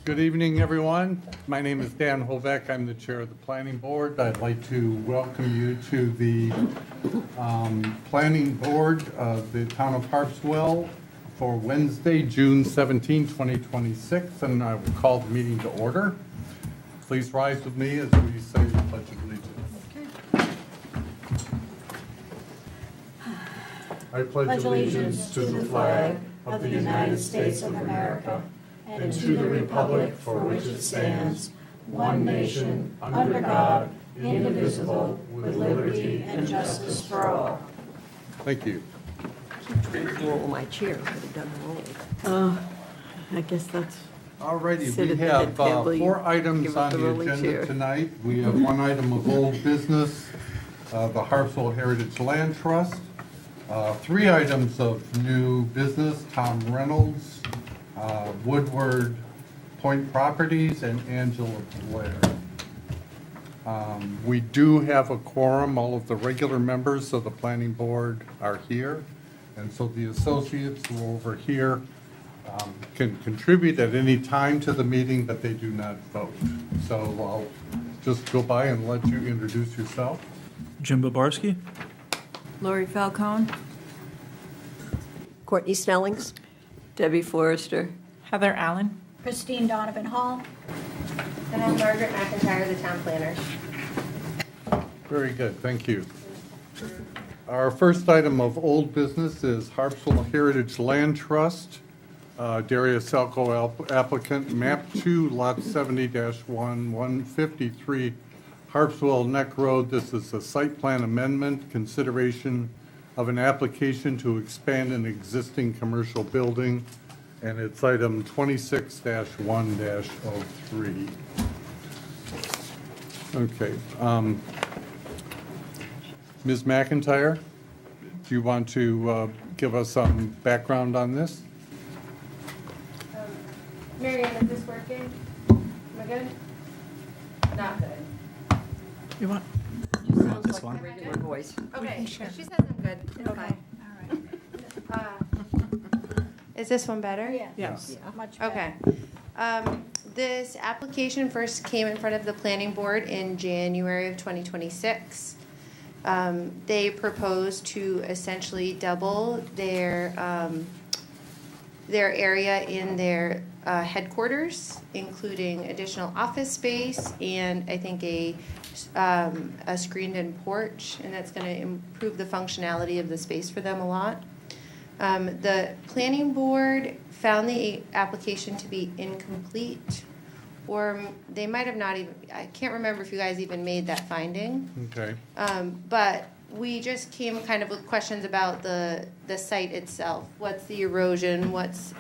Good evening, everyone. My name is Dan Hovek. I'm the chair of the planning board. I'd like to welcome you to the planning board of the town of Harpswell for Wednesday, June 17, 2026, and I will call the meeting to order. Please rise with me as we say the Pledge of Allegiance. I pledge allegiance to the flag of the United States of America and to the republic for which it stands, one nation, under God, indivisible, with liberty and justice for all. Thank you. Roll my chair, could have done roll. I guess that's, All righty, Sit we at the have head table, you 4 items give on us the the rolling agenda chair. tonight. We have 1 item of old business, the Harpswell Heritage Land Trust. 3 items of new business, Tom Reynolds, Woodward Point Properties, and Angela Blair. We do have a quorum. All of the regular members of the planning board are here. And so the associates who are over here can contribute at any time to the meeting, but they do not vote. So I'll just go by and let you introduce yourself. Jim Babarski. Lori Falcone, Courtney Snellings. Debbie Forrester. Heather Allen. Christine Donovan Hall. And I'm Margaret McIntyre, the town planner. Very good, thank you. Our first item of old business is Harpswell Heritage Land Trust. Darius Selko applicant, map 2, lot 70-1, 153 Harpswell Neck Road. This is a site plan amendment, consideration of an application to expand an existing commercial building, and it's item 26-1-03. Okay. Ms. McIntyre, do you want to give us some background on this? Marianne, is this working? Am I good? Not good. You want? Sounds this like one? a regular voice. Okay, Sure. if she says I'm good, it's fine. Is this one better? Yes. Much better. Okay. This application first came in front of the planning board in January of 2026. They proposed to essentially double their area in their headquarters, including additional office space and I think a screened-in porch, and that's going to improve the functionality of the space for them a lot. The planning board found the application to be incomplete, or they might have not even, I can't remember if you guys even made that finding. Okay. But we just came kind of with questions about the site itself. What's the erosion? What's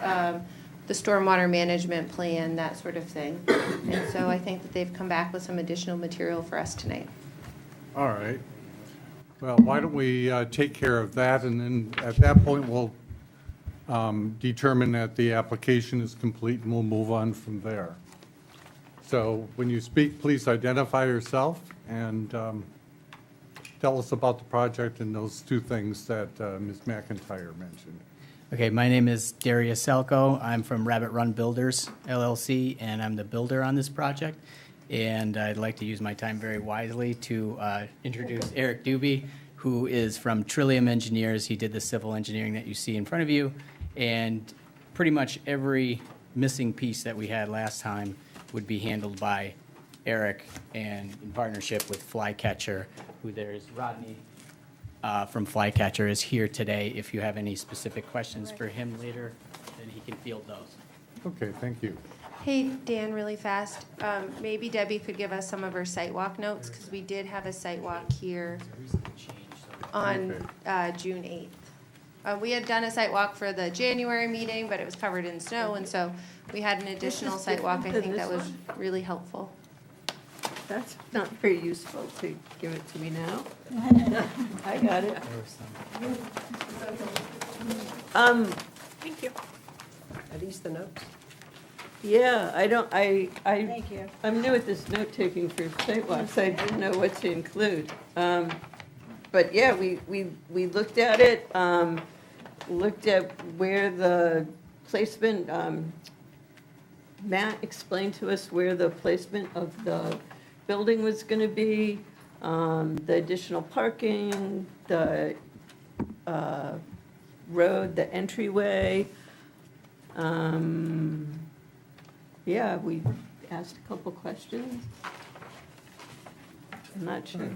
the stormwater management plan, that sort of thing. And so I think that they've come back with some additional material for us tonight. All right. Well, why don't we take care of that, and then at that point, we'll determine that the application is complete, and we'll move on from there. So when you speak, please identify yourself and tell us about the project and those 2 things that Ms. McIntyre mentioned. Okay, my name is Darius Selko. I'm from Rabbit Run Builders, LLC, and I'm the builder on this project. And I'd like to use my time very wisely to introduce Eric Doobie, who is from Trillium Engineers. He did the civil engineering that you see in front of you. And pretty much every missing piece that we had last time would be handled by Eric, and in partnership with Flycatcher, who there's Rodney from Flycatcher is here today. If you have any specific questions for him later, then he can field those. Okay, thank you. Hey, Dan, really fast, maybe Debbie could give us some of her site walk notes, because we did have a site walk here on June 8th. We had done a site walk for the January meeting, but it was covered in snow, and so we had an additional site walk. I think that was really helpful. That's not very useful to give it to me now. I got it. Thank you. Are these the notes? Yeah, Thank you. I'm new at this note-taking for sidewalks. I didn't know what to include. But yeah, we looked at it, looked at where the placement Matt explained to us where the placement of the building was going to be, the additional parking, the road, the entryway. Yeah, we asked a couple questions. I'm not sure.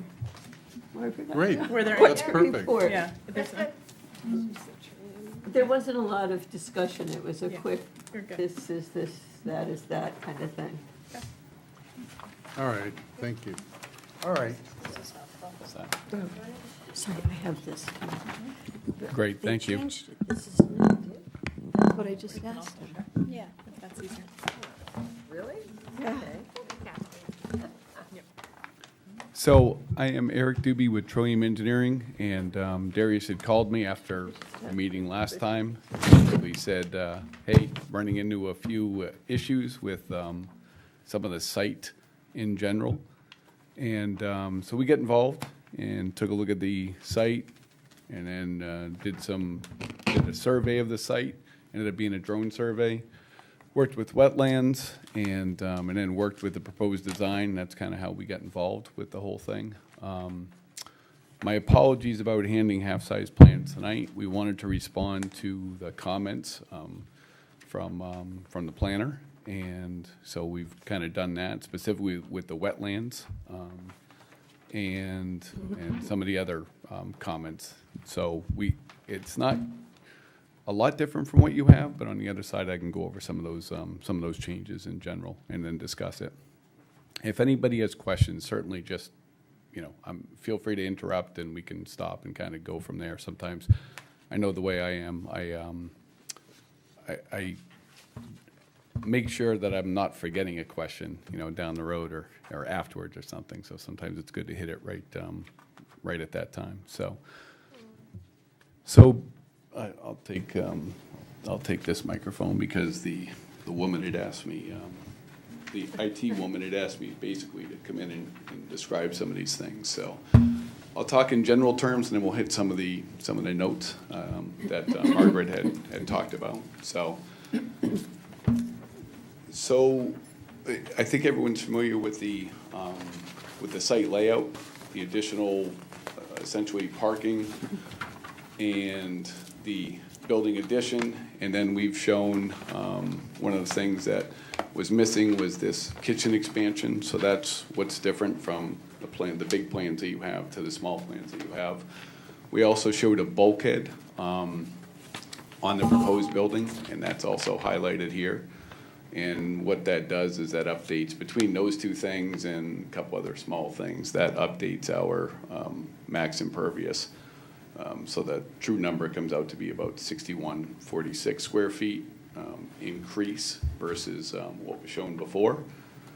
Great. Were there That's What perfect. report? Yeah. There's a- There wasn't a lot of discussion. It was a Yeah, quick, you're good. this is this, that is that kind of thing. All right, thank you. All right, Sorry, I have this. Great, thank you. They changed it. This is new. That's what I just asked them. Yeah. That's easier. Really? Yeah. So I am Eric Doobie with Trillium Engineering, and Darius had called me after the meeting last time. He said, hey, running into a few issues with some of the site in general. And so we get involved and took a look at the site, and then did a survey of the site. Ended up being a drone survey. Worked with wetlands, and then worked with the proposed design. That's kind of how we got involved with the whole thing. My apologies about handing half-size plans tonight. We wanted to respond to the comments from the planner, and so we've kind of done that, specifically with the wetlands and some of the other comments. So it's not a lot different from what you have, but on the other side, I can go over some of those changes in general and then discuss it. If anybody has questions, certainly just, feel free to interrupt and we can stop and kind of go from there. Sometimes, I know the way I am, I make sure that I'm not forgetting a question, down the road or afterwards or something. So sometimes it's good to hit it right at that time. So I'll take this microphone because the woman had asked me, the IT woman had asked me basically to come in and describe some of these things. So I'll talk in general terms, and then we'll hit some of the notes that Margaret had talked about. So I think everyone's familiar with the site layout, the additional essentially parking, and the building addition, and then we've shown one of the things that was missing was this kitchen expansion. So that's what's different from the big plans that you have to the small plans that you have. We also showed a bulkhead on the proposed building, and that's also highlighted here. And what that does is that updates between those two things and a couple other small things, that updates our max impervious. So the true number comes out to be about 6146 square feet increase versus what was shown before.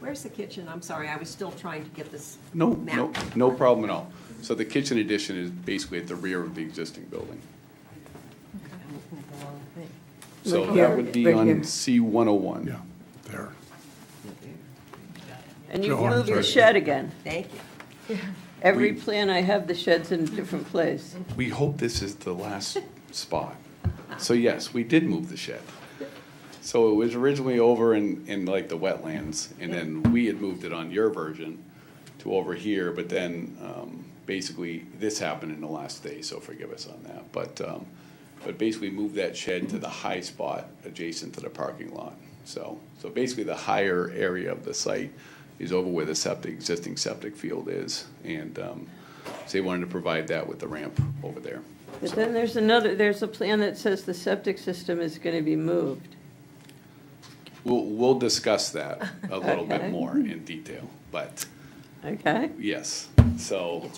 Where's the kitchen? I'm sorry, I was still trying to get this No map. problem at all. So the kitchen addition is basically at the rear of the existing building. So Right here, that would be right on here. C101. yeah, there. And you've Go on, moved the sorry. shed again. Thank you. Every plan I have, the shed's in a different place. We hope this is the last spot. So yes, we did move the shed. So it was originally over in like the wetlands, and then we had moved it on your version to over here, but then basically this happened in the last day, so forgive us on that. But basically moved that shed to the high spot adjacent to the parking lot. So basically the higher area of the site is over where the existing septic field is, and so they wanted to provide that with the ramp over there. But then there's a plan that says the septic system is going to be moved. We'll discuss that a little bit Okay. more in detail, but Okay? yes, so.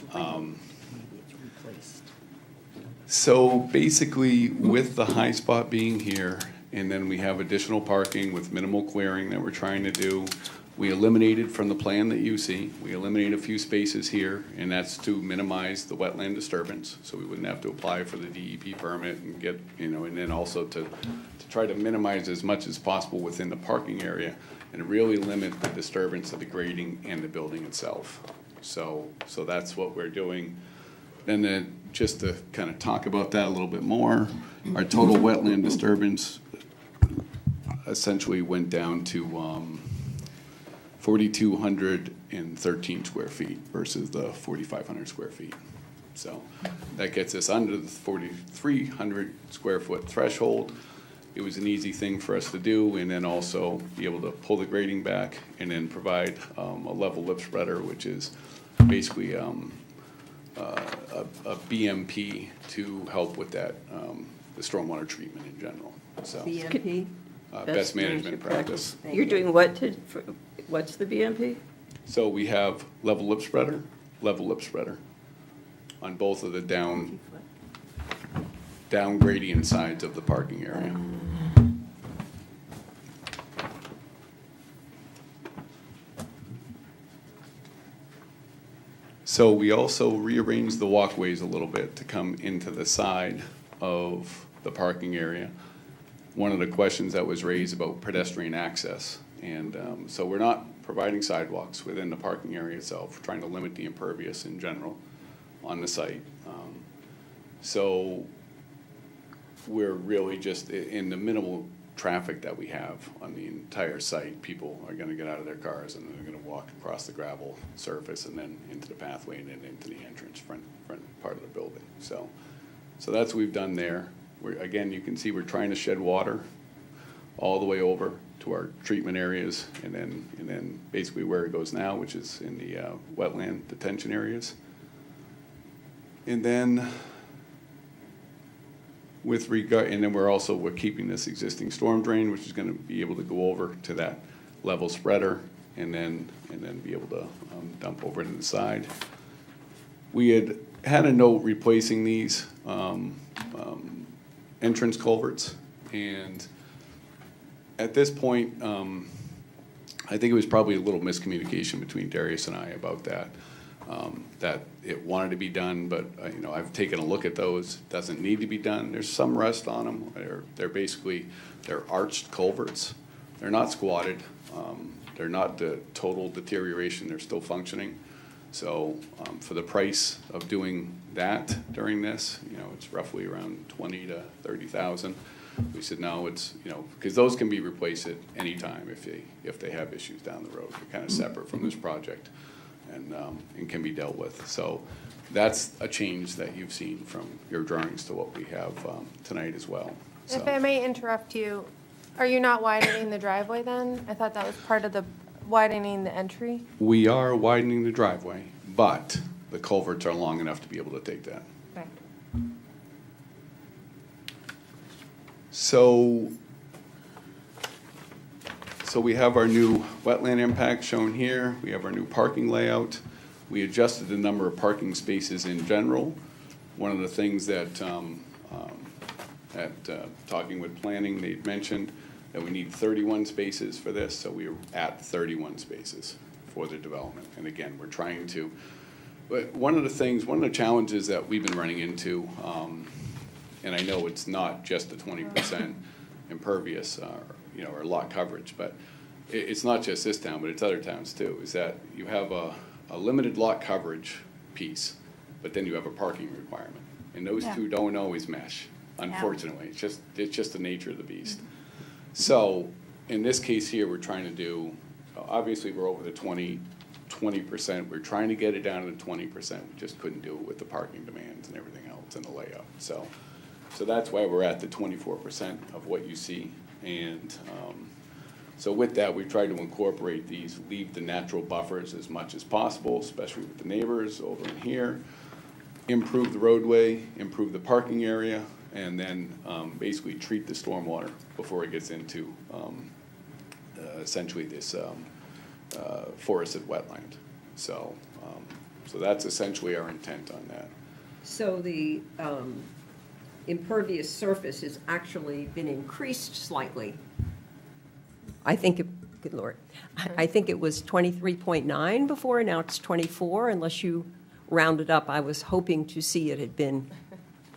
So basically, with the high spot being here, and then we have additional parking with minimal clearing that we're trying to do, we eliminated from the plan that you see, we eliminated a few spaces here, and that's to minimize the wetland disturbance, so we wouldn't have to apply for the DEP permit and get, and then also to try to minimize as much as possible within the parking area and really limit the disturbance of the grading and the building itself. So that's what we're doing. And then just to kind of talk about that a little bit more, our total wetland disturbance essentially went down to 4,213 square feet versus the 4,500 square feet. So that gets us under the 4,300 square foot threshold. It was an easy thing for us to do, and then also be able to pull the grading back and then provide a level lip spreader, which is basically a BMP to help with that, the stormwater treatment in general. So, BMP? best management practice. Thank You're you. doing what what's the BMP? So we have level lip spreader on both of the down gradient sides of the parking area. So we also rearranged the walkways a little bit to come into the side of the parking area. One of the questions that was raised about pedestrian access. And so we're not providing sidewalks within the parking area itself. We're trying to limit the impervious in general on the site. So we're really just in the minimal traffic that we have on the entire site. People are going to get out of their cars and they're going to walk across the gravel surface and then into the pathway and then into the entrance front part of the building. So that's what we've done there. Again, you can see we're trying to shed water all the way over to our treatment areas and then basically where it goes now, which is in the wetland detention areas. And then we're keeping this existing storm drain, which is going to be able to go over to that level spreader and then be able to dump over to the side. We had a note replacing these entrance culverts, and at this point, I think it was probably a little miscommunication between Darius and I about that. That it wanted to be done, but I've taken a look at those. Doesn't need to be done. There's some rust on them. They're arched culverts. They're not squatted. They're not the total deterioration. They're still functioning. So for the price of doing that during this, it's roughly around 20 to 30,000. We said no, it's because those can be replaced at any time if they have issues down the road. They're kind of separate from this project. And can be dealt with. So that's a change that you've seen from your drawings to what we have tonight as well. So. If I may interrupt you, are you not widening the driveway then? I thought that was part of the widening the entry. We are widening the driveway, but the culverts are long enough to be able to take that. Right. So we have our new wetland impact shown here. We have our new parking layout. We adjusted the number of parking spaces in general. One of the things that talking with planning, they mentioned that we need 31 spaces for this, so we are at 31 spaces for the development. And again, we're trying to, but one of the challenges that we've been running into, and I know it's not just the 20% impervious, or lot coverage, but it's not just this town, but it's other towns too, is that you have a limited lot coverage piece, but then you have a parking requirement. And those two don't always mesh, unfortunately. It's just the nature of the beast. So in this case here, we're trying to do, obviously we're over the 20%. We're trying to get it down to the 20%. We just couldn't do it with the parking demands and everything else in the layout. So that's why we're at the 24% of what you see. And so with that, we've tried to incorporate these, leave the natural buffers as much as possible, especially with the neighbors over in here, improve the roadway, improve the parking area, and then basically treat the stormwater before it gets into essentially this forested wetland. So that's essentially our intent on that. So the impervious surface has actually been increased slightly. I think, good Lord, I think it was 23.9 before, and now it's 24, unless you rounded up. I was hoping to see it had been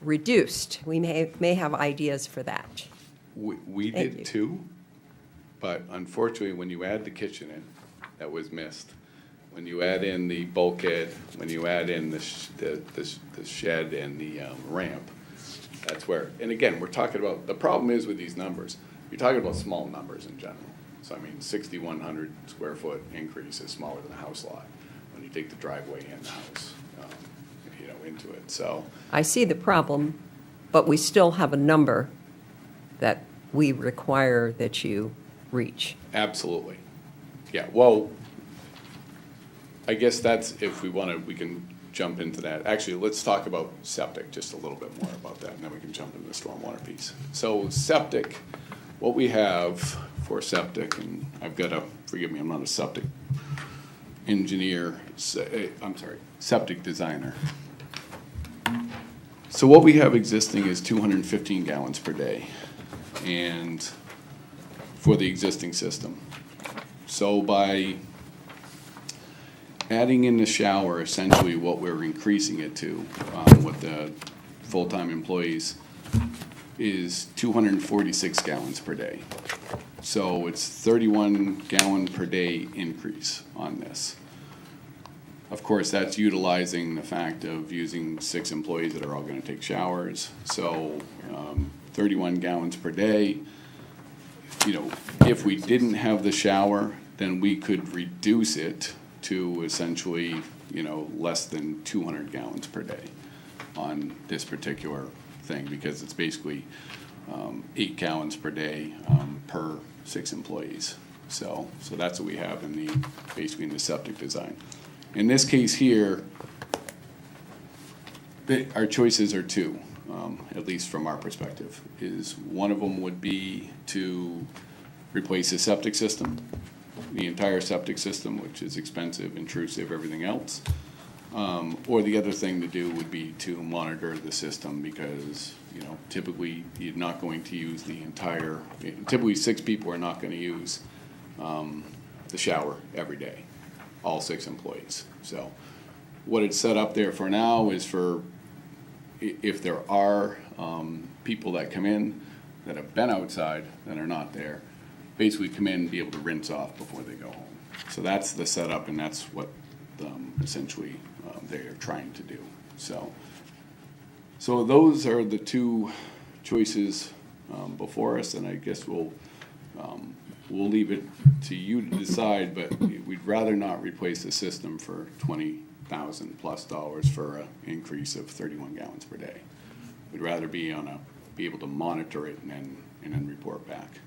reduced. We may have ideas for that. We Thank did you. too, but unfortunately, when you add the kitchen in, that was missed. When you add in the bulkhead, when you add in the shed and the ramp, that's where, and again, we're talking about, the problem is with these numbers, you're talking about small numbers in general. So I mean, 6,100 square foot increase is smaller than a house lot when you take the driveway and the house, into it, so. I see the problem, but we still have a number that we require that you reach. Absolutely. Yeah, well, I guess that's, if we want to, we can jump into that. Actually, let's talk about septic just a little bit more about that, and then we can jump into the stormwater piece. So septic, what we have for septic, and I've got a, forgive me, I'm not a septic engineer, I'm sorry, septic designer. So what we have existing is 215 gallons per day, and for the existing system. So by adding in the shower, essentially what we're increasing it to with the full-time employees is 246 gallons per day. So it's 31 gallon per day increase on this. Of course, that's utilizing the fact of using 6 employees that are all gonna take showers. So 31 gallons per day. If we didn't have the shower, then we could reduce it to essentially, less than 200 gallons per day on this particular thing, because it's basically 8 gallons per day per 6 employees. So that's what we have basically in the septic design. In this case here, our choices are 2, at least from our perspective. Is one of them would be to replace the septic system, the entire septic system, which is expensive, intrusive, everything else. Or the other thing to do would be to monitor the system, because, typically you're not going to use typically 6 people are not going to use the shower every day, all 6 employees. So what it's set up there for now is for, if there are people that come in that have been outside that are not there, basically come in and be able to rinse off before they go home. So that's the setup, and that's what essentially they're trying to do. So those are the 2 choices before us, and I guess we'll leave it to you to decide, but we'd rather not replace the system for $20,000+ for an increase of 31 gallons per day. We'd rather be able to monitor it and then report back.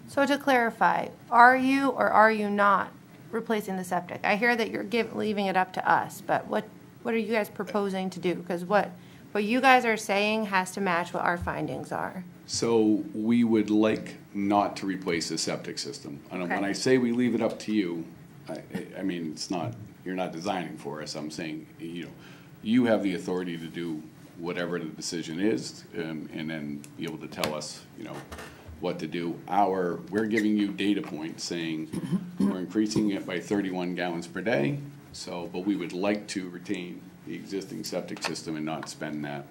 So to clarify, are you or are you not replacing the septic? I hear that you're leaving it up to us, but what are you guys proposing to do? Because what you guys are saying has to match what our findings are. So we would like not to replace the septic system. And Okay. when I say we leave it up to you, I mean, it's not, you're not designing for us. I'm saying, you have the authority to do whatever the decision is, and then be able to tell us, what to do. We're giving you data points saying we're increasing it by 31 gallons per day. But we would like to retain the existing septic system and not spend that,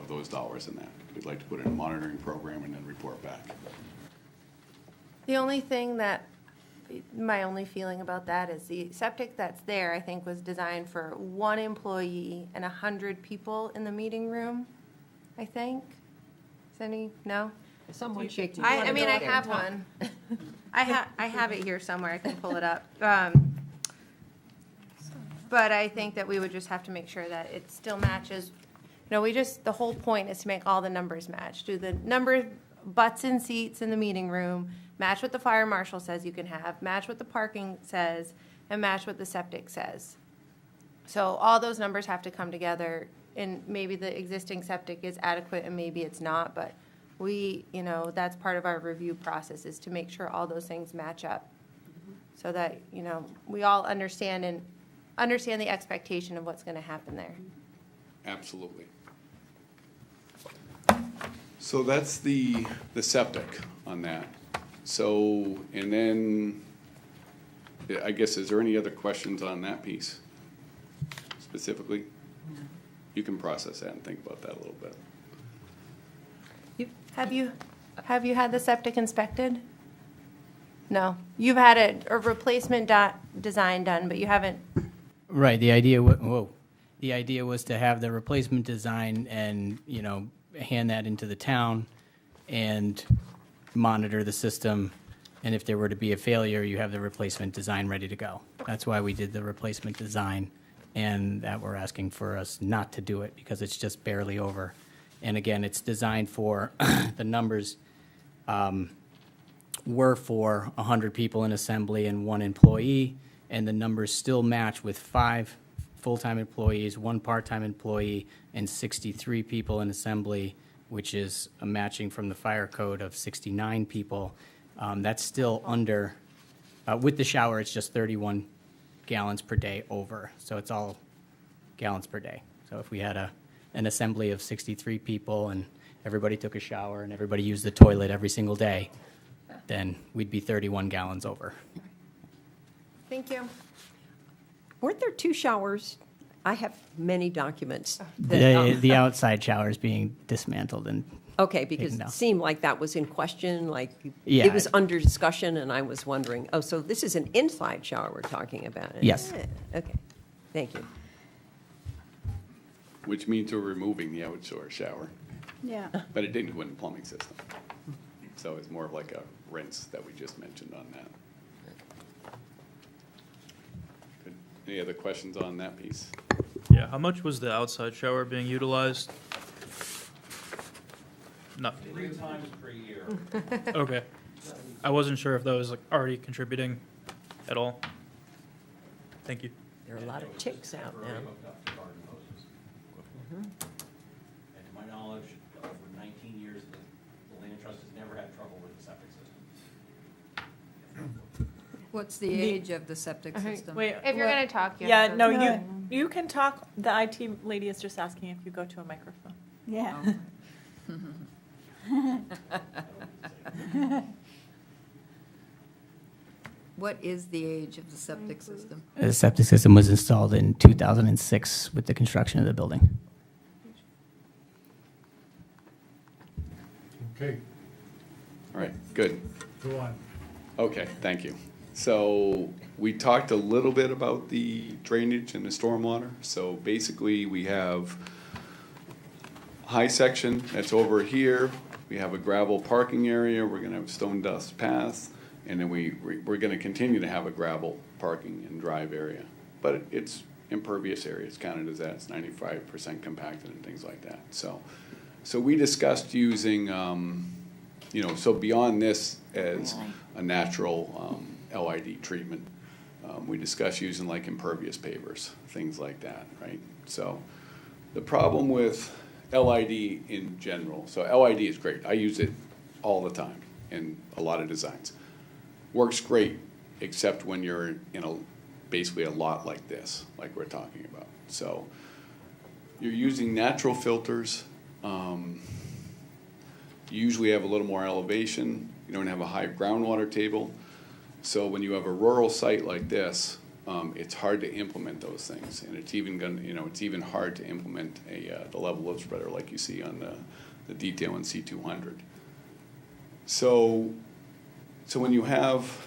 those dollars in that. We'd like to put in a monitoring program and then report back. The only thing my only feeling about that is the septic that's there, I think, was designed for 1 employee and 100 people in the meeting room, I think. No? Someone shake your I mean, I head. have one. I have it here somewhere. I can pull it up. But I think that we would just have to make sure that it still matches. The whole point is to make all the numbers match. Do the number of butts and seats in the meeting room, match what the fire marshal says you can have, match what the parking says, and match what the septic says. So all those numbers have to come together, and maybe the existing septic is adequate and maybe it's not, but that's part of our review process, is to make sure all those things match up, so that, we all understand the expectation of what's going to happen there. Absolutely. So that's the septic on that. So, and then, I guess, is there any other questions on that piece specifically? You can process that and think about that a little bit. Have you had the septic inspected? No. You've had a replacement design done, but you haven't. Right, the idea was to have the replacement design and, hand that into the town, and monitor the system, and if there were to be a failure, you have the replacement design ready to go. That's why we did the replacement design, and that we're asking for us not to do it because it's just barely over. And again, it's designed for, the numbers were for 100 people in assembly and 1 employee, and the numbers still match with 5 full-time employees, 1 part-time employee, and 63 people in assembly, which is a matching from the fire code of 69 people. That's still under, with the shower, it's just 31 gallons per day over, so it's all gallons per day. So if we had an assembly of 63 people and everybody took a shower and everybody used the toilet every single day, then we'd be 31 gallons over. Thank you. Weren't there 2 showers? I have many documents. that, The outside shower is being dismantled and, Okay, because taken down. it seemed like that was in question, like Yeah. it was under discussion, and I was wondering, oh, so this is an inside shower we're talking about? Yes. Okay, thank you. Which means we're removing the outdoor shower, Yeah. but it didn't go in the plumbing system. So it's more of like a rinse that we just mentioned on that. Good. Any other questions on that piece? Yeah, how much was the outside shower being utilized? No. 3 times per year. Okay. I wasn't sure if that was like already contributing at all. Thank you. There are a lot of ticks out now. Hooked up to garden hoses. And to my knowledge, over 19 years, the land trust has never had trouble with the septic system. What's the age of the septic system? Wait. If you're well, going to talk, you Yeah, have to- no, No. you can talk. The IT lady is just asking if you go to a microphone. Yeah. What is the age of the septic system? the septic system was installed in 2006 with the construction of the building. Okay, All right, good. go on. Okay, thank you. So we talked a little bit about the drainage and the stormwater. So basically, we have high section that's over here. We have a gravel parking area. We're gonna have stone dust paths. And then we're gonna continue to have a gravel parking and drive area. But it's impervious area. It's counted as that. It's 95% compacted and things like that. So we discussed using, so beyond this as a natural LID treatment, we discussed using like impervious pavers, things like that, right? So the problem with LID in general, so LID is great. I use it all the time in a lot of designs. Works great, except when you're in basically a lot like this, like we're talking about. So you're using natural filters. You usually have a little more elevation. You don't have a high groundwater table. So when you have a rural site like this, it's hard to implement those things. And it's even it's even hard to implement the level of spreader like you see on the detail in C200. So when you have,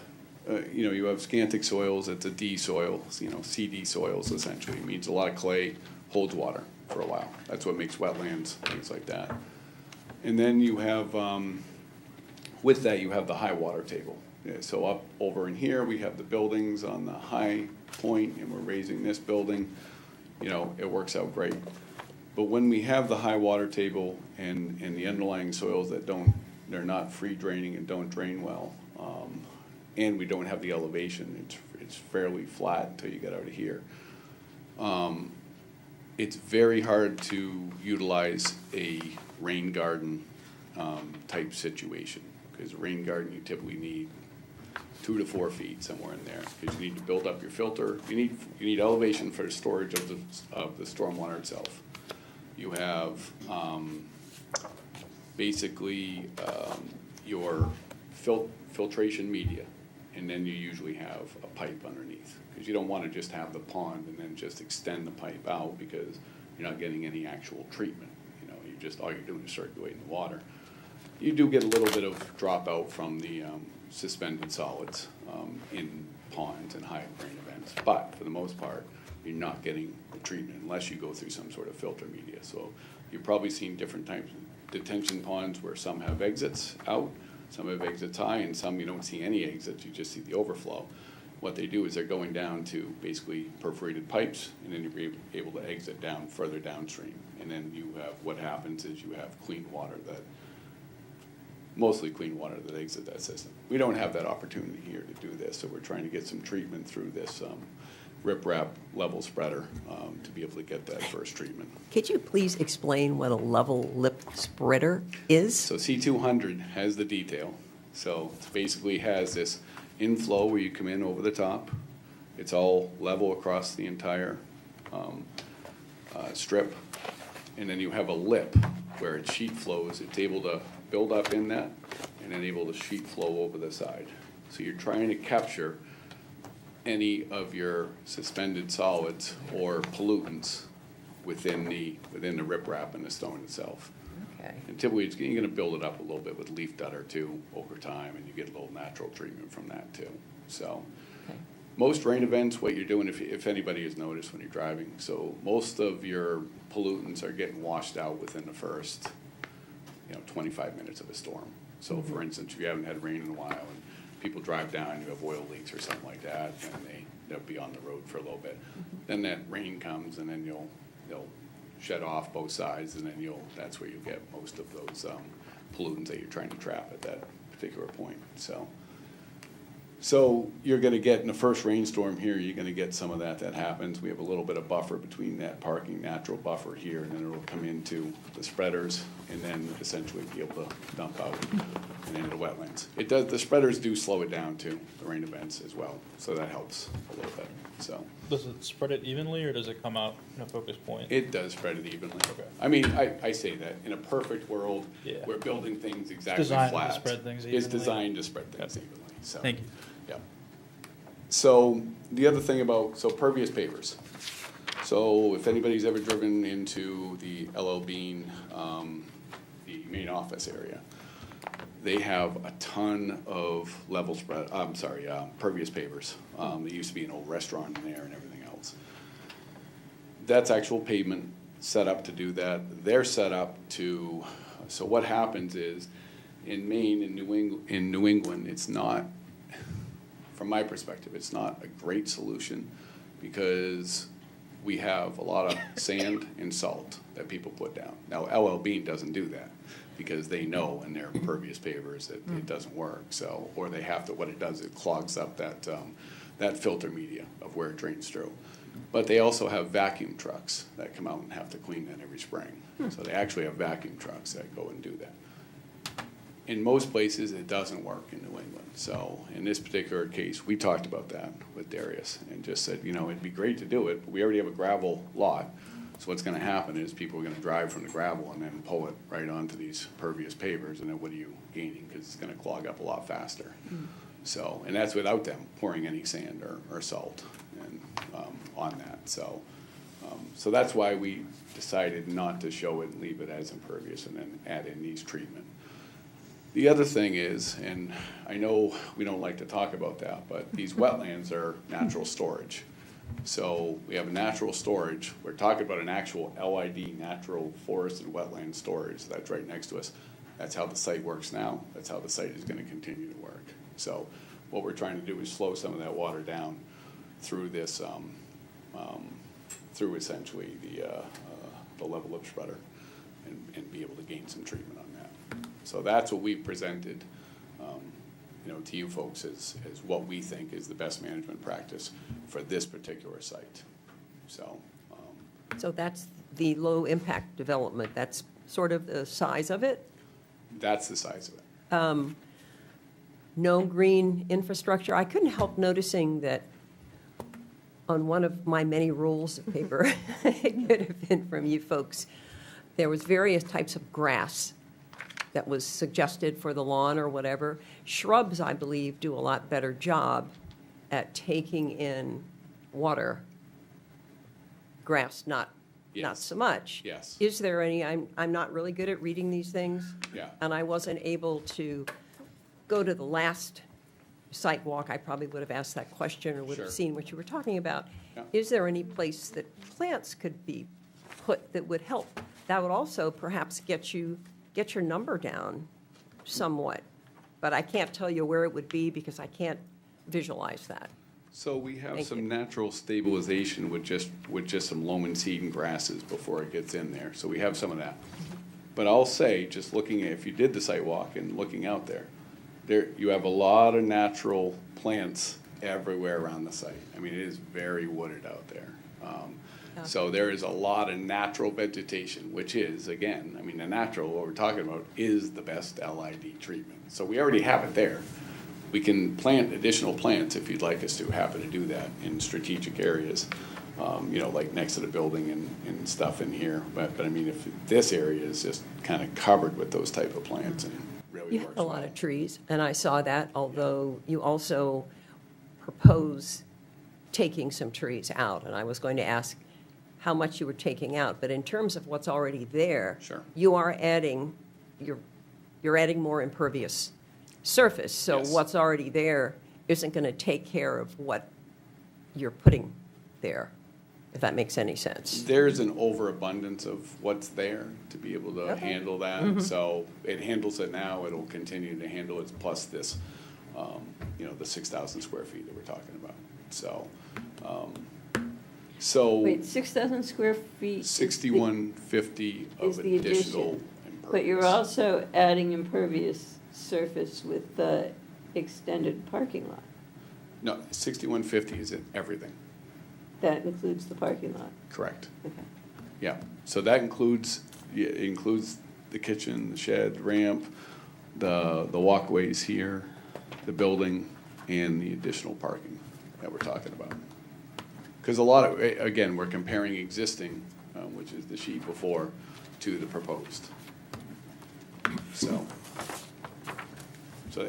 you have scantic soils, it's a D soil, CD soils essentially. It means a lot of clay, holds water for a while. That's what makes wetlands, things like that. And then you have, with that, you have the high water table. Yeah, so up over in here, we have the buildings on the high point, and we're raising this building. It works out great. But when we have the high water table and the underlying soils that they're not free draining and don't drain well, and we don't have the elevation, it's fairly flat until you get out of here. It's very hard to utilize a rain garden type situation, because rain garden, you typically need 2 to 4 feet, somewhere in there, because you need to build up your filter. You need elevation for the storage of the stormwater itself. You have basically your filtration media, and then you usually have a pipe underneath, because you don't want to just have the pond and then just extend the pipe out, because you're not getting any actual treatment. All you're doing is circulating the water. You do get a little bit of dropout from the suspended solids in ponds and high rain events, but for the most part, you're not getting the treatment unless you go through some sort of filter media. So you've probably seen different types of detention ponds where some have exits out, Some have exits high, and some you don't see any exits, you just see the overflow. What they do is they're going down to basically perforated pipes, and then you're able to exit down further downstream. And then you have, what happens is you have clean water mostly clean water that exit that system. We don't have that opportunity here to do this, so we're trying to get some treatment through this riprap level spreader to be able to get that first treatment. Could you please explain what a level lip spreader is? So C200 has the detail. So it basically has this inflow where you come in over the top. It's all level across the entire strip. And then you have a lip where it sheet flows. It's able to build up in that and then able to sheet flow over the side. So you're trying to capture any of your suspended solids or pollutants within the riprap and the stone itself. Okay. And typically, you're going to build it up a little bit with leaf dutter too over time, and you get a little natural treatment from that too. So, Okay. most rain events, what you're doing, if anybody has noticed when you're driving, so most of your pollutants are getting washed out within the first, 25 minutes of a storm. So, for instance, if you haven't had rain in a while and people drive down, you have oil leaks or something like that, and they'll be on the road for a little bit. Then that rain comes, and then they'll shed off both sides, and then that's where you get most of those pollutants that you're trying to trap at that particular point. So you're going to get, in the first rainstorm here, you're going to get some of that happens. We have a little bit of buffer between that parking natural buffer here, and then it'll come into the spreaders, and then essentially be able to dump out and into the wetlands. The spreaders do slow it down too, the rain events as well, so that helps a little bit. So Does it spread it evenly, or does it come out in a focus point? it does spread it evenly. Okay. I mean, I say that, in a perfect world, Yeah. we're building things exactly Designed to flat. spread things It's evenly. designed to spread things evenly, so. Thank you. Yeah. So the other thing pervious pavers. So if anybody's ever driven into the LL Bean, the main office area, they have a ton of pervious pavers. There used to be an old restaurant in there and everything else. That's actual pavement set up to do that. They're set up to, so what happens is, in Maine and New England, it's not, from my perspective, it's not a great solution because we have a lot of sand and salt that people put down. Now, LL Bean doesn't do that because they know in their impervious pavers that it doesn't work. So, or they have to, what it does, it clogs up that filter media of where it drains through. But they also have vacuum trucks that come out and have to clean that every spring. So they actually have vacuum trucks that go and do that. In most places, it doesn't work in New England. So in this particular case, we talked about that with Darius and just said, it'd be great to do it, but we already have a gravel lot. So what's going to happen is people are going to drive from the gravel and then pull it right onto these pervious pavers, and then what are you gaining? Because it's going to clog up a lot faster. So, and that's without them pouring any sand or salt and, on that. So that's why we decided not to show it and leave it as impervious and then add in these treatment. The other thing is, and I know we don't like to talk about that, but these wetlands are natural storage. So we have a natural storage. We're talking about an actual LID, natural forest and wetland storage. That's right next to us. That's how the site works now. That's how the site is going to continue to work. So what we're trying to do is slow some of that water down through this, through essentially the level of spreader and be able to gain some treatment on that. So that's what we presented, to you folks as what we think is the best management practice for this particular site. So that's the low-impact development. That's sort of the size of it? that's the size of it. No green infrastructure. I couldn't help noticing that on one of my many rolls of paper, it could have been from you folks, there was various types of grass that was suggested for the lawn or whatever. Shrubs, I believe, do a lot better job at taking in water. Grass, not Yes. so much. Yes. Is there any, I'm not really good at reading these things. Yeah. And I wasn't able to go to the last site walk. I probably would have asked that question or would Sure. have seen what you were talking about. Yeah. Is there any place that plants could be put that would help? That would also perhaps get your number down somewhat. but I can't tell you where it would be because I can't visualize that. So we have Thank some you. natural stabilization with just some loam and seed and grasses before it gets in there. So we have some of that. But I'll say, just looking at, if you did the site walk and looking out there, you have a lot of natural plants everywhere around the site. I mean, it is very wooded out there. So there is a lot of natural vegetation, which is, again, I mean, the natural, what we're talking about, is the best LID treatment. So we already have it there. We can plant additional plants if you'd like us to, happen to do that in strategic areas, like next to the building and stuff in here. But I mean, if this area is just kind of covered with those type of plants and really You works have a lot well. of trees, and I saw that, although you also propose taking some trees out. And I was going to ask how much you were taking out, but in terms of what's already there, Sure. you are adding, you're adding more impervious surface. So Yes. what's already there isn't going to take care of what you're putting there, if that makes any sense. There's an overabundance of what's there to be able to Okay. handle that. So it handles it now, it'll continue to handle it, plus this, the 6,000 square feet that we're talking about. So, Wait, 6,000 square feet? is the- 6150 is of the additional addition. impervious. But you're also adding impervious surface with the extended parking lot. No, 6150 is in everything, That includes the parking lot. correct. Okay. Yeah, so that includes, it includes the kitchen, the shed, ramp, the walkways here, the building, and the additional parking that we're talking about. Because a lot of, again, we're comparing existing, which is the sheet before, to the proposed. So,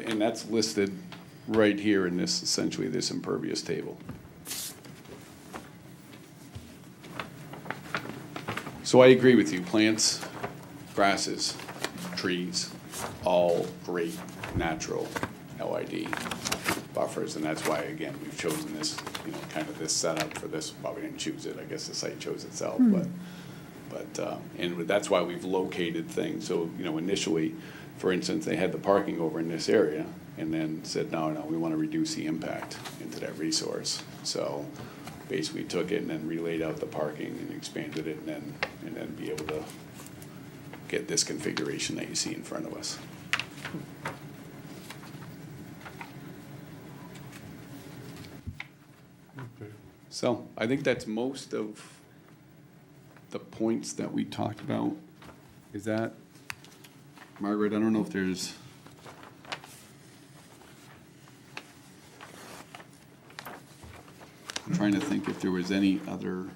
and that's listed right here in this, essentially this impervious table. So I agree with you, plants, grasses, trees, all great natural LID buffers, and that's why, again, we've chosen this, kind of this setup for this. Well, we didn't choose it, I guess the site chose itself, and that's why we've located things. So, initially, for instance, they had the parking over in this area, and then said, no, we want to reduce the impact into that resource. So basically took it and then relayed out the parking and expanded it, and then be able to get this configuration that you see in front of us. Okay. So I think that's most of the points that we talked about. Is that, Margaret, I don't know if there's, I'm trying to think if there was any other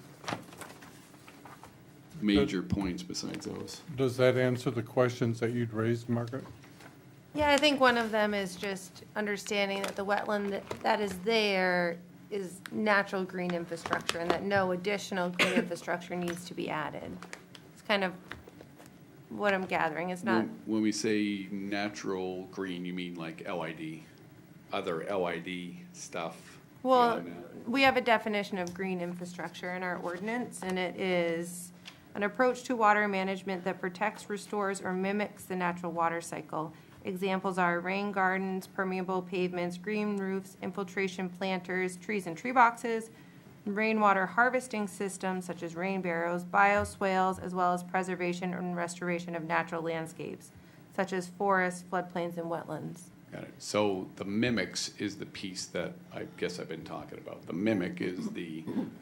major points besides those. Does that answer the questions that you'd raised, Margaret? Yeah, I think one of them is just understanding that the wetland that is there is natural green infrastructure and that no additional green infrastructure needs to be added. It's kind of what I'm gathering. It's not, When we say natural green, you mean like LID, other LID stuff? well, beyond that? we have a definition of green infrastructure in our ordinance, and it is an approach to water management that protects, restores, or mimics the natural water cycle. Examples are rain gardens, permeable pavements, green roofs, infiltration planters, trees and tree boxes, rainwater harvesting systems such as rain barrows, bioswales, as well as preservation and restoration of natural landscapes, such as forests, floodplains, and wetlands. Got it. So the mimics is the piece that I guess I've been talking about. The mimic is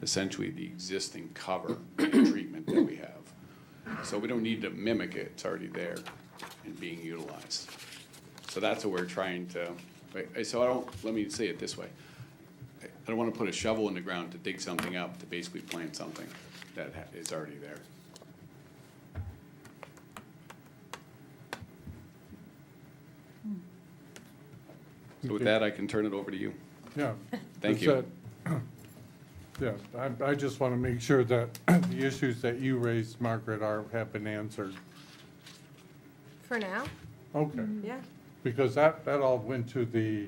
essentially the existing cover and treatment that we have. So we don't need to mimic it, it's already there and being utilized. So that's what we're trying to, let me say it this way. I don't want to put a shovel in the ground to dig something up, to basically plant something that is already there. So with that, I can turn it over to you. Yeah. Thank Is you. that- Yeah, I just want to make sure that the issues that you raised, Margaret, have been answered. For now, Okay. yeah. Because that all went to the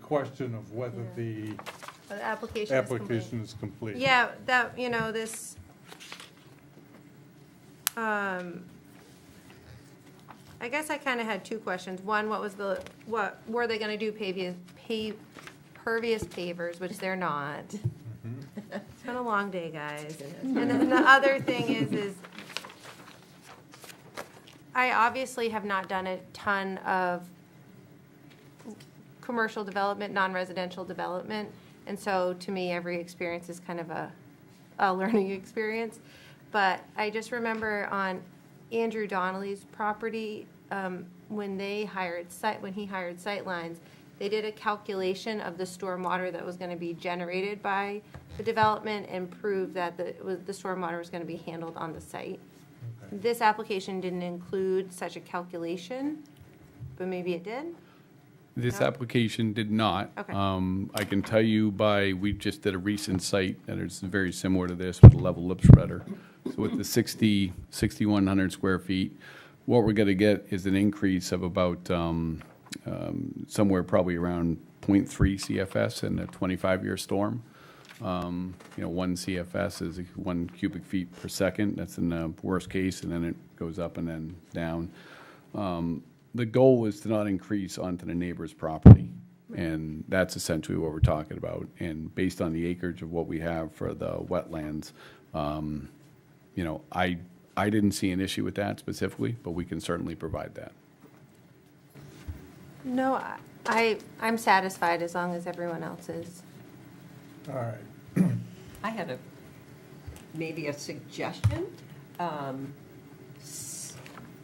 question of whether the The application is complete. application is complete. Yeah, that, this, I I guess I kind of had two questions. One, what were they gonna do pervious pavers, which they're not. It's been a long day, guys. And then the other thing is I obviously have not done a ton of commercial development, non-residential development. And so to me, every experience is kind of a learning experience. But I just remember on Andrew Donnelly's property, when he hired Sightlines, they did a calculation of the stormwater that was going to be generated by the development and proved that the stormwater was going to be handled on the site. Okay. This application didn't include such a calculation, but maybe it did? This No? application did not. Okay. I can tell you we just did a recent site that is very similar to this with a level lip spreader. So with the 6,100 square feet, what we're going to get is an increase of about somewhere probably around 0.3 CFS in a 25-year storm. 1 CFS is 1 cubic feet per second. That's in the worst case, and then it goes up and then down. The goal is to not increase onto the neighbor's property, and that's essentially what we're talking about. And based on the acreage of what we have for the wetlands, I didn't see an issue with that specifically, but we can certainly provide that. No, I'm satisfied as long as everyone else is. All right. I had maybe a suggestion.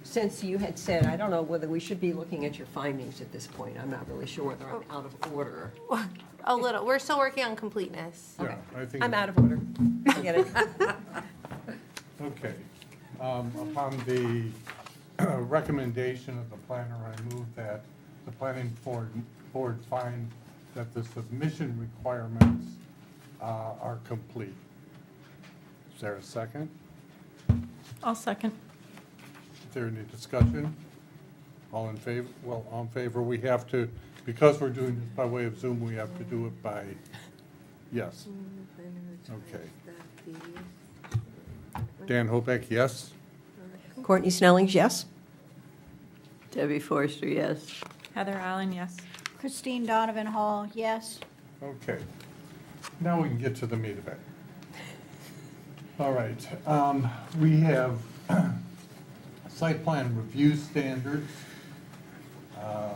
Since you had said, I don't know whether we should be looking at your findings at this point. I'm not really sure whether I'm out of order. A little. We're still working on completeness. Yeah, I think. I'm out of order. Forget it. Okay. Upon the recommendation of the planner, I move that the planning board find that the submission requirements are complete. Is there a second? I'll second. Is there any discussion? All in favor? Well, all in favor, we have to, because we're doing this by way of Zoom, we have to do it by, yes. Okay. Dan Hobeck, yes? Courtney Snellings, yes? Debbie Forster, yes. Heather Allen, yes. Christine Donovan Hall, yes. Okay. Now we can get to the meat of it. All right. We have site plan review standards. All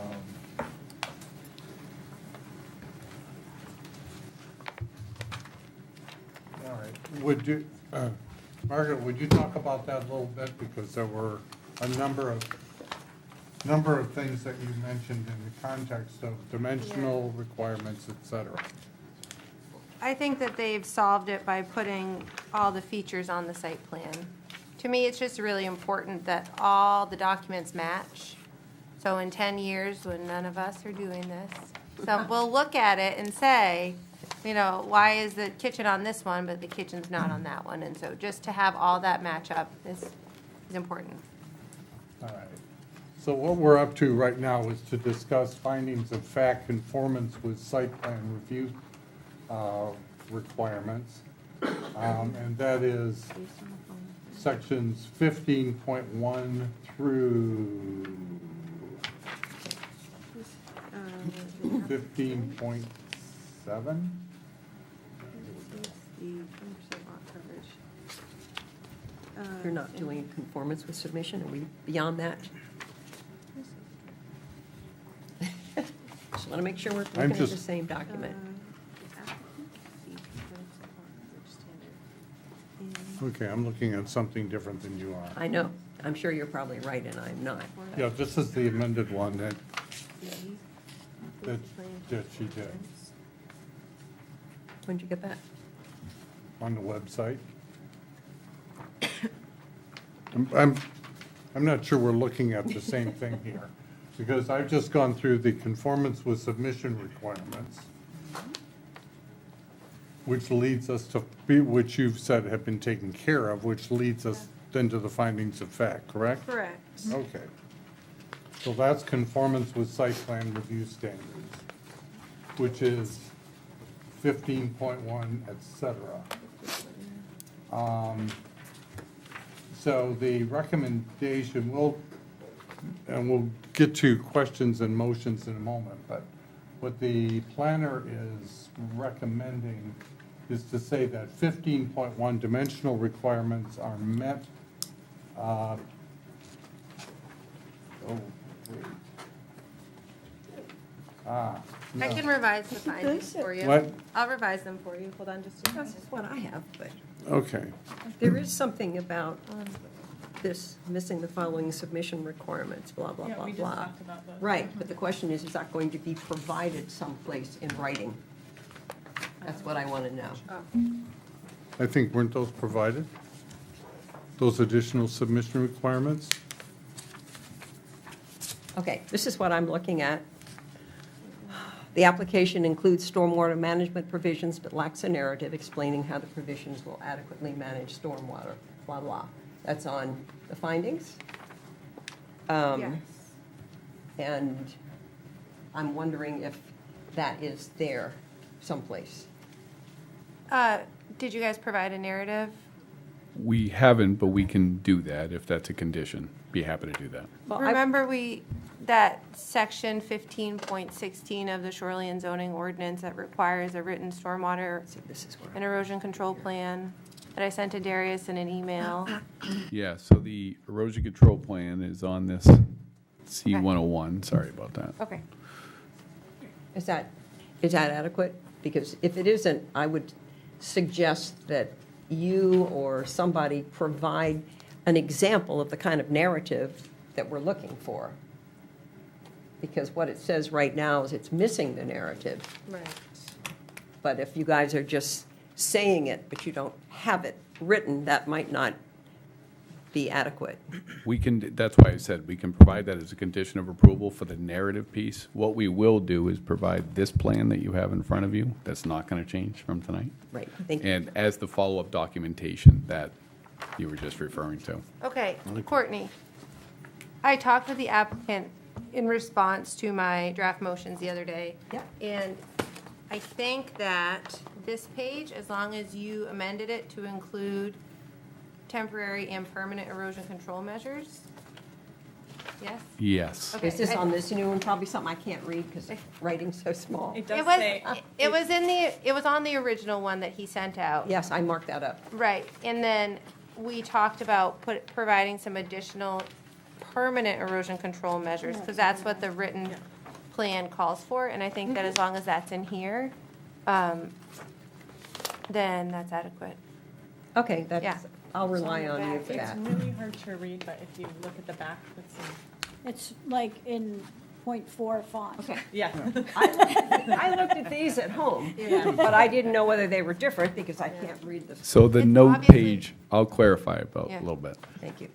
right. Margaret, would you talk about that a little bit? Because there were a number of things that you mentioned in the context of dimensional requirements, et cetera. I think that they've solved it by putting all the features on the site plan. To me, it's just really important that all the documents match. So in 10 years, when none of us are doing this, so we'll look at it and say, why is the kitchen on this one, but the kitchen's not on that one? And so just to have all that match up is important. All right. So what we're up to right now is to discuss findings of fact conformance with site plan review requirements. And that is sections 15.1 through 15.7. You're not doing conformance with submission, are we beyond that? Just want to make sure we're looking at the same document. Okay, I'm looking at something different than you are. I know, I'm sure you're probably right and I'm not. Yeah, this is the amended one that she did When'd you get that? on the website. I'm not sure we're looking at the same thing here, because I've just gone through the conformance with submission requirements, which leads us to, which you've said have been taken care of, which leads us then to the findings of fact, correct? Correct. Okay. So that's conformance with site plan review standards, which is 15.1, et cetera. So the recommendation, and we'll get to questions and motions in a moment, but what the planner is recommending is to say that 15.1 dimensional requirements are met. Oh, wait. I No. can revise the findings for you. What? I'll revise them for you. Hold on just a This second. is what I have, but Okay. there is something about this missing the following submission requirements, blah, blah, Yeah, blah, we just blah. talked about that. Right, but the question is that going to be provided someplace in writing? That's what I want to know. I think, weren't those provided? Those additional submission requirements? Okay, this is what I'm looking at. The application includes stormwater management provisions, but lacks a narrative explaining how the provisions will adequately manage stormwater, blah, blah. That's on the findings. Yes. And I'm wondering if that is there someplace. Did you guys provide a narrative? We haven't, but we can do that if that's a condition. Be happy to do that. Well, I- Remember that section 15.16 of the shoreline zoning ordinance that requires a written stormwater This is where and erosion control plan that I sent to Darius in an email? Yeah, so the erosion control plan is on this C-101. Sorry about that. Okay. Is that adequate? Because if it isn't, I would suggest that you or somebody provide an example of the kind of narrative that we're looking for. Because what it says right now is it's missing the narrative. Right. But if you guys are just saying it, but you don't have it written, that might not be adequate. We can, that's why I said we can provide that as a condition of approval for the narrative piece. What we will do is provide this plan that you have in front of you. That's not going to change from tonight. Right, thank you. And as the follow-up documentation that you were just referring to. Okay, Courtney, I talked with the applicant in response to my draft motions the other day. Yep. And I think that this page, as long as you amended it to include temporary and permanent erosion control measures, yes? Yes. Okay. Is this on this new one? Probably something I can't read because writing's so small. It does It was, say, it was on the original one that he sent out. Yes, I marked that up. Right, and then we talked about providing some additional permanent erosion control measures, because that's what the written plan calls for, and I think that as long as that's in here, then that's adequate. Okay, Yeah. that's, I'll rely on you for it's that. really hard to read, but if you look at the back, it's, It's like in .4 font. Okay. yeah. I looked at these at home, but I didn't know whether they were different because I can't read this. So the It's note obviously- page, I'll clarify about Yeah. a little bit. Thank you.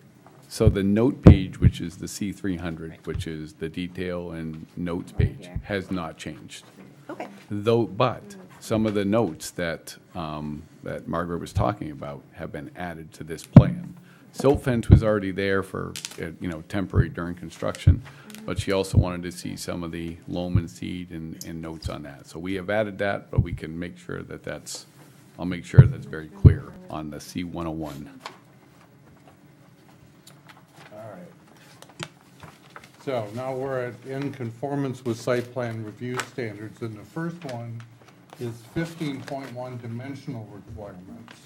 So the note page, which is the C-300, which is the detail and notes page, has not changed. Okay. Though, but some of the notes that, that Margaret was talking about have been added to this plan. Silt fence was already there for, temporary during construction, but she also wanted to see some of the loam and seed and notes on that. So we have added that, but we can make sure that I'll make sure that's very clear on the C-101. All right. So now we're in conformance with site plan review standards, and the first one is 15.1 dimensional requirements.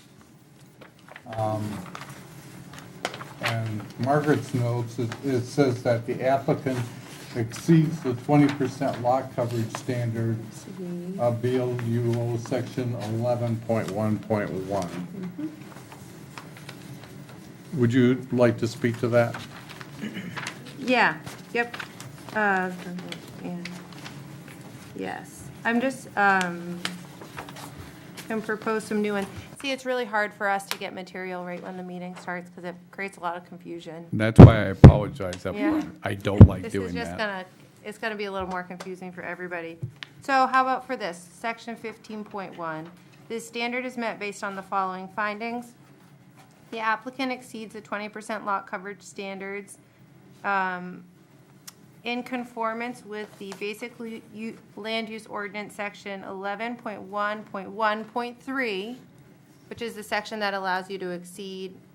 And Margaret's notes, it says that the applicant exceeds the 20% lot coverage standards of BLUO section 11.1.1. Would you like to speak to that? Yeah, yep. Yeah. Yes, I'm just, can propose some new ones. See, it's really hard for us to get material right when the meeting starts, because it creates a lot of confusion. That's why I apologize up Yeah. front. I don't like This doing is just that. it's gonna be a little more confusing for everybody. So how about for this, section 15.1? This standard is met based on the following findings. The applicant exceeds the 20% lot coverage standards in conformance with the basic land use ordinance section 11.1.1.3, which is the section that allows you to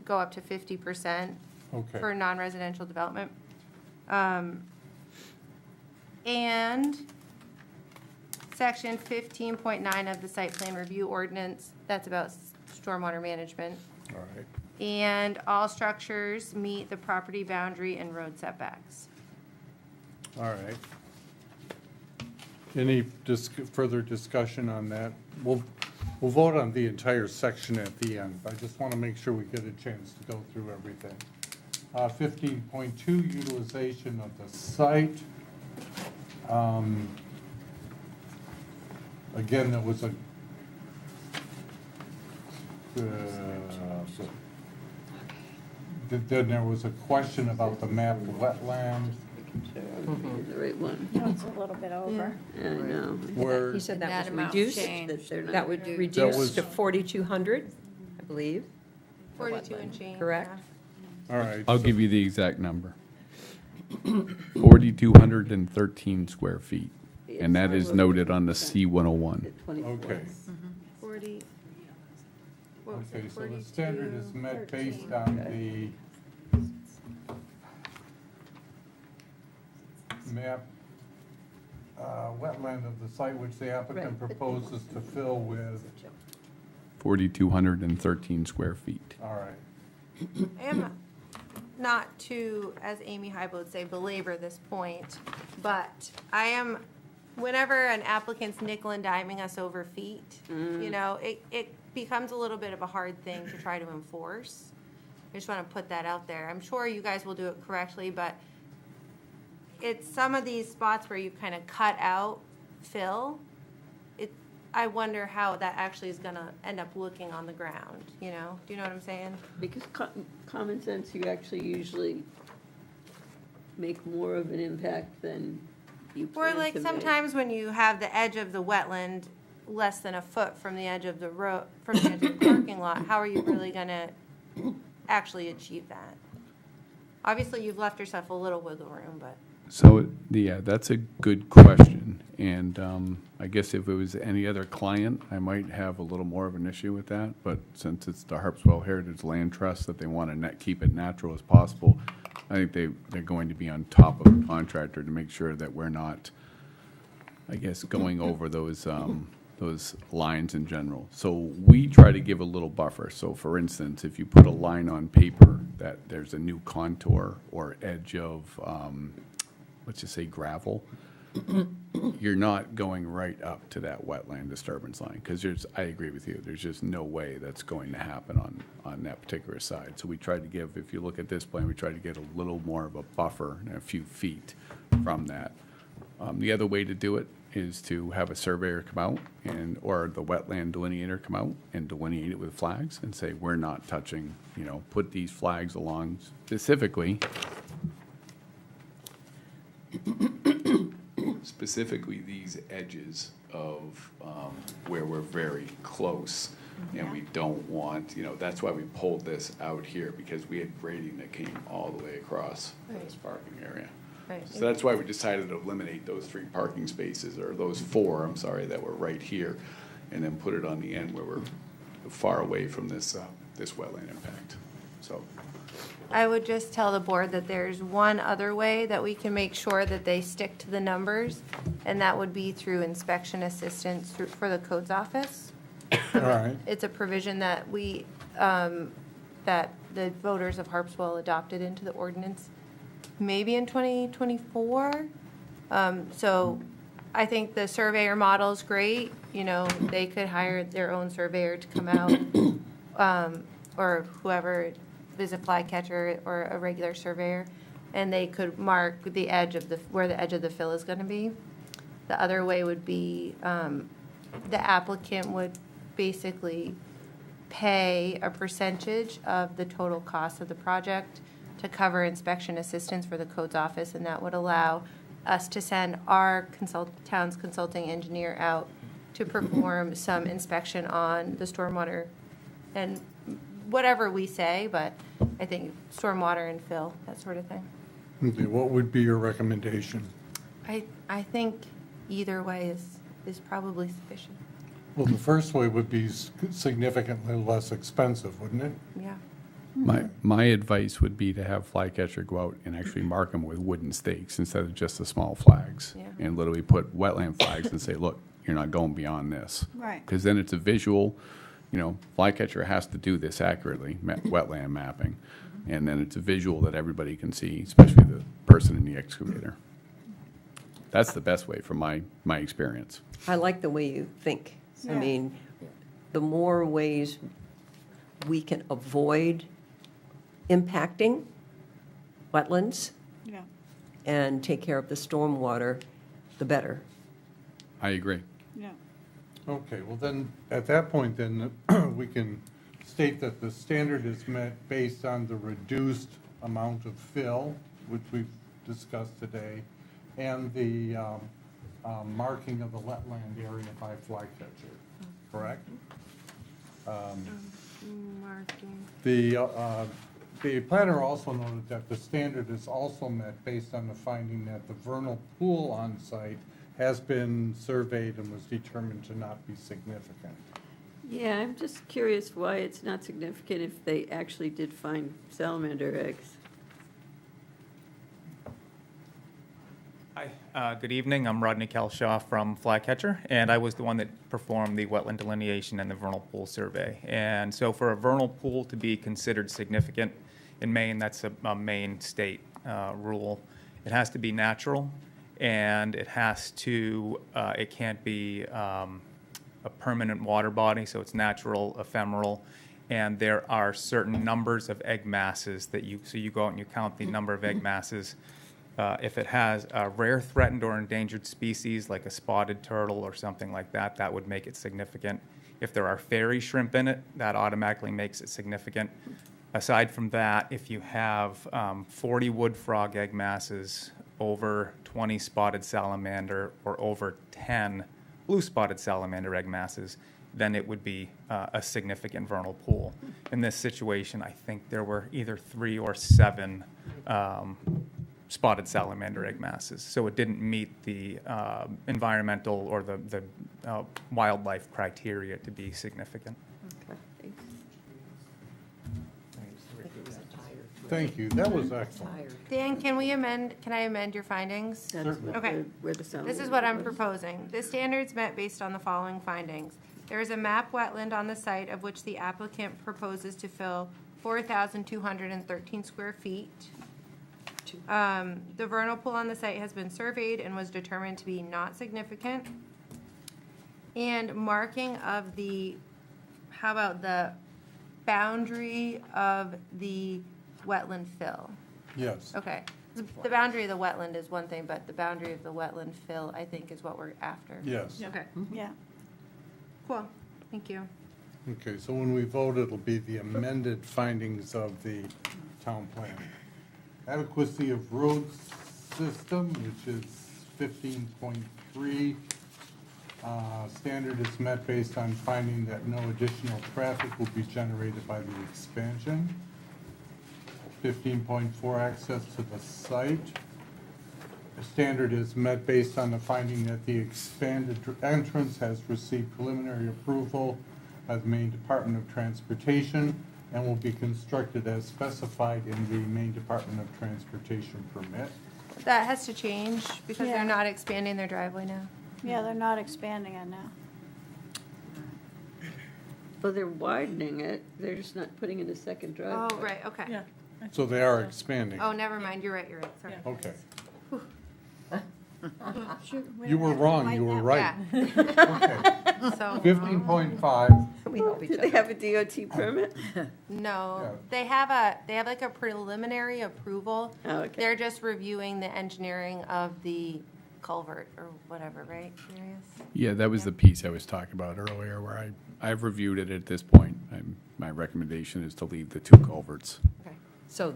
go up to 50% Okay. for non-residential development. And section 15.9 of the site plan review ordinance, that's about stormwater management. All right. And all structures meet the property boundary and road setbacks. All right. Any further discussion on that? We'll vote on the entire section at the end, but I just want to make sure we get a chance to go through everything. 15.2, utilization of the site. Again, there was a, then there was a question about the mapped wetlands. The right one. No, it's a little bit over. Yeah, I know. Where, He said And that that was amount reduced. changed. That they're not That would reduced. reduce was- to 4,200, I believe. 42 and change. Correct. yeah. all right. I'll give you the exact number. 4,213 square feet, and that is noted on the C-101. At 24. Okay, 40. what was okay, it, so the standard is 42? met based on the map, wetland of the site which the applicant Right. proposes to fill with, 4,213 square feet. all right. I am not to, as Amy Hyde would say, belabor this point, but I am, whenever an applicant's nickel and diming us over feet, you know, it becomes a little bit of a hard thing to try to enforce. I just want to put that out there. I'm sure you guys will do it correctly, but it's some of these spots where you kind of cut out fill. I wonder how that actually is going to end up looking on the ground, you know? Do you know what I'm saying? Because common sense, you actually usually make more of an impact than you Or plan like to make. sometimes when you have the edge of the wetland less than a foot from the edge of the road, from the edge of the parking lot, how are you really gonna actually achieve that? Obviously, you've left yourself a little wiggle room, but. So, yeah, that's a good question. And I guess if it was any other client, I might have a little more of an issue with that. But since it's the Harpswell Heritage Land Trust that they want to keep it natural as possible, I think they're going to be on top of the contractor to make sure that we're not, I guess, going over those lines in general. So we try to give a little buffer. So for instance, if you put a line on paper that there's a new contour or edge of, let's just say gravel, you're not going right up to that wetland disturbance line, because I agree with you, there's just no way that's going to happen on that particular side. So we tried to give, if you look at this plan, we tried to get a little more of a buffer, a few feet from that. The other way to do it is to have a surveyor come out or the wetland delineator come out and delineate it with flags and say, we're not touching, put these flags along specifically. Specifically, these edges of where we're very close, and we don't want, that's why we pulled this out here, because we had grading that came all the way across this parking area. Right. So that's why we decided to eliminate those 3 parking spaces, or those 4, I'm sorry, that were right here, and then put it on the end where we're far away from this wetland impact, so. I would just tell the board that there's one other way that we can make sure that they stick to the numbers, and that would be through inspection assistance for the codes office. All right, It's a provision that that the voters of Harpswell adopted into the ordinance, maybe in 2024. So I think the surveyor model is great. They could hire their own surveyor to come out, or whoever is a flycatcher or a regular surveyor, and they could mark the edge of where the edge of the fill is going to be. The other way would be the applicant would basically pay a percentage of the total cost of the project to cover inspection assistance for the codes office, and that would allow us to send our town's consulting engineer out to perform some inspection on the stormwater and whatever we say, but I think stormwater and fill, that sort of thing. okay, what would be your recommendation? I think either way is probably sufficient. Well, the first way would be significantly less expensive, wouldn't it? Yeah. My advice would be to have Flycatcher go out and actually mark them with wooden stakes instead of just the small flags. Yeah. And literally put wetland flags and say, look, you're not going beyond this. Right. Because then it's a visual, Flycatcher has to do this accurately, wetland mapping. And then it's a visual that everybody can see, especially the person in the excavator. That's the best way from my experience. I like the way you think. I Yeah. mean, the more ways we can avoid impacting wetlands Yeah. and take care of the stormwater, the better. I agree. Yeah. Okay, well then, at that point then, we can state that the standard is met based on the reduced amount of fill, which we've discussed today, and the marking of the wetland area by Flycatcher, correct? The planner also noted that the standard is also met based on the finding that the vernal pool on site has been surveyed and was determined to not be significant. Yeah, I'm just curious why it's not significant if they actually did find salamander eggs. Hi, good evening. I'm Rodney Kelshaw from Flycatcher, and I was the one that performed the wetland delineation and the vernal pool survey. And so for a vernal pool to be considered significant in Maine, that's a Maine state rule. It has to be natural, and it has to, it can't be a permanent water body, so it's natural, ephemeral, and there are certain numbers of egg masses that so you go out and you count the number of egg masses. If it has a rare, threatened, or endangered species like a spotted turtle or something like that, that would make it significant. If there are fairy shrimp in it, that automatically makes it significant. Aside from that, if you have 40 wood frog egg masses, over 20 spotted salamander, or over 10 blue spotted salamander egg masses, then it would be a significant vernal pool. In this situation, I think there were either 3 or 7 spotted salamander egg masses. So it didn't meet the environmental or the wildlife criteria to be significant. Okay, thanks. Thank you, that was excellent. Dan, can I amend your findings? That's what Okay. where the salamander This is what I'm was. proposing. The standards met based on the following findings. There is a map wetland on the site of which the applicant proposes to fill 4,213 square feet. The vernal pool on the site has been surveyed and was determined to be not significant. And marking of how about the boundary of the wetland fill? Yes. Okay. The boundary of the wetland is one thing, but the boundary of the wetland fill, I think, is what we're after. Yes. Okay. Yeah. Cool. Thank you. Okay, so when we vote, it'll be the amended findings of the town plan. Adequacy of road system, which is 15.3. Standard is met based on finding that no additional traffic will be generated by the expansion. 15.4, access to the site. The standard is met based on the finding that the expanded entrance has received preliminary approval by the Maine Department of Transportation and will be constructed as specified in the Maine Department of Transportation permit. That has to change because Yeah. they're not expanding their driveway now. Yeah, they're not expanding it now. Well, they're widening it, they're just not putting in a second driveway. Oh, right, okay. Yeah. So they are expanding. Oh, never mind, you're right, sorry. Okay. Shoot, we You don't were have to wrong, fight you were that right. Yeah. Okay. So, 15.5, We help each Do they other. have a DOT permit? no, Yeah. they have like a preliminary approval. Oh, okay. They're just reviewing the engineering of the culvert or whatever, right? Darius? Yeah, that was the piece I was talking about earlier, where I've reviewed it at this point. My recommendation is to leave the 2 culverts. Okay. So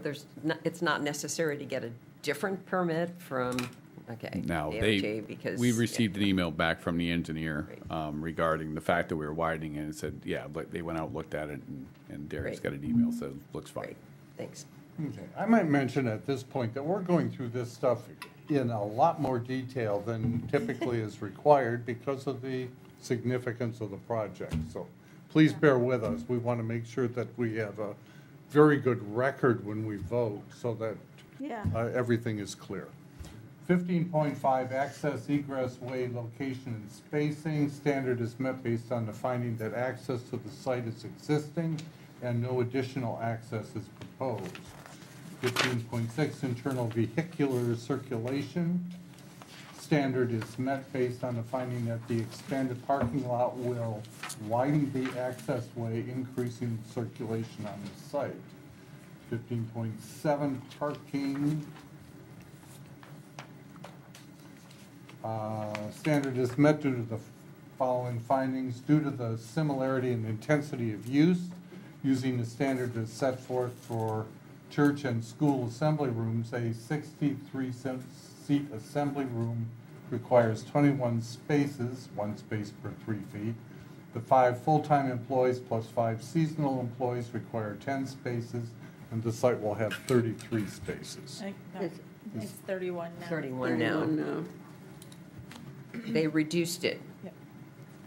it's not necessary to get a different permit from, okay. Now, DOT because. we received an email back from the engineer Right. Regarding the fact that we were widening it, and it said, yeah, but they went out, looked at it, and Darius got an email, said, looks fine. Great, thanks. okay. I might mention at this point that we're going through this stuff in a lot more detail than typically is required because of the significance of the project. So please bear with us. We want to make sure that we have a very good record when we vote, so that Yeah. everything is clear. 15.5, access, egress, way, location, and spacing. Standard is met based on the finding that access to the site is existing and no additional access is proposed. 15.6, internal vehicular circulation. Standard is met based on the finding that the expanded parking lot will widen the access way, increasing circulation on the site. 15.7, parking. Standard is met due to the following findings. Due to the similarity and intensity of use, using the standard as set forth for church and school assembly rooms, a 63-seat assembly room requires 21 spaces, 1 space per 3 feet. The 5 full-time employees plus 5 seasonal employees require 10 spaces, and the site will have 33 spaces. I think that- It's 31 now. 31 now. They reduced it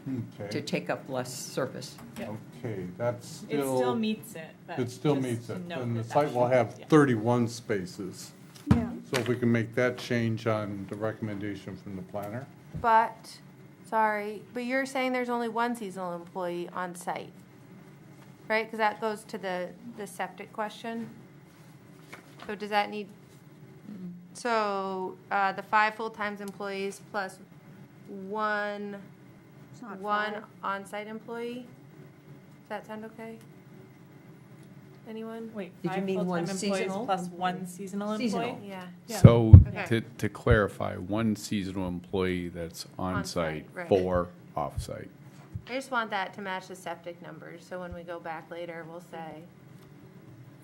to Okay, take up less surface. Yep. okay, that's It still still, meets it. but it still just meets to it. note And the that site will that have should- yeah. 31 spaces. Yeah. So if we can make that change on the recommendation from the planner? But, sorry, but you're saying there's only one seasonal employee on site, right? Because that goes to the septic question. So does that need, so, the 5 full-time employees plus one It's not one 5. on-site employee? Does that sound okay? Anyone? Wait, Did you 5 mean one full-time employees seasonal plus employee? 1 seasonal Seasonal. employee? Yeah. Yeah. So Okay. to clarify, one seasonal employee that's on-site, On-site, right. 4 off-site. I just want that to match the septic numbers, so when we go back later, we'll say.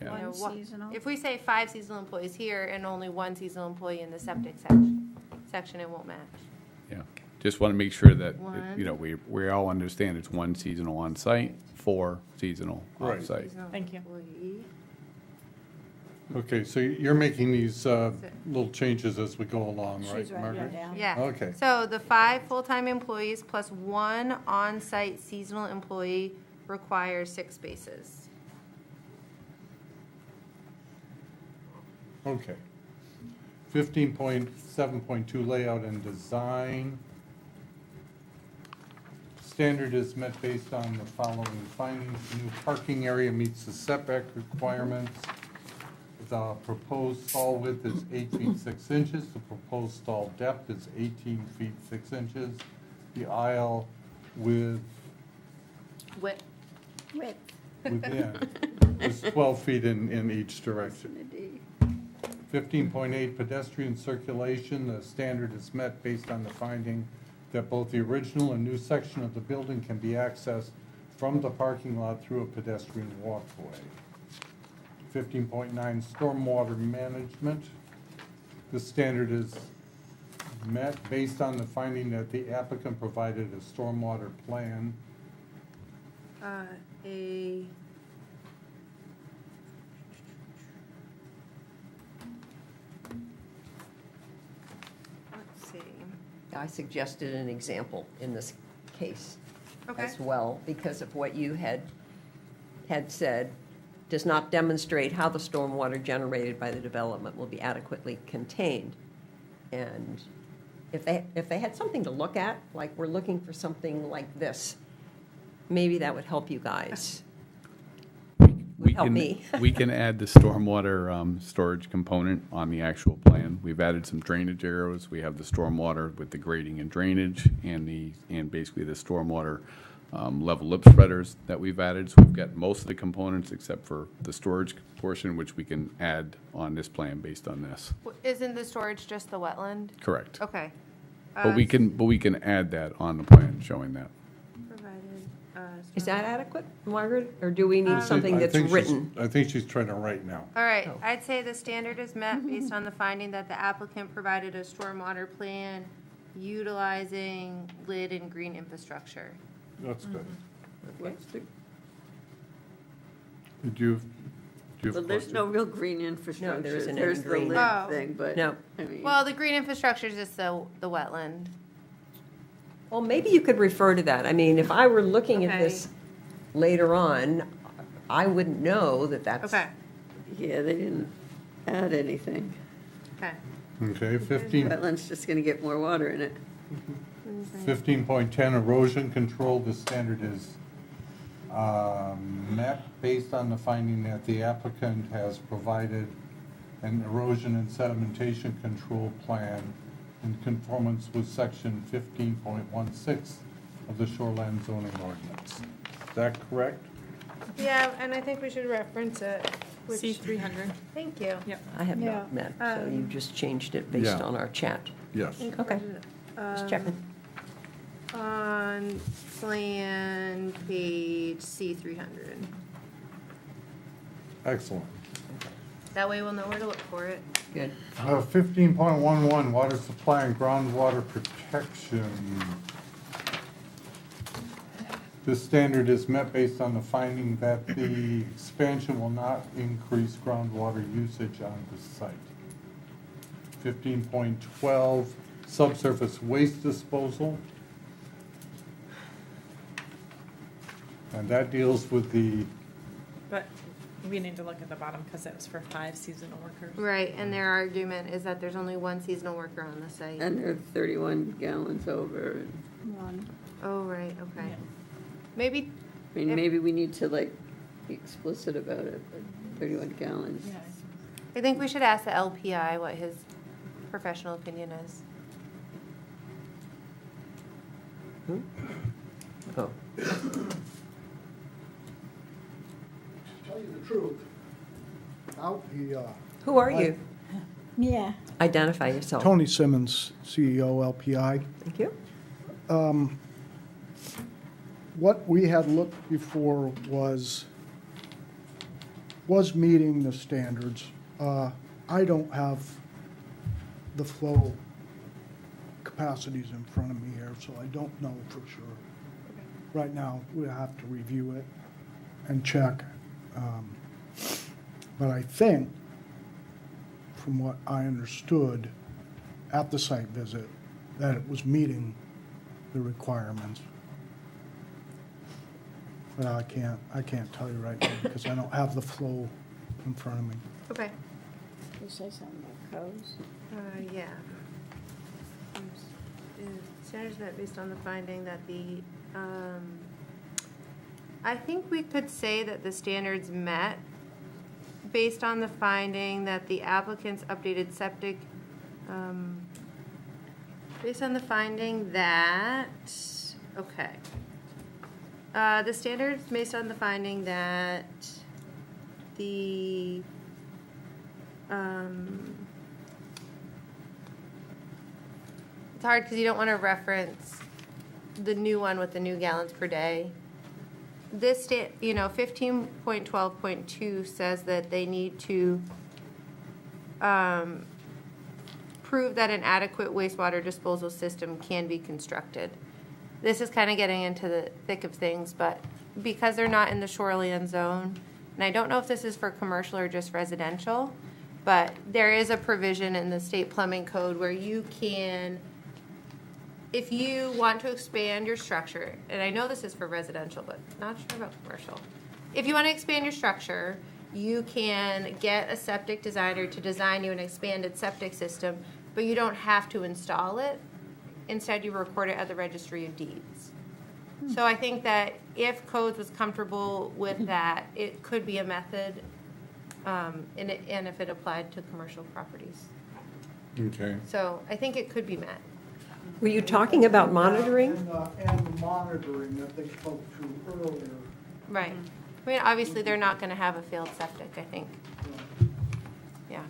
Yeah. you know, One what- seasonal. If we say 5 seasonal employees here and only 1 seasonal employee in the septic section, it won't match. Yeah, just want to make sure that, One. you know, we all understand it's 1 seasonal on-site, 4 seasonal Right. off-site. Seasonal Thank you. employee. Okay, so you're making these little changes as we go along, right, She's writing Margaret? it down. Yeah. Okay. So the 5 full-time employees plus 1 on-site seasonal employee requires 6 spaces. Okay. 15.7.2, layout and design. Standard is met based on the following findings. The new parking area meets the setback requirements. The proposed stall width is 8 feet 6 inches. The proposed stall depth is 18 feet 6 inches. The aisle within Width. is 12 feet in each direction. 15.8, pedestrian circulation. The standard is met based on the finding that both the original and new section of the building can be accessed from the parking lot through a pedestrian walkway. 15.9, stormwater management. The standard is met based on the finding that the applicant provided a stormwater plan. Let's see. I suggested an example in this case Okay. as well, because of what you had said, does not demonstrate how the stormwater generated by the development will be adequately contained. And if they had something to look at, like we're looking for something like this, maybe that would help you guys. We help can- me. We can add the stormwater storage component on the actual plan. We've added some drainage arrows. We have the stormwater with the grading and drainage and basically the stormwater level lip spreaders that we've added. So we've got most of the components except for the storage portion, which we can add on this plan based on this. Isn't the storage just the wetland? Correct. Okay. But we can add that on the plan showing that. Provided, Is that adequate, Margaret, or do we need I something that's think she's- written? I think she's trying to write now. All right, Oh. I'd say the standard is met based on the finding that the applicant provided a stormwater plan utilizing lid and green infrastructure. That's good. Okay. Did you have Well, a there's no question? real green infrastructure. there isn't any There's the green. lid Oh. thing, but, No. I mean. Well, the green infrastructure is just the wetland. Well, maybe you could refer to that. I mean, if I were looking at Okay. this later on, I wouldn't know that that's. Okay, Yeah, they didn't add anything. okay. Okay, 15, Wetland's just gonna get more water in it. 15.10 erosion control, the standard is met based on the finding that the applicant has provided an erosion and sedimentation control plan in conformance with section 15.16 of the shoreline zoning ordinance. Is that correct? Yeah, and I think we should reference it. which- C300. Thank you. Yep. I have Yeah. not met, so you just changed it based Yeah. on our chat. Yes. Okay, just checking. On plan page C300. Excellent. That way we'll know where to look for it. Good. 15.11, water supply and groundwater protection. This standard is met based on the finding that the expansion will not increase groundwater usage on the site. 15.12, subsurface waste disposal. And that deals with the, But we need to look at the bottom because it was for 5 seasonal workers. Right, and their argument is that there's only one seasonal worker on the site. And they're 31 gallons over. One. Oh, right, okay. Yeah. Maybe, I mean, If- maybe we need to like be explicit about it, but 31 gallons. I think we should ask the LPI what his professional opinion is. Oh, Tell you the truth, out the, who are you? Yeah. Identify yourself. Tony Simmons, CEO, LPI. Thank you. What we had looked before was meeting the standards. I don't have the flow capacities in front of me here, so I don't know for sure. Right now, we have to review it and check. But I think, from what I understood at the site visit, that it was meeting the requirements. But I can't tell you right now because I don't have the flow in front of me. Okay. You say something about codes? Yeah. Standards met based on the finding that the, I think we could say that the standards met based on the finding that the applicant's updated septic, based on the finding that, okay. The standards based on the finding that the, it's hard because you don't want to reference the new one with the new gallons per day. This, 15.12.2 says that they need to prove that an adequate wastewater disposal system can be constructed. This is kind of getting into the thick of things, but because they're not in the shoreline zone, and I don't know if this is for commercial or just residential, but there is a provision in the state plumbing code where you can, if you want to expand your structure, and I know this is for residential, but not sure about commercial. If you want to expand your structure, you can get a septic designer to design you an expanded septic system, but you don't have to install it. Instead, you record it at the registry of deeds. So I think that if codes was comfortable with that, it could be a method, and if it applied to commercial properties. okay. So I think it could be met. Were you talking about monitoring? And the monitoring that they spoke to earlier. Right. I mean, obviously, they're not going to have a failed septic, I think. Yeah.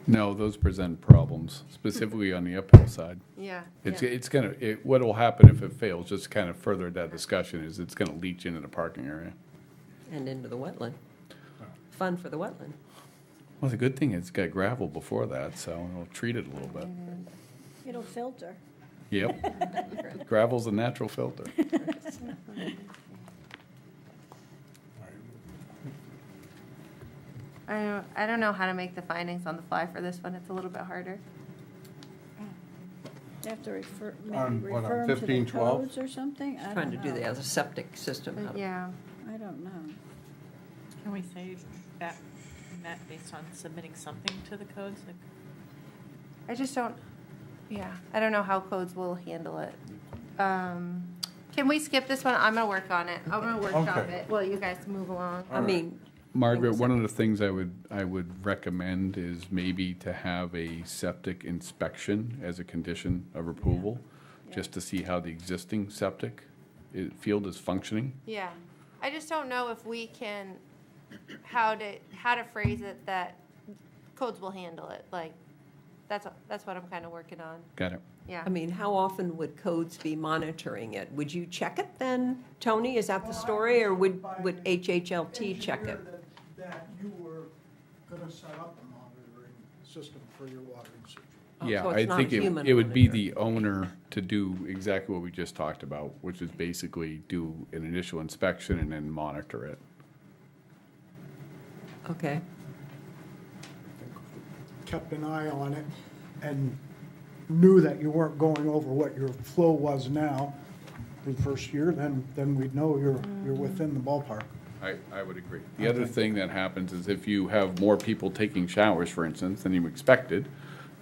No, those present problems, specifically on the uphill side. Yeah. It's gonna, what will happen if it fails, just kind of further that discussion, is it's gonna leach into the parking area. And into the wetland. Fun for the wetland. Well, the good thing is it's got gravel before that, so it'll treat it a little bit. It'll filter. Yep. Gravel's a natural filter. I don't know how to make the findings on the fly for this one. It's a little bit harder. You have to refer, On maybe what, on refer 'em to the 1512? codes or something? I Trying to don't do know. that as a septic system. Yeah. I don't know. Can we say that met based on submitting something to the codes? Like, I just don't, yeah, I don't know how codes will handle it. Can we skip this one? I'm gonna work on it. I'm gonna workshop Okay. it while you guys move along. I mean, Margaret, one of the things I would recommend is maybe to have a septic inspection as a condition of approval, just to see how the existing septic field is functioning. Yeah, I just don't know if we can, how to phrase it that codes will handle it, like, that's what I'm kind of working on, Got it. yeah. I mean, how often would codes be monitoring it? Would you check it then, Tony? Is that the story, or would HHLT check it? That you were gonna set up a monitoring system for your water usage. Oh, Yeah, so I it's not think a human it would be monitor. the owner to do exactly what we just talked about, which is basically do an initial inspection and then monitor it. Okay. Kept an eye on it and knew that you weren't going over what your flow was now for the first year, then we'd know you're within the ballpark. I would agree. The other thing that happens is if you have more people taking showers, for instance, than you expected,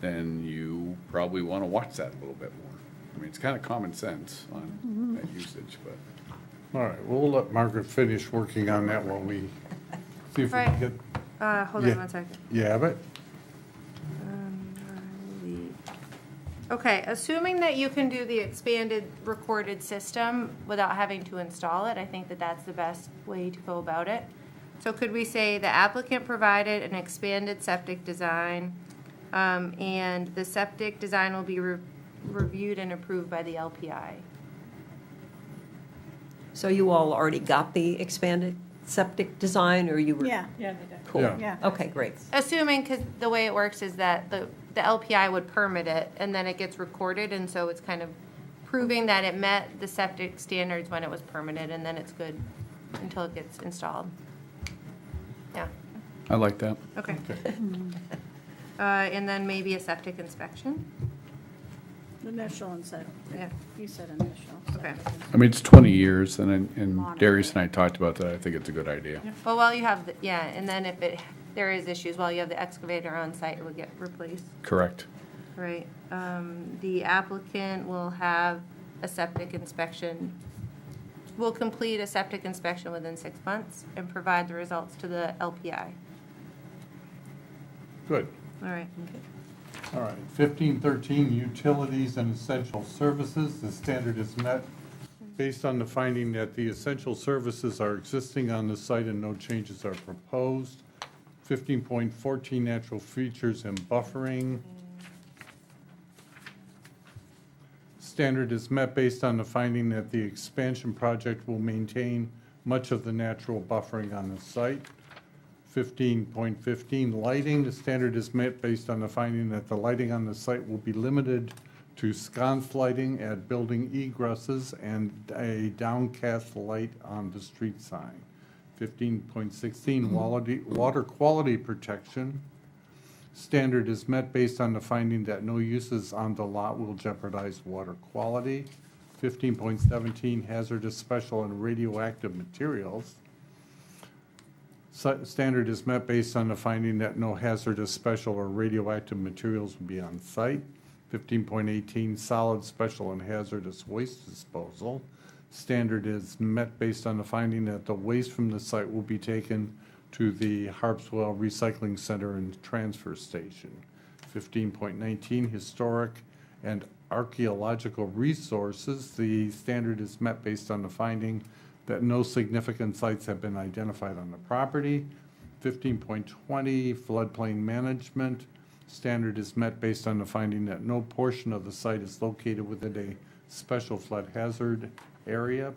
then you probably want to watch that a little bit more. I mean, it's kind of common sense on that usage, but. All right, we'll let Margaret finish working on that while we see if we Right. can get. Hold Yeah. on one second. You have it? Okay, assuming that you can do the expanded recorded system without having to install it, I think that that's the best way to go about it. So could we say the applicant provided an expanded septic design, and the septic design will be reviewed and approved by the LPI? So you all already got the expanded septic design, or you were? Yeah, yeah, they did. Cool. Yeah. yeah. Okay, great. Assuming, because the way it works is that the LPI would permit it, and then it gets recorded, and so it's kind of proving that it met the septic standards when it was permitted, and then it's good until it gets installed. Yeah, I like that. okay. Okay. And then maybe a septic inspection? Initial and set, Yeah. you said initial. Okay. I mean, it's 20 years, and Darius and I talked about that. I think it's a good idea. Well, while you have, and then if there is issues, while you have the excavator on site, it would get replaced. Correct. Right. The applicant will have a septic inspection, will complete a septic inspection within 6 months and provide the results to the LPI. Good. All right. All right, 1513, utilities and essential services. The standard is met based on the finding that the essential services are existing on the site and no changes are proposed. 15.14, natural features and buffering. Standard is met based on the finding that the expansion project will maintain much of the natural buffering on the site. 15.15, lighting. The standard is met based on the finding that the lighting on the site will be limited to sconce lighting at building egresses and a downcast light on the street sign. 15.16, water quality protection. Standard is met based on the finding that no uses on the lot will jeopardize water quality. 15.17, hazardous special and radioactive materials. Standard is met based on the finding that no hazardous special or radioactive materials will be on site. 15.18, solid, special, and hazardous waste disposal. Standard is met based on the finding that the waste from the site will be taken to the Harpswell Recycling Center and Transfer Station. 15.19, historic and archaeological resources. The standard is met based on the finding that no significant sites have been identified on the property. 15.20, floodplain management. Standard is met based on the finding that no portion of the site is located within a special flood hazard area.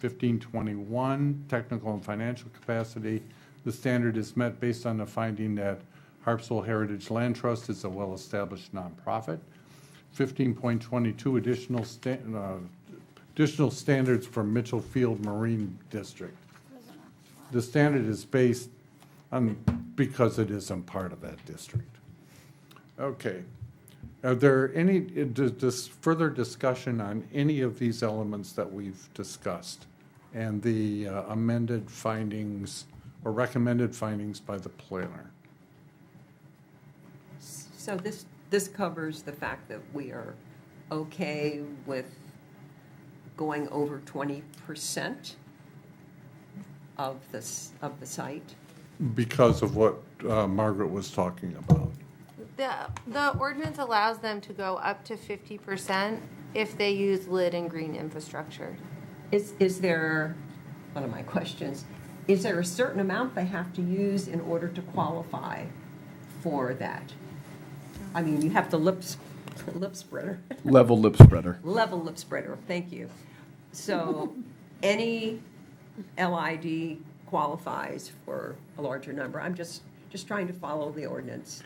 15.21, technical and financial capacity. The standard is met based on the finding that Harpswell Heritage Land Trust is a well-established nonprofit. 15.22, additional standards for Mitchell Field Marine District. The standard is based on, because it isn't part of that district. Okay. Are there any, further discussion on any of these elements that we've discussed and the amended findings or recommended findings by the planner. So this covers the fact that we are okay with going over 20% of the site? Because of what Margaret was talking about. The ordinance allows them to go up to 50% if they use lit and green infrastructure. Is there, one of my questions, is there a certain amount they have to use in order to qualify for that? I mean, you have to lip spreader. Level lip spreader. Level lip spreader, thank you. So any LID qualifies for a larger number. I'm just trying to follow the ordinance.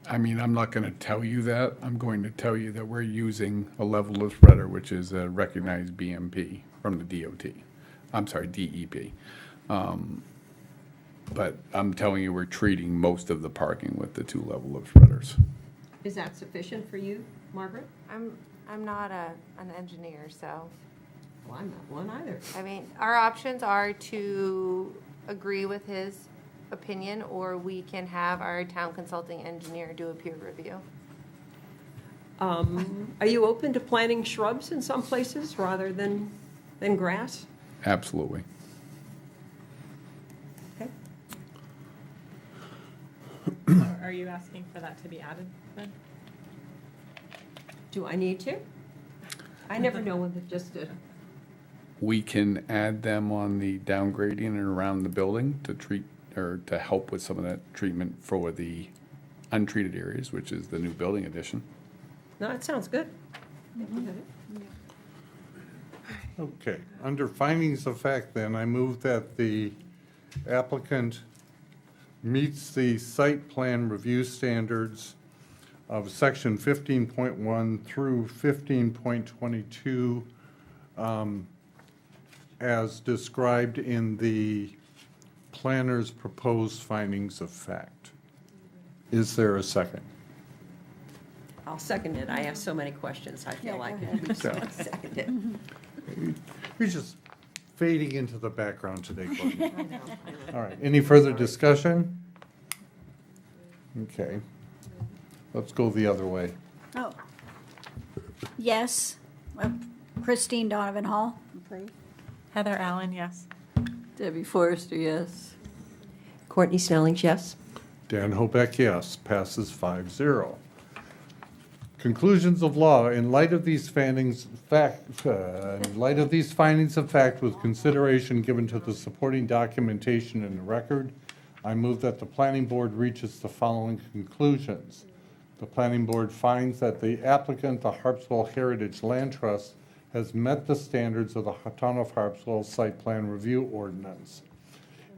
I mean, I'm not going to tell you that. I'm going to tell you that we're using a level lip spreader, which is a recognized BMP from the DOT. I'm sorry, DEP. But I'm telling you, we're treating most of the parking with the 2 level lip spreaders. Is that sufficient for you, Margaret? I'm not an engineer, so. Well, I'm not one either. I mean, our options are to agree with his opinion, or we can have our town consulting engineer do a peer review. Are you open to planting shrubs in some places rather than grass? Absolutely. Okay. Are you asking for that to be added then? Do I need to? I never know when to just We can add them on the downgrading and around the building to treat, or to help with some of that treatment for the untreated areas, which is the new building addition. No, that sounds good. Okay, under findings of fact then, I move that the applicant meets the site plan review standards of section 15.1 through 15.22 as described in the planner's proposed findings of fact. Is there a second? I'll second it. I have so many questions. I feel Yeah, like go it. ahead. So I second it. You're just fading into the background today, Courtney. I know. All right, any further discussion? Okay, let's go the other way. Oh. Yes. Christine Donovan Hall. Heather Allen, yes. Debbie Forrester, yes. Courtney Snellings, yes. Dan Hobeck, yes. Passes 5-0. Conclusions of law. In light of these findings of fact, with consideration given to the supporting documentation in the record, I move that the planning board reaches the following conclusions. The planning board finds that the applicant, the Harpswell Heritage Land Trust, has met the standards of the Town of Harpswell Site Plan Review Ordinance.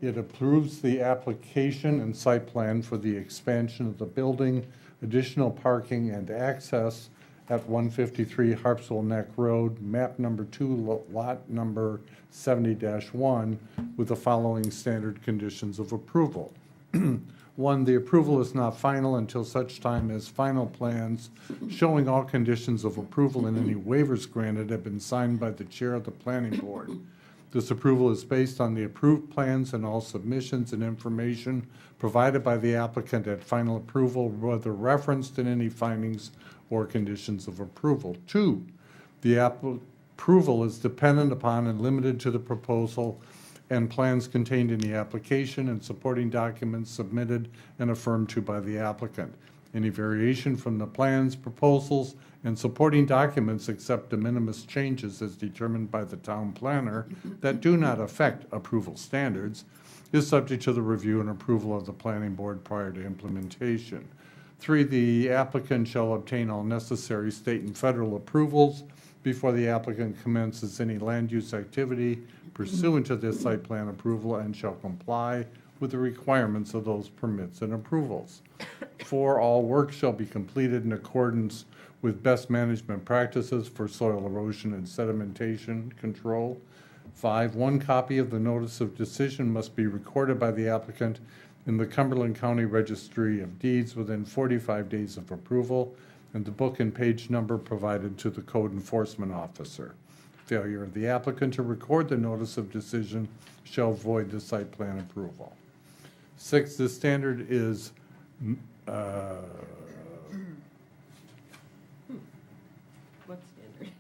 It approves the application and site plan for the expansion of the building, additional parking and access at 153 Harpswell Neck Road, map number 2, lot number 70-1, with the following standard conditions of approval. 1, the approval is not final until such time as final plans showing all conditions of approval and any waivers granted have been signed by the chair of the planning board. This approval is based on the approved plans and all submissions and information provided by the applicant at final approval, whether referenced in any findings or conditions of approval. 2, the approval is dependent upon and limited to the proposal and plans contained in the application and supporting documents submitted and affirmed to by the applicant. Any variation from the plans, proposals, and supporting documents except de minimis changes as determined by the town planner that do not affect approval standards is subject to the review and approval of the planning board prior to implementation. 3, the applicant shall obtain all necessary state and federal approvals before the applicant commences any land use activity pursuant to this site plan approval and shall comply with the requirements of those permits and approvals. 4, all work shall be completed in accordance with best management practices for soil erosion and sedimentation control. 5, one copy of the notice of decision must be recorded by the applicant in the Cumberland County Registry of Deeds within 45 days of approval, and the book and page number provided to the code enforcement officer. Failure of the applicant to record the notice of decision shall void the site plan approval. 6, the standard is, What standard?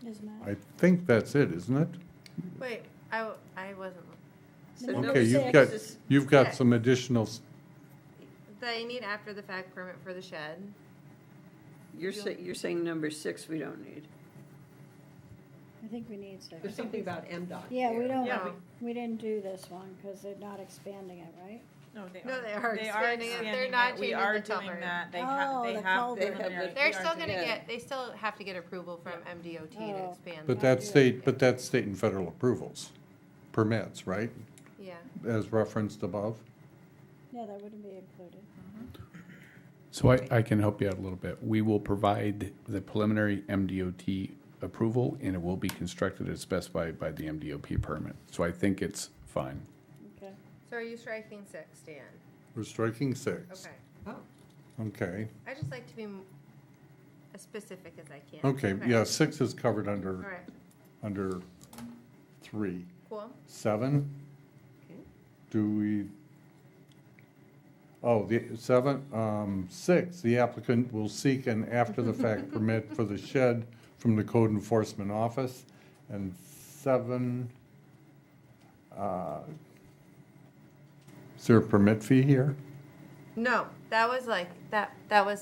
Is Matt? I think that's it, isn't it? Wait, I wasn't. So no Okay, six. you've got Six. some additional, They need after the fact permit for the shed. You're saying number 6 we don't need. I think we need six. There's something about MDOT. Yeah, we don't, Yeah. we didn't do this one because they're not expanding it, right? No, they No, are. they are They expanding it. They're not We changing are the doing culvert. that. They Oh, have, they the have. culvert. preliminary- They They're we are still doing gonna it. get, they still have to get approval from MDOT to Oh. expand. but that. that's state and federal approvals, permits, right? Yeah. As referenced above. Yeah, that wouldn't be included. So I can help you out a little bit. We will provide the preliminary MDOT approval, and it will be constructed as specified by the MDOP permit. So I think it's fine. Okay. So are you striking 6, Dan? We're striking 6. Okay. Oh, Okay, I just like to be as specific as I can. okay, yeah, 6 is covered All under, right, under 3. cool. 7, okay. do we, oh, the 6, the applicant will seek an after-the-fact permit for the shed from the code enforcement office. And 7, is there a permit fee here? No, that was like, that was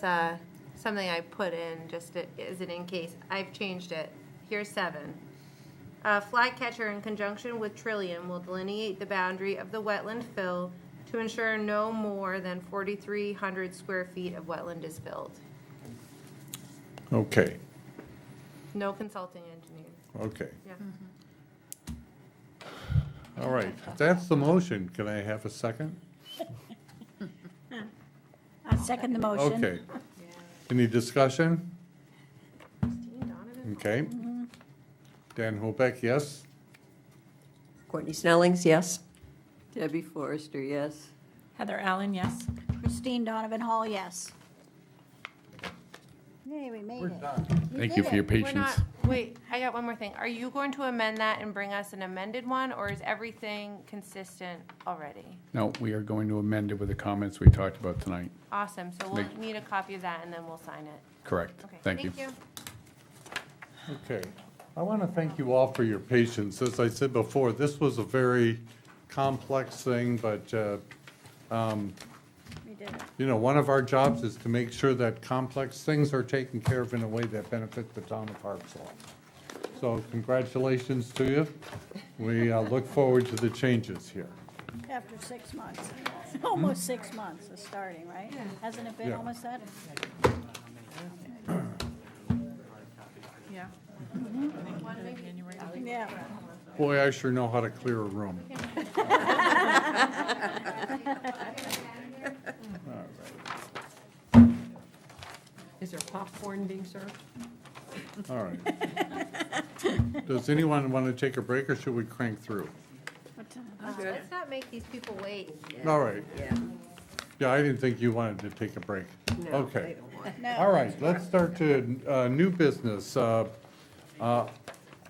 something I put in just as an in case. I've changed it. Here's 7. Flag catcher in conjunction with Trillium will delineate the boundary of the wetland fill to ensure no more than 4,300 square feet of wetland is filled. Okay, No consulting engineer. okay. Yeah. All right, that's the motion. Can I have a second? I second the motion. Okay. Any discussion? Christine Donovan? Okay. Dan Hobeck, yes? Courtney Snellings, yes. Debbie Forrester, yes. Heather Allen, yes. Christine Donovan Hall, yes. Yay, we made it. We Thank you did for your it. We're patience. not, wait, I got one more thing. Are you going to amend that and bring us an amended one, or is everything consistent already? No, we are going to amend it with the comments we talked about tonight. Awesome, so we'll Make- need a copy of that and then we'll sign it. Correct. Okay, Thank you. Okay. I want to thank you all for your patience. As I said before, this was a very complex thing, but, We did it. you know, one of our jobs is to make sure that complex things are taken care of in a way that benefits the town of Harpswell. So congratulations to you. We look forward to the changes here. After 6 months. Almost 6 months of starting, right? Hasn't it been Yeah. almost that? Yeah. Yeah. Boy, I sure know how to clear a room. Is there popcorn being served? All right. Does anyone want to take a break, or should we crank through? Let's not make these people wait. All right. Yeah. Yeah, I didn't think you wanted to take a break. No, Okay. they don't want. No. All right, let's start to new business.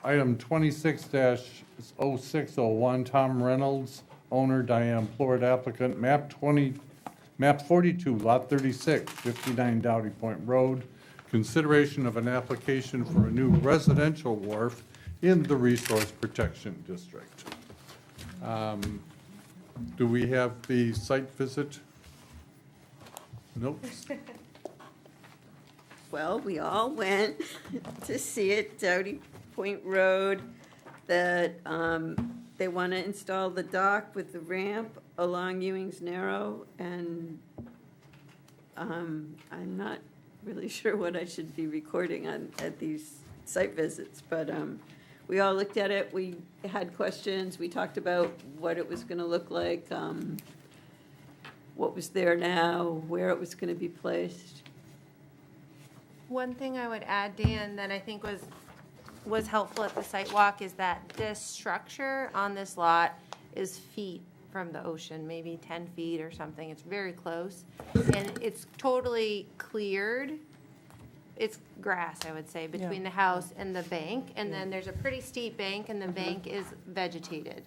Item 26-0601, Tom Reynolds, owner, Diane Plord, applicant, map 42, lot 36, 59 Dowdy Point Road. Consideration of an application for a new residential wharf in the Resource Protection District. Do we have the site visit? Nope. Well, we all went to see it, Dowdy Point Road, that they want to install the dock with the ramp along Ewing's Narrow, and I'm not really sure what I should be recording at these site visits, but we all looked at it, we had questions, we talked about what it was going to look like, what was there now, where it was going to be placed. One thing I would add, Dan, that I think was helpful at the site walk is that this structure on this lot is feet from the ocean, maybe 10 feet or something. It's very close. And it's totally cleared it's grass, I would say, between the house and the bank. And then there's a pretty steep bank and the bank is vegetated.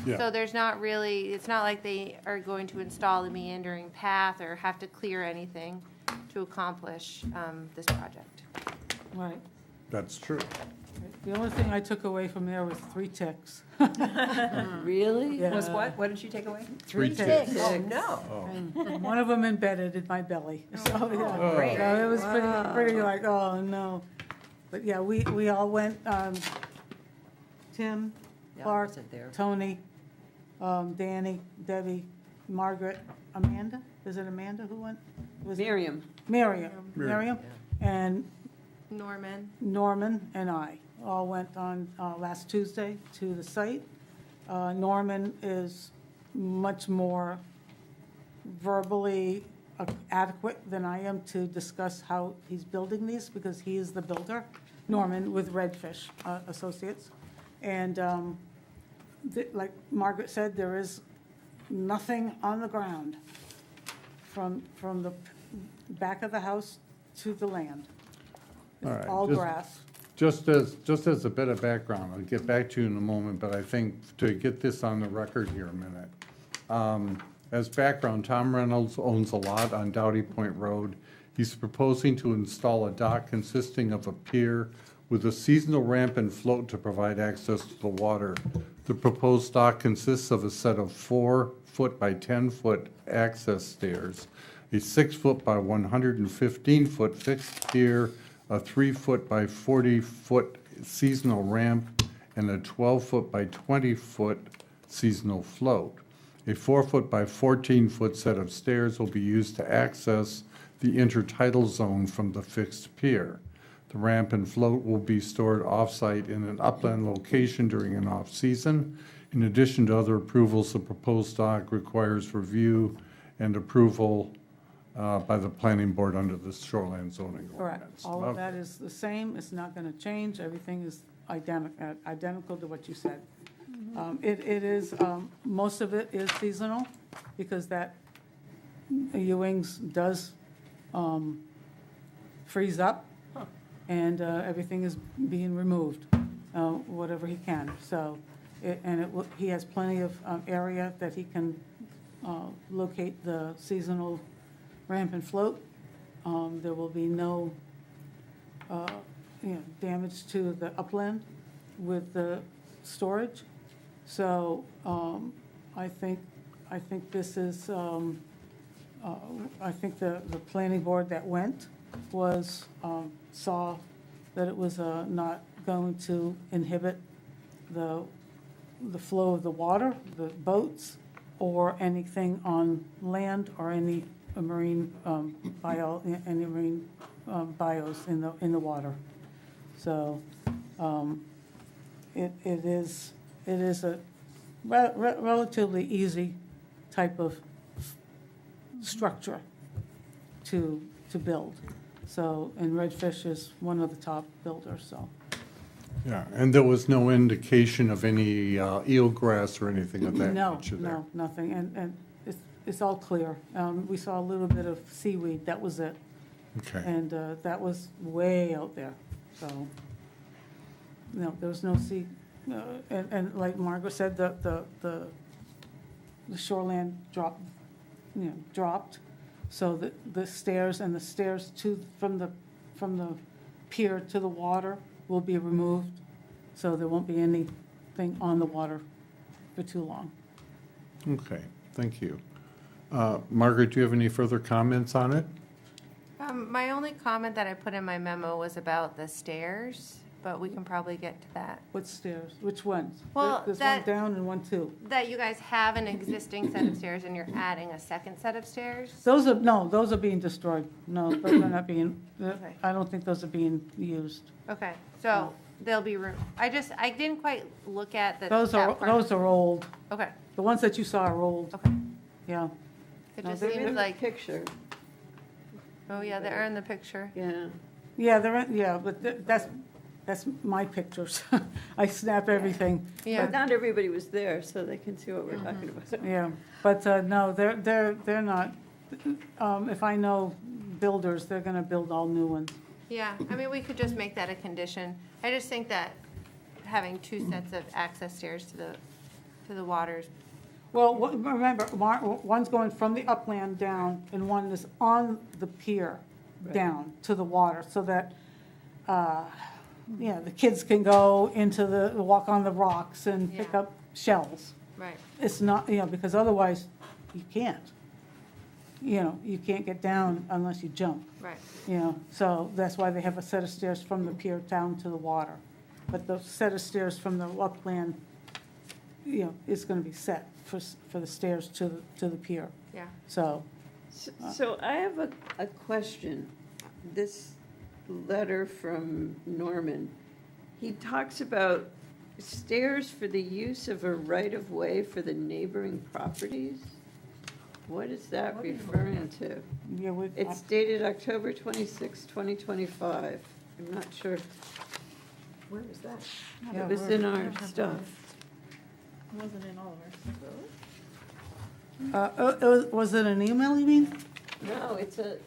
Yeah. So there's not really, it's not like they are going to install a meandering path or have to clear anything to accomplish this project. Right. That's true. The only thing I took away from there was 3 ticks. Really? Yeah. Was what? What did you take away? 3 ticks. Oh, no. And one of them embedded in my belly. So, yeah. Oh. Great. So it was pretty like, oh, no. But yeah, we all went, Tim, Yeah, I Clark, wasn't there. Tony, Danny, Debbie, Margaret, Amanda? Is it Amanda who went? Was it- Miriam. Miriam, and Norman and I all went on last Tuesday to the site. Norman is much more verbally adequate than I am to discuss how he's building these, because he is the builder, Norman with Redfish Associates. And like Margaret said, there is nothing on the ground from the back of the house to the land. All It's right, all just- grass. Just as a bit of background, I'll get back to you in a moment, but I think to get this on the record here a minute. As background, Tom Reynolds owns a lot on Doughty Point Road. He's proposing to install a dock consisting of a pier with a seasonal ramp and float to provide access to the water. The proposed dock consists of a set of 4-foot by 10-foot access stairs, a 6-foot by 115-foot fixed pier, a 3-foot by 40-foot seasonal ramp, and a 12-foot by 20-foot seasonal float. A 4-foot by 14-foot set of stairs will be used to access the intertidal zone from the fixed pier. The ramp and float will be stored off-site in an upland location during an off-season. In addition to other approvals, the proposed dock requires review and approval by the planning board under the shoreline zoning Correct. ordinance. All of that is the same. It's not going to change. Everything is identical to what you said. It is, most of it is seasonal, because that Ewing's does freeze up, and everything is being removed, whatever he can. So, he has plenty of area that he can locate the seasonal ramp and float. There will be no damage to the upland with the storage. So I think this is, I think the planning board that went was, saw that it was not going to inhibit the flow of the water, the boats, or anything on land, or any marine any marine bios in the water. So it is a relatively easy type of structure to build. So, and Redfish is one of the top builders, so. Yeah, and there was no indication of any eelgrass or anything of that nature there? No, nothing, and it's all clear. We saw a little bit of seaweed, that was it. Okay. And that was way out there, so, no, there was no sea, and like Margaret said, the shoreland dropped, so the stairs from the pier to the water will be removed, so there won't be anything on the water for too long. Okay, thank you. Margaret, do you have any further comments on it? My only comment that I put in my memo was about the stairs, but we can probably get to that. What stairs? Which ones? Well, There's that- one down and one two. That you guys have an existing set of stairs and you're adding a second set of stairs? Those are being destroyed. No, those are not being, Okay. I don't think those are being used. Okay, so they'll be, I didn't quite look at the. Those that part. are old. Okay, The ones that you saw are old. okay. Yeah. It No, just they're- seems like, Picture, oh yeah, they are in the picture. yeah. Yeah, but that's my pictures. I snap everything. Yeah. But not everybody was there, so they can see what we're talking about. Yeah, but no, they're not, if I know builders, they're gonna build all new ones. Yeah, I mean, we could just make that a condition. I just think that having two sets of access stairs to the waters. Well, remember, one's going from the upland down, and one is on the pier down to the water, so that, the kids can go into walk on the rocks and pick Yeah. up shells. Right. It's not, because otherwise, you can't. You can't get down unless you jump. Right. So that's why they have a set of stairs from the pier down to the water. But the set of stairs from the upland, is gonna be set for the stairs to the pier. Yeah. So, So I have a question. This letter from Norman, he talks about stairs for the use of a right-of-way for the neighboring properties. What is that referring to? It's dated October 26, 2025. I'm not sure. Where is that? It was in our stuff. It wasn't in all of ours. was it an email, you mean? No, it's a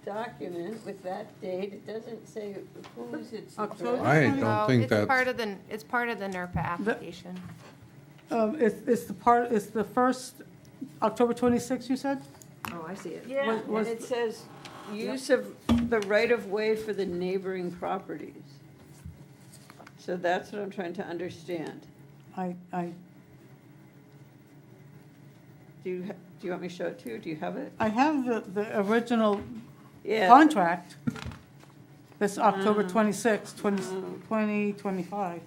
document with that date. It doesn't say whose it's October? addressed. I don't No, think it's that's. part of the NERPA application. It's the first, October 26th, you said? Oh, I see it. Yeah, Was- and it says use of the right-of-way for the neighboring properties. So that's what I'm trying to understand. I, Do you want me to show it to you? Do you have it? I have the original Yeah. contract. That's October 26th, 2025.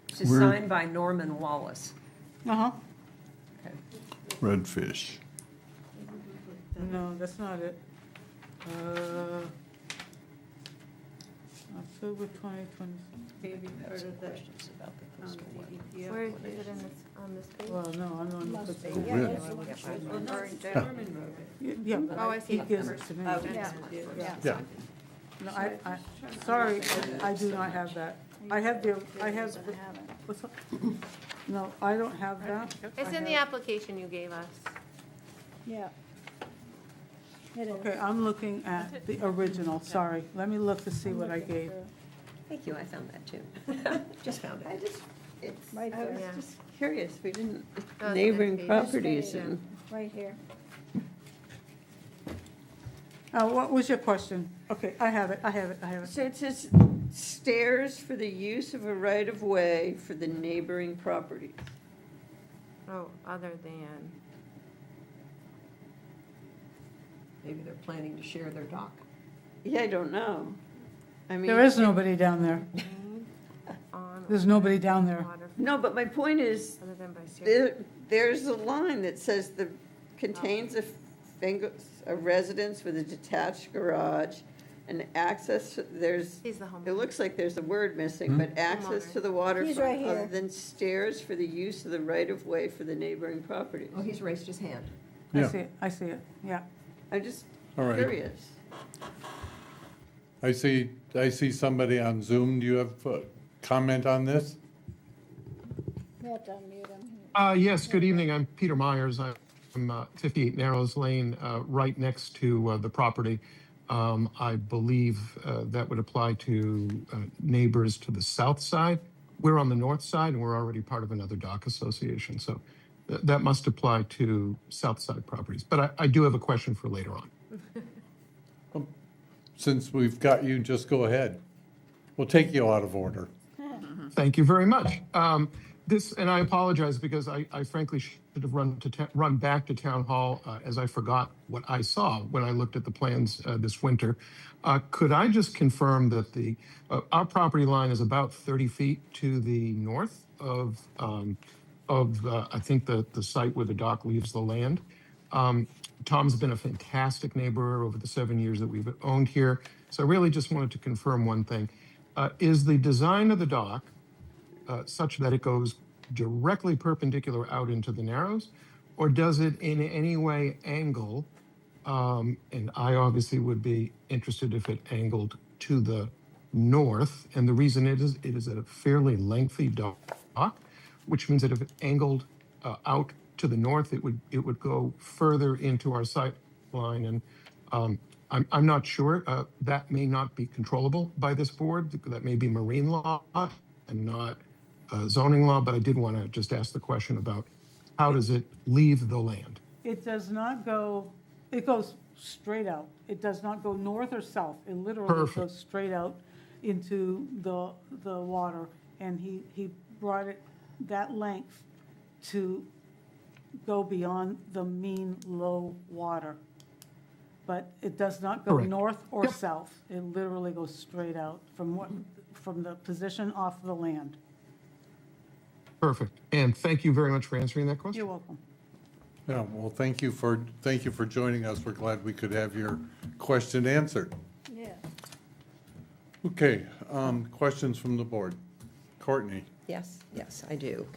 Which is We're- signed by Norman Wallace. Uh-huh. Redfish. No, that's not it. October 2026. Maybe part of that. Questions about the coastal wetland. Where is it on this page? Well, no, I'm on the. Oh, no, it's Norman wrote it. Yeah. Oh, I see. He gives it to me. Oh, Yeah. No, sorry, I do not have that. I have what's up? No, I don't have that. It's in the application you gave us. Yeah. It is. Okay, I'm looking at the original, sorry. Let me look to see what I gave. Thank you, I found that too. Just found it. I just, it's, I Right there. was Yeah. just curious. We didn't, Oh, it's neighboring next page. properties This and. Right here. What was your question? Okay, I have it. So it says stairs for the use of a right-of-way for the neighboring properties. Oh, other than, Maybe they're planning to share their dock. Yeah, I don't know. I mean. There is nobody down there. on. There's nobody down there. Water, No, but my point is, other than by stairs. there's a line that says contains a residence with a detached garage and access, He's the homeowner. it looks like there's a word missing, but access to the waterfront. He's right Other here. than stairs for the use of the right-of-way for the neighboring properties. Oh, he's raised his hand. Yeah. I see it, yeah. I'm just All right. curious. I see somebody on Zoom. Do you have a comment on this? You have to unmute him. Yes, good evening. I'm Peter Myers. I'm 58 Narrows Lane, right next to the property. I believe that would apply to neighbors to the south side. We're on the north side, and we're already part of another dock association. So that must apply to south side properties. But I do have a question for later on. Since we've got you, just go ahead. We'll take you out of order. Thank you very much. And I apologize because I frankly should have run back to town hall as I forgot what I saw when I looked at the plans this winter. Could I just confirm that our property line is about 30 feet to the north of I think the site where the dock leaves the land? Tom's been a fantastic neighbor over the 7 years that we've owned here. So I really just wanted to confirm one thing. Is the design of the dock such that it goes directly perpendicular out into the Narrows? Or does it in any way angle, and I obviously would be interested if it angled to the north, and the reason it is a fairly lengthy dock, which means that if it angled out to the north, it would go further into our sight line and I'm not sure. That may not be controllable by this board. That may be marine law and not zoning law, but I did want to just ask the question about how does it leave the land? It does not go, it goes straight out. It does not go north or south. It literally Perfect. goes straight out into the water. And he brought it that length to go beyond the mean low water. But it does not go Correct. north or south. It literally goes straight out from the position off the land. Perfect. And thank you very much for answering that question. You're welcome. Yeah, well, thank you for joining us. We're glad we could have your question answered. Yeah. Okay, questions from the board. Courtney? Yes, I do.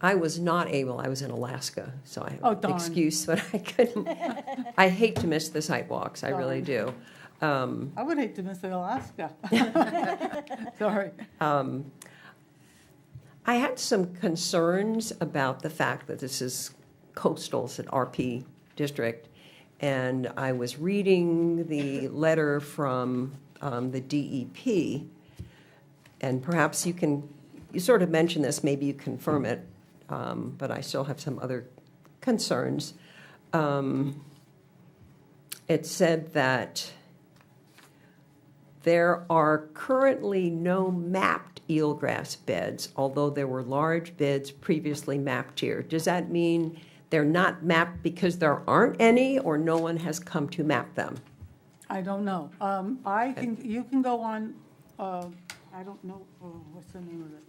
I was not able, I was in Alaska, so I Oh, have an darn. excuse, but I couldn't. I hate to miss the sidewalks, I really do. I would hate to miss Alaska. Sorry. I had some concerns about the fact that this is coastal, it's an RP district, and I was reading the letter from the DEP, and perhaps you sort of mentioned this, maybe you confirm it, but I still have some other concerns. It said that there are currently no mapped eelgrass beds, although there were large beds previously mapped here. Does that mean they're not mapped because there aren't any, or no one has come to map them? I don't know. You can go on, I don't know, what's the name of it?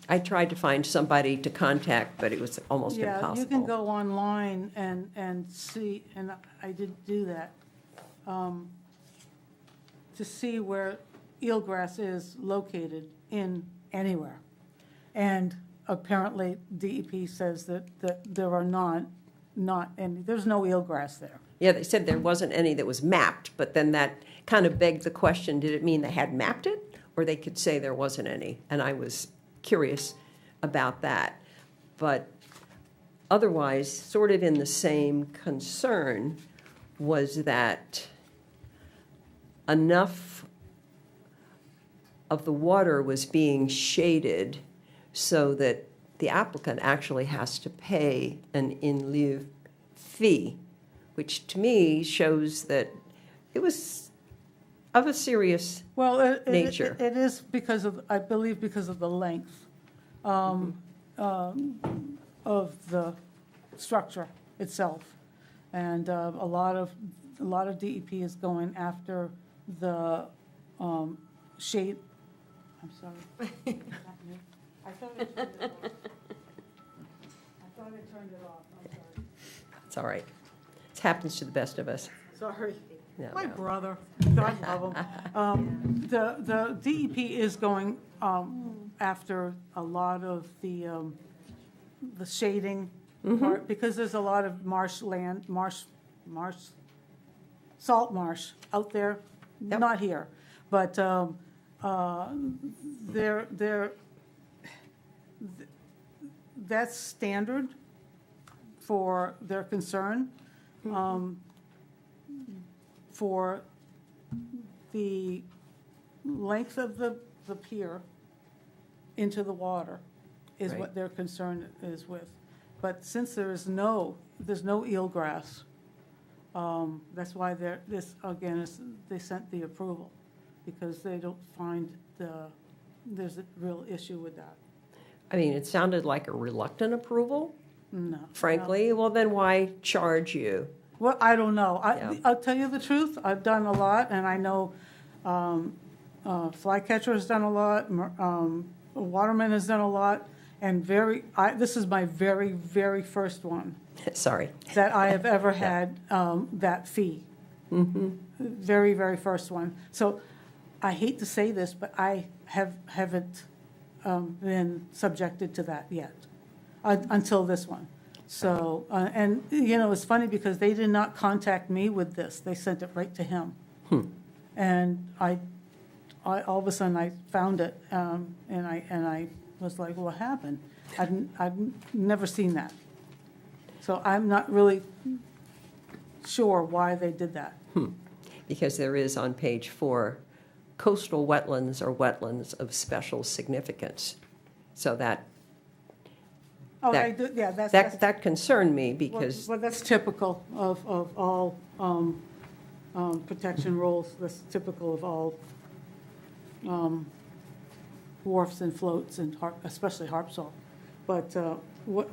I tried to find somebody to contact, but it was almost impossible. Yeah, you can go online and see, and I did do that, to see where eelgrass is located in anywhere. And apparently DEP says that there are not any, there's no eelgrass there. Yeah, they said there wasn't any that was mapped, but then that kind of begged the question, did it mean they had mapped it? Or they could say there wasn't any? And I was curious about that. But otherwise, sort of in the same concern was that enough of the water was being shaded so that the applicant actually has to pay an in lieu fee, which to me shows that it was of a serious nature. It is because of, I believe, because of the length of the structure itself. And a lot of DEP is going after the shade. I'm sorry. I thought I turned it off. I'm sorry. It's all right. It happens to the best of us. Sorry. No, My no. brother, God love him. The DEP is going after a lot of the shading part, because there's a lot of marshland, salt marsh out there, not here. But that's standard for their concern. For the length of the pier into the water is Right. what their concern is with. But since there's no eelgrass, that's why they sent the approval, because they don't find there's a real issue with that. I mean, it sounded like a reluctant approval, No. frankly. Well, then why charge you? Well, I don't know. Yeah. I'll tell you the truth, I've done a lot, and I know Flycatcher has done a lot, Waterman has done a lot, and this is my very, very first one Sorry. that I have ever had that fee. Very, very first one. So I hate to say this, but I haven't been subjected to that yet, until this one. So, and, it's funny because they did not contact me with this. They sent it right to him. And I all of a sudden, I found it, and I was like, what happened? I've never seen that. So I'm not really sure why they did that. Because there is on page 4, coastal wetlands are wetlands of special significance. So that Oh, they That- do, yeah, that's. that concerned me Well, because, well, that's typical of all protection rules. That's typical of all wharfs and floats and especially Harpswell. But what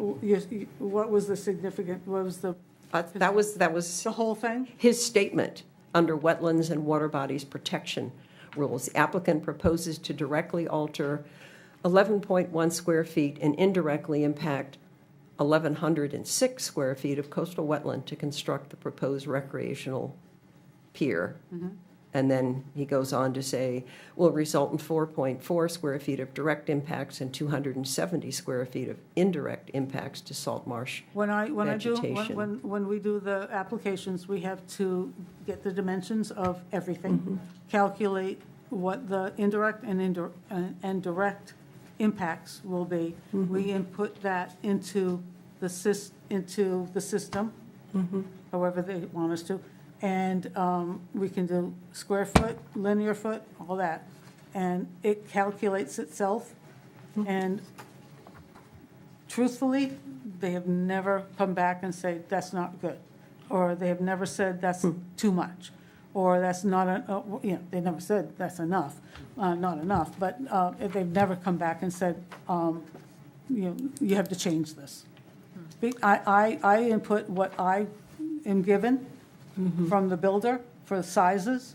was the significant, what was the, that was the whole thing? his statement under wetlands and water bodies protection rules. The applicant proposes to directly alter 11.1 square feet and indirectly impact 1,106 square feet of coastal wetland to construct the proposed recreational pier. And then he goes on to say, will result in 4.4 square feet of direct impacts and 270 square feet of indirect impacts to salt marsh vegetation. When we do the applications, we have to get the dimensions of everything, calculate what the indirect and direct impacts will be. We input that into the system, however they want us to. And we can do square foot, linear foot, all that. And it calculates itself. And truthfully, they have never come back and say, that's not good. Or they have never said, that's too much. Or that's not, they never said, that's enough, not enough. But they've never come back and said, you have to change this. I input what I am given from the builder for sizes,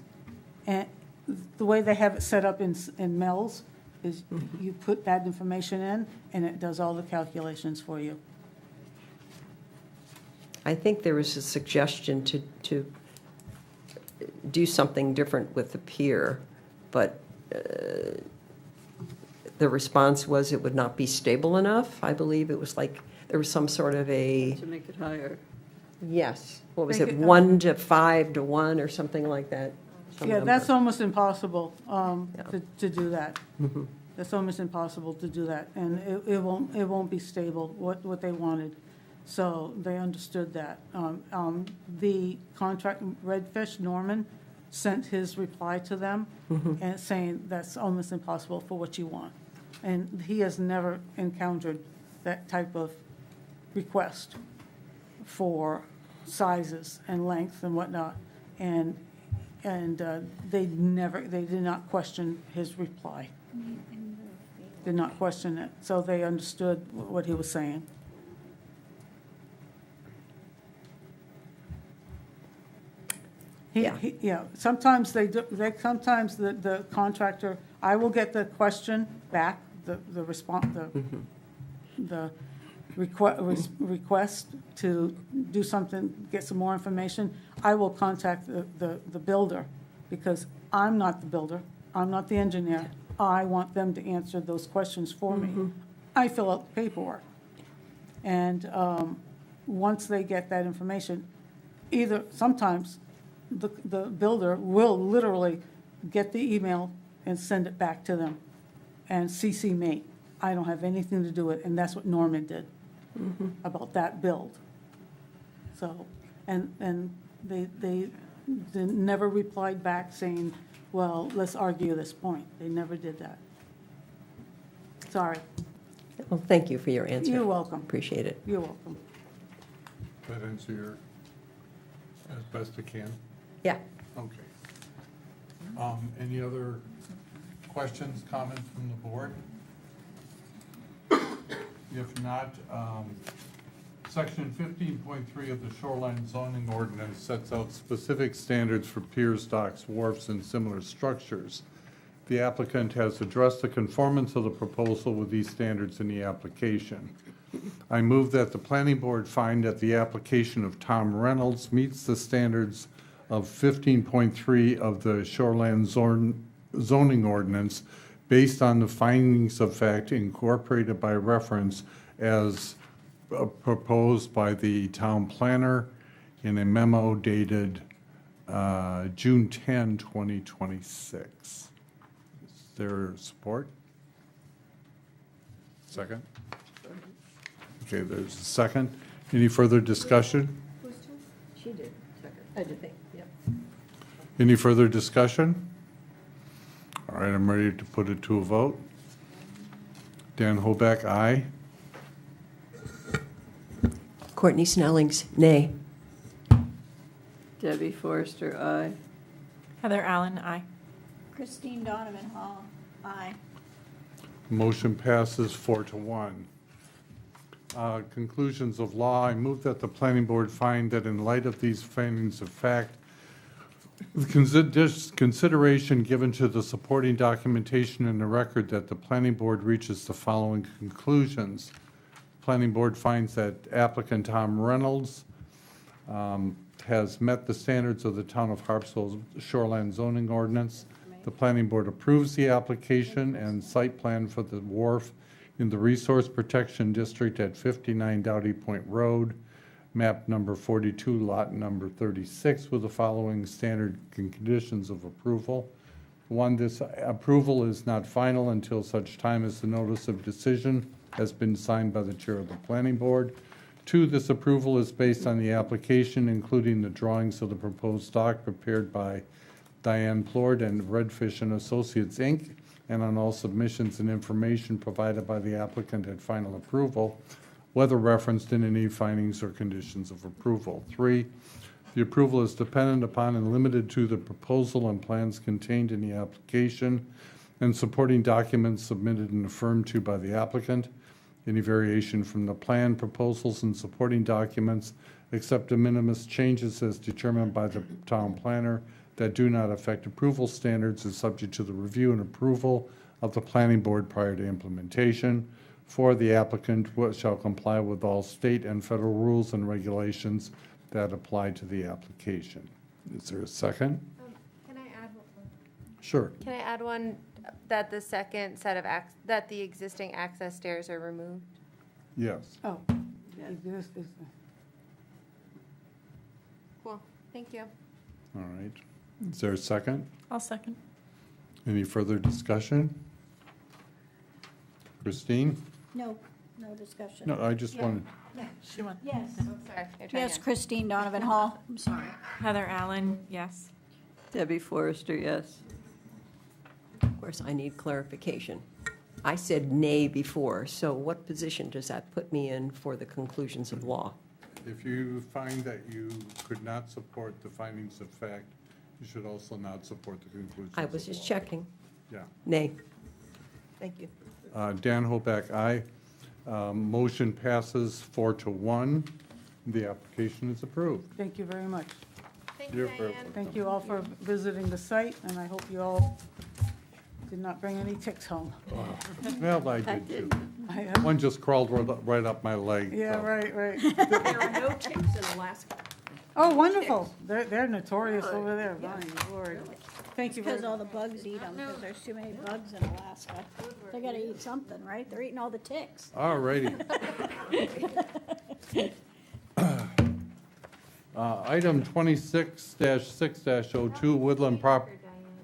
and the way they have it set up in Mel's is you put that information in, and it does all the calculations for you. I think there was a suggestion to do something different with the pier, but the response was it would not be stable enough. I believe it was like, there was some sort of a, To make it higher. yes, what was Make it, it, 1 to 5 to 1 or something like that? Some Yeah, that's number. almost impossible to do that. That's almost impossible to do that, and it won't be stable, what they wanted. So they understood that. The contract, Redfish, Norman, sent his reply to them and saying that's almost impossible for what you want. And he has never encountered that type of request for sizes and length and whatnot. And they did not question his reply. Did not question it. So they understood what he was saying. Yeah, sometimes sometimes the contractor, I will get the question back, the response, the request to do something, get some more information. I will contact the builder, because I'm not the builder, I'm not the engineer. I want them to answer those questions for me. I fill out the paperwork. And once they get that information, sometimes the builder will literally get the email and send it back to them and CC me. I don't have anything to do with it, and that's what Norman did about that build. So, and they never replied back saying, well, let's argue this point. They never did that. Sorry. Well, thank you for your answer. You're welcome. Appreciate it. You're welcome. That answer your, as best it can? Yeah. Okay. Any other questions, comments from the board? If not, Section 15.3 of the Shoreline Zoning Ordinance sets out specific standards for piers, docks, wharfs, and similar structures. The applicant has addressed the conformance of the proposal with these standards in the application. I move that the planning board find that the application of Tom Reynolds meets the standards of 15.3 of the Shoreline Zoning Ordinance based on the findings of fact incorporated by reference as proposed by the town planner in a memo dated June 10, 2026. Is there support? Second? Okay, there's a second. Any further discussion? She did, second. I did think, yep. Any further discussion? All right, I'm ready to put it to a vote. Dan Hoback, aye. Courtney Snelling's nay. Debbie Forrester, aye. Heather Allen, aye. Christine Donovan Hall, aye. Motion passes 4-1. Conclusions of law, I move that the planning board find that in light of these findings of fact, consideration given to the supporting documentation in the record, that the planning board reaches the following conclusions. Planning board finds that applicant Tom Reynolds has met the standards of the town of Harpswell's shoreline zoning ordinance. The planning board approves the application and site plan for the wharf in the Resource Protection District at 59 Dowdy Point Road, map number 42, lot number 36, with the following standard conditions of approval. One, this approval is not final until such time as the notice of decision has been signed by the chair of the planning board. Two, this approval is based on the application, including the drawings of the proposed dock prepared by Diane Plord and Redfish and Associates, Inc., and on all submissions and information provided by the applicant at final approval, whether referenced in any findings or conditions of approval. Three, the approval is dependent upon and limited to the proposal and plans contained in the application and supporting documents submitted and affirmed to by the applicant. Any variation from the plan, proposals, and supporting documents, except de minimis changes as determined by the town planner that do not affect approval standards, is subject to the review and approval of the planning board prior to implementation. Four, the applicant shall comply with all state and federal rules and regulations that apply to the application. Is there a second? Can I add one? Sure. Can I add one, that the second set of, that the existing access stairs are removed? Yes. Oh, Yes. this is, Cool, thank you. All right. Is there a second? I'll second. Any further discussion? Christine? No, no discussion. No, I just wanted, She won. Yes, Sorry, I tried yes, again. Christine Donovan Hall, I'm sorry. Heather Allen, yes. Debbie Forrester, yes. Of course, I need clarification. I said nay before, so what position does that put me in for the conclusions of law? if you find that you could not support the findings of fact, you should also not support the conclusions. I was of just law. checking. Yeah. Nay. Thank you. Dan Hoback, aye. Motion passes 4-1. The application is approved. thank you very much. Thank You're you, very Diane. Thank you all for visiting the site, and I hope you all did not bring any ticks home. Well, I did too. I- One just crawled right up my leg. Yeah, so. right, right. There are no ticks in Alaska. Oh, wonderful. They're notorious over there, my lord. Thank you very Because all the bugs eat them, because there's too many bugs in Alaska. They gotta eat something, right? They're eating all the ticks. All righty. Item 26-6-02, Woodland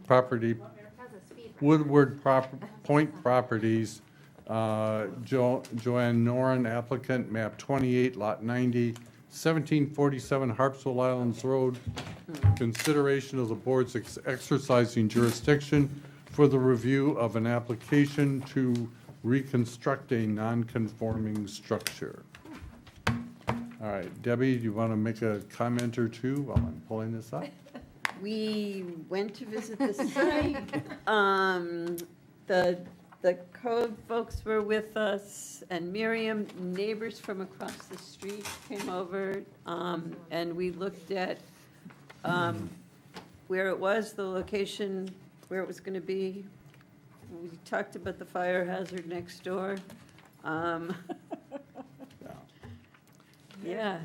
Property, Woodward Point Properties, Joanne Noren, applicant, map 28, lot 90, 1747 Harpswell Islands Road. Consideration of the board's exercising jurisdiction for the review of an application to reconstruct a non-conforming structure. All right, Debbie, do you want to make a comment or two while I'm pulling this up? We went to visit the site. The code folks were with us, and Miriam, neighbors from across the street came over, and we looked at where it was, the location, where it was going to be. We talked about the fire hazard next door. Yeah,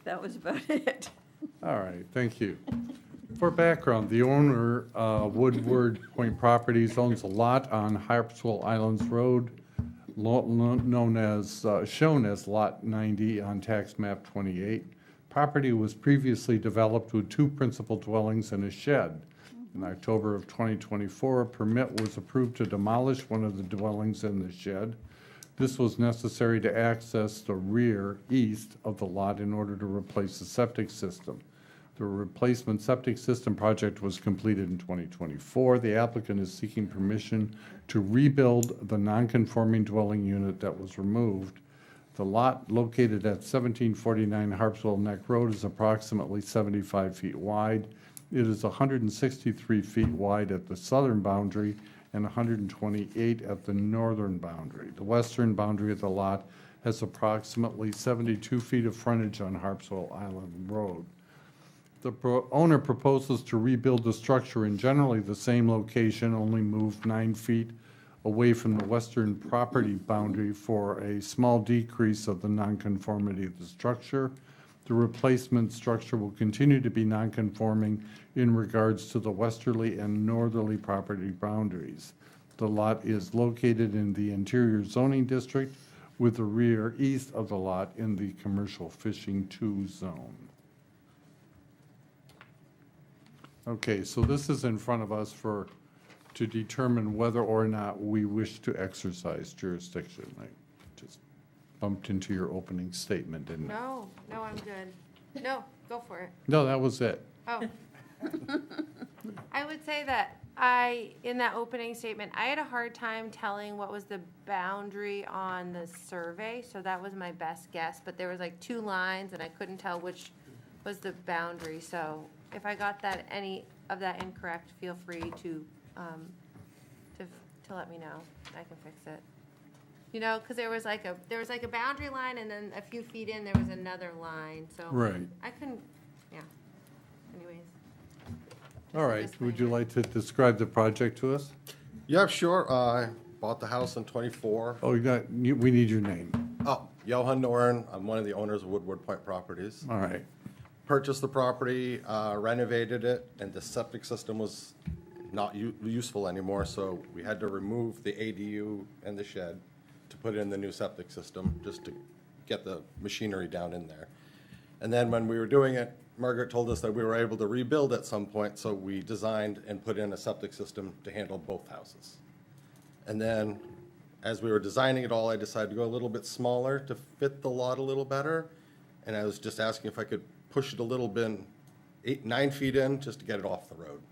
that was about it. All right, thank you. For background, the owner, Woodward Point Properties, owns a lot on Harpswell Islands Road, shown as Lot 90 on tax map 28. Property was previously developed with two principal dwellings and a shed. In October of 2024, a permit was approved to demolish one of the dwellings and the shed. This was necessary to access the rear east of the lot in order to replace the septic system. The replacement septic system project was completed in 2024. The applicant is seeking permission to rebuild the non-conforming dwelling unit that was removed. The lot located at 1749 Harpswell Neck Road is approximately 75 feet wide. It is 163 feet wide at the southern boundary and 128 at the northern boundary. The western boundary of the lot has approximately 72 feet of frontage on Harpswell Island Road. The owner proposes to rebuild the structure in generally the same location, only move 9 feet away from the western property boundary for a small decrease of the nonconformity of the structure. The replacement structure will continue to be nonconforming in regards to the westerly and northerly property boundaries. The lot is located in the interior zoning district with the rear east of the lot in the commercial fishing 2 zone. Okay, so this is in front of us to determine whether or not we wish to exercise jurisdiction. I just bumped into your opening statement, didn't I? No, I'm good. No, go for it. No, that was it. Oh. I would say that in that opening statement, I had a hard time telling what was the boundary on the survey, so that was my best guess, but there was like 2 lines and I couldn't tell which was the boundary, so if I got any of that incorrect, feel free to let me know. I can fix it. You know, because there was like a boundary line, and then a few feet in there was another line. So Right. I couldn't. Yeah. Anyways. All right, would you like to describe the project to us? Yeah, sure. I bought the house in '24. Oh, we need your name. Oh, Johan Noren. I'm one of the owners of Woodward Point Properties. All right. Purchased the property, renovated it, and the septic system was not useful anymore, so we had to remove the ADU and the shed to put in the new septic system, just to get the machinery down in there. And then when we were doing it, Margaret told us that we were able to rebuild at some point, so we designed and put in a septic system to handle both houses. And then, as we were designing it all, I decided to go a little bit smaller to fit the lot a little better, and I was just asking if I could push it a little bit, 9 feet in, just to get it off the road.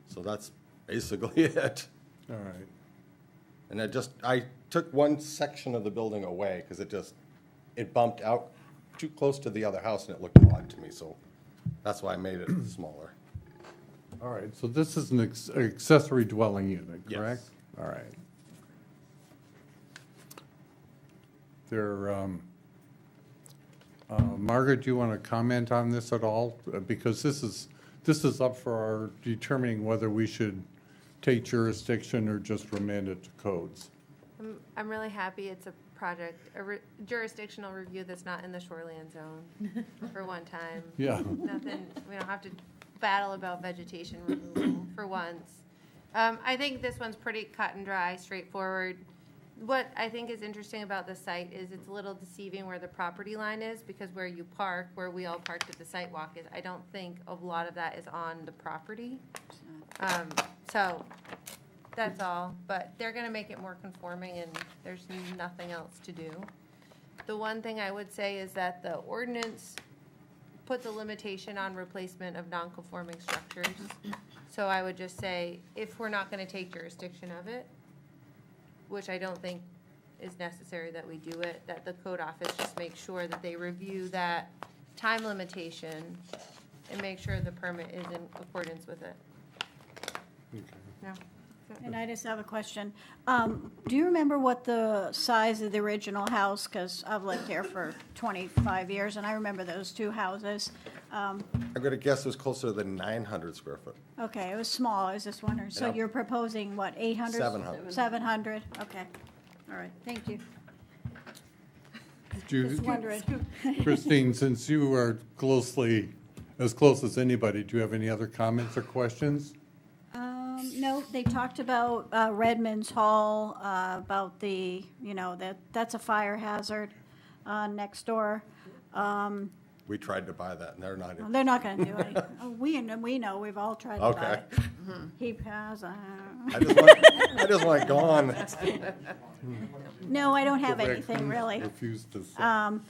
So that's basically it. All right. And I took one section of the building away because it bumped out too close to the other house and it looked odd to me, so that's why I made it smaller. All right, so this is an accessory dwelling unit, correct? Yes. All right. Margaret, do you want to comment on this at all? Because this is up for our determining whether we should take jurisdiction or just remand it to codes. I'm really happy it's a project, jurisdictional review that's not in the shoreline zone for one time. Yeah. Nothing, we don't have to battle about vegetation removal for once. I think this one's pretty cut and dry, straightforward. What I think is interesting about the site is it's a little deceiving where the property line is, because where you park, where we all parked at the site walk is, I don't think a lot of that is on the property. So that's all, but they're gonna make it more conforming and there's nothing else to do. The one thing I would say is that the ordinance puts a limitation on replacement of non-conforming structures. So I would just say, if we're not gonna take jurisdiction of it, which I don't think is necessary that we do it, that the code office just make sure that they review that time limitation and make sure the permit is in accordance with it. No? And I just have a question. Do you remember what the size of the original house, because I've lived here for 25 years, and I remember those 2 houses. I'm going to guess it was closer than 900 square foot. Okay, it was small, I was just wondering. So Yeah. you're proposing, what, 800? 700. 700, okay. All right, thank you. Just wondering. Christine, since you are as close as anybody, do you have any other comments or questions? No, they talked about Redmond's Hall, about the, that's a fire hazard next door. We tried to buy that, and they're not. Well, they're not going to do it. Oh, we know, we've all tried to buy Okay. it. He has, I just want it gone. No, I don't have The anything, raccoons really. refuse to sell.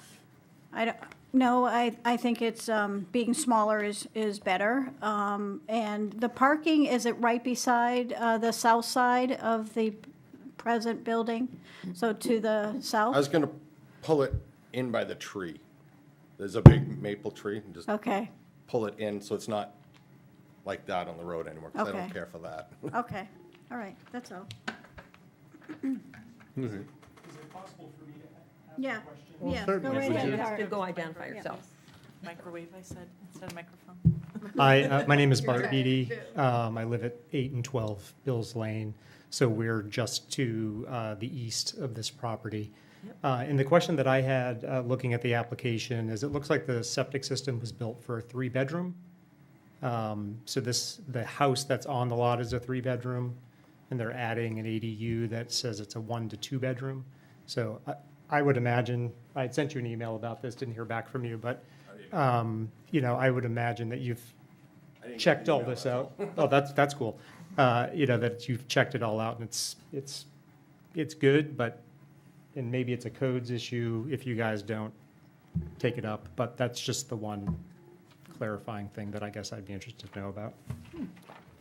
I don't, no, I think it's, being smaller is better. And the parking, is it right beside, the south side of the present building? So to the south? I was gonna pull it in by the tree. There's a big maple tree, and just Okay, pull it in so it's not like that on the road anymore, because I Okay. don't care for that. okay, all right, that's all. Okay. Is it possible for me to ask Yeah, a question? Well, yeah, go certainly. right Would ahead, you- have to Carter. go identify yourself. Microwave, I said, instead of microphone. Hi, my name is Bart Beatty. I live at 8 and 12 Bills Lane, so we're just to the east of this property. And the question that I had looking at the application is, it looks like the septic system was built for a 3-bedroom. So the house that's on the lot is a 3-bedroom, and they're adding an ADU that says it's a 1 to 2 bedroom. So I would imagine, I had sent you an email about this, didn't hear back from you, but, I would imagine that you've checked all this out. Oh, that's cool. That you've checked it all out, and it's good, but, and maybe it's a codes issue if you guys don't take it up, but that's just the one clarifying thing that I guess I'd be interested to know about.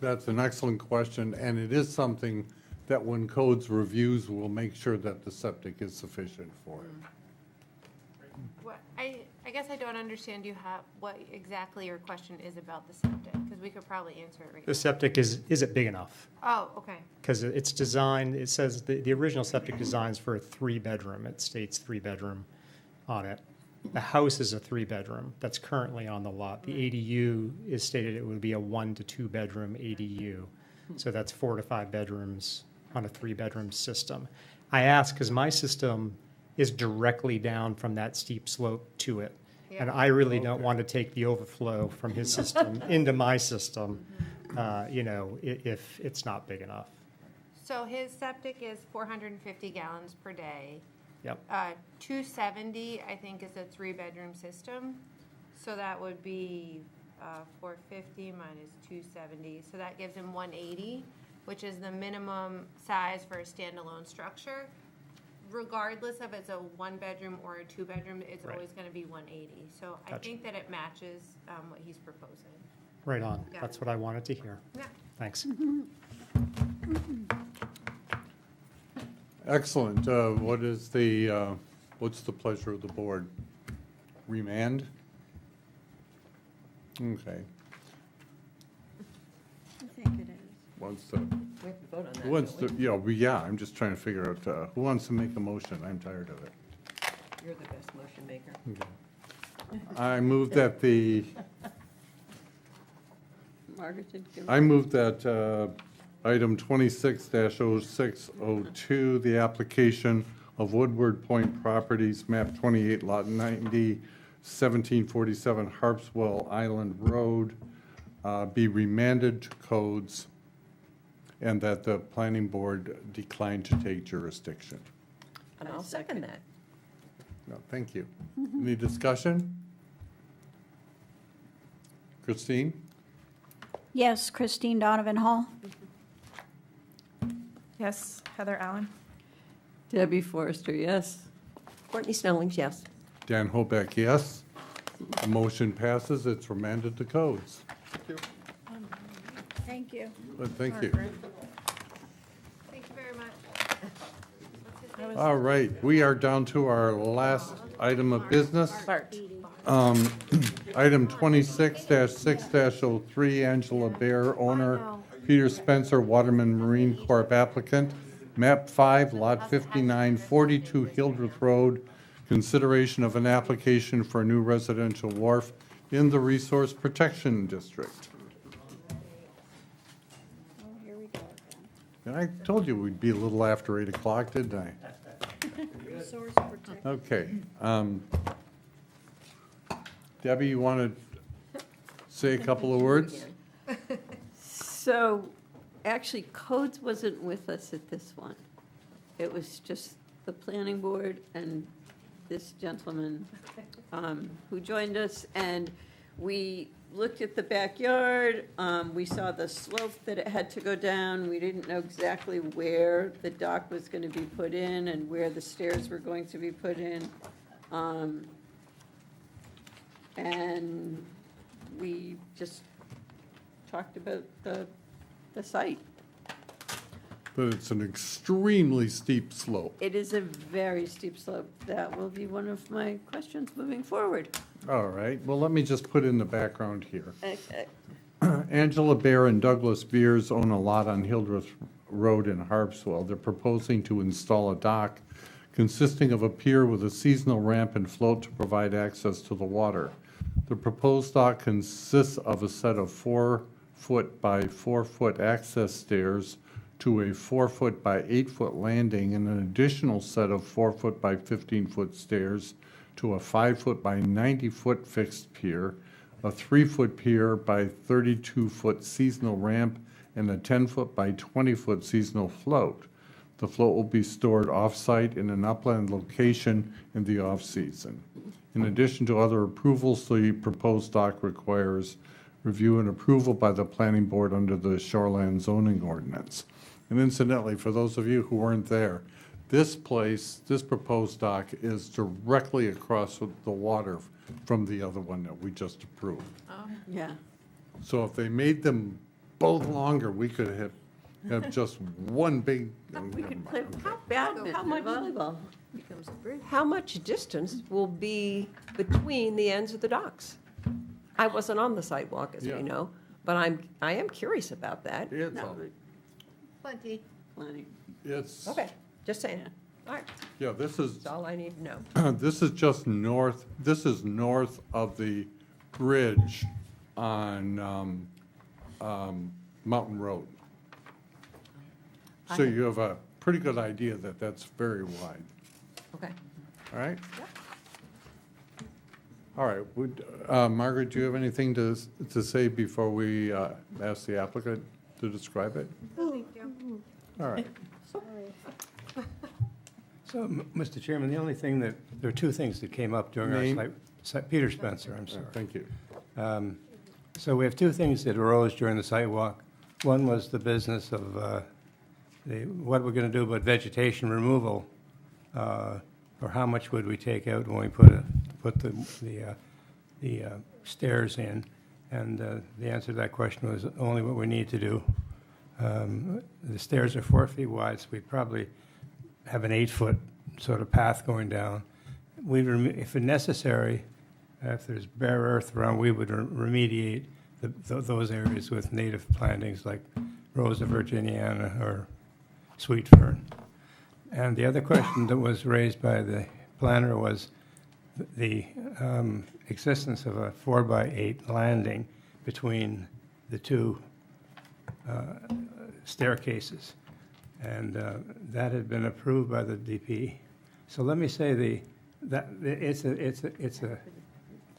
That's an excellent question, and it is something that when codes reviews, we'll make sure that the septic is sufficient for it. What, I guess I don't understand what exactly your question is about the septic, because we could probably answer it right The now. septic is it big enough? Oh, okay. Because it's designed, it says the original septic design's for a 3-bedroom. It states 3-bedroom on it. The house is a 3-bedroom that's currently on the lot. The ADU is stated it would be a 1 to 2 bedroom ADU. So that's 4 to 5 bedrooms on a 3-bedroom system. I ask because my system is directly down from that steep slope to it. And I really don't want to take the overflow from his system into my system, if it's not big enough. So his septic is 450 gallons per day. Yep. 270, I think, is a 3-bedroom system. So that would be 450 minus 270. So that gives him 180, which is the minimum size for a standalone structure. Regardless of it's a 1-bedroom or a 2-bedroom, it's Right. always going to be 180. So I Gotcha. think that it matches what he's proposing. Right on. Yeah. That's what I wanted to hear. Yeah. Thanks. Excellent. What's the pleasure of the board? Remand? Okay. I think it is. Wants to, We have to vote on that. who wants don't to, I'm just trying to figure out, who wants to make a motion? I'm tired of it. we? You're the best motion maker. I move that Margaret did give I move that item 26-0602, the application of Woodward Point Properties, map 28, lot 90, 1747 Harpswell Island Road, be remanded to codes, and that the planning board decline to take jurisdiction. And I'll second that. No, thank you. Any discussion? Christine? Yes, Christine Donovan Hall. Yes, Heather Allen. Debbie Forrester, yes. Courtney Snellings, yes. Dan Hobeck, yes. The motion passes. It's remanded to codes. Thank you. But thank you. Thank you very much. All right, we are down to our last item of business. Bart. Item 26-6-03, Angela Bear, owner, Peter Spencer Waterman Marine Corp. applicant, map 5, lot 59, 42 Hildreth Road, consideration of an application for a new residential wharf in the Resource Protection District. Oh, here we go And I told you we'd be a little after 8 o'clock, didn't I? again. Resource protection. Okay. Debbie, you want to say a couple of words? So, actually, codes wasn't with us at this one. It was just the planning board and this gentleman who joined us, and we looked at the backyard. We saw the slope that it had to go down. We didn't know exactly where the dock was going to be put in and where the stairs were going to be put in. And we just talked about the site. But it's an extremely steep slope. It is a very steep slope. That will be one of my questions moving forward. All right, well, let me just put in the background here. Okay. Angela Bear and Douglas Beers own a lot on Hildreth Road in Harpswell. They're proposing to install a dock consisting of a pier with a seasonal ramp and float to provide access to the water. The proposed dock consists of a set of 4-foot by 4-foot access stairs to a 4-foot by 8-foot landing and an additional set of 4-foot by 15-foot stairs to a 5-foot by 90-foot fixed pier, a 3-foot pier by 32-foot seasonal ramp, and a 10-foot by 20-foot seasonal float. The float will be stored off-site in an upland location in the off-season. In addition to other approvals, the proposed dock requires review and approval by the planning board under the shoreline zoning ordinance. And incidentally, for those of you who weren't there, this proposed dock is directly across the water from the other one that we just approved. Yeah. So if they made them both longer, we could have just one big. We could play badminton How and much- volleyball. How much distance will be between the ends of the docks? I wasn't on the sidewalk, as Yeah. we know, but I am curious about that. It's, No, Plenty. plenty. Okay, just saying. All right, yeah, this is, that's all I need to know. this is just north, this is north of the bridge on Mountain Road. So you have a pretty good idea that that's very wide, Okay. all right? All right, Margaret, do you have anything to say before we ask the applicant to describe it? All right. So, Mr. Chairman, the only thing there are two things that came up during Name? our site, Peter Spencer, I'm sorry. Thank you. So we have two things that arose during the site walk. One was the business of what we're going to do about vegetation removal, or how much would we take out when we put the stairs in. And the answer to that question was only what we need to do. The stairs are 4 feet wide, so we'd probably have an 8-foot sort of path going down. If necessary, if there's bare earth around, we would remediate those areas with native plantings like Rosa virginiana or sweet fern. And the other question that was raised by the planner was the existence of a 4x8 landing between the two staircases. And that had been approved by the DP. So let me say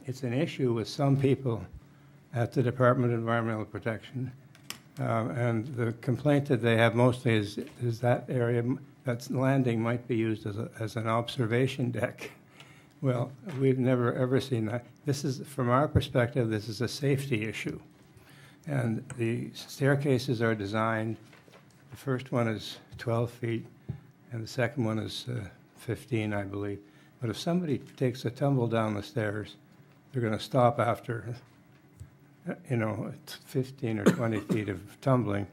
it's an issue with some people at the Department of Environmental Protection. And the complaint that they have mostly is that area, that landing might be used as an observation deck. Well, we've never, ever seen that. This is, from our perspective, this is a safety issue. And the staircases are designed, the first one is 12 feet, and the second one is 15, I believe. But if somebody takes a tumble down the stairs, they're going to stop after 15 or 20 feet of tumbling,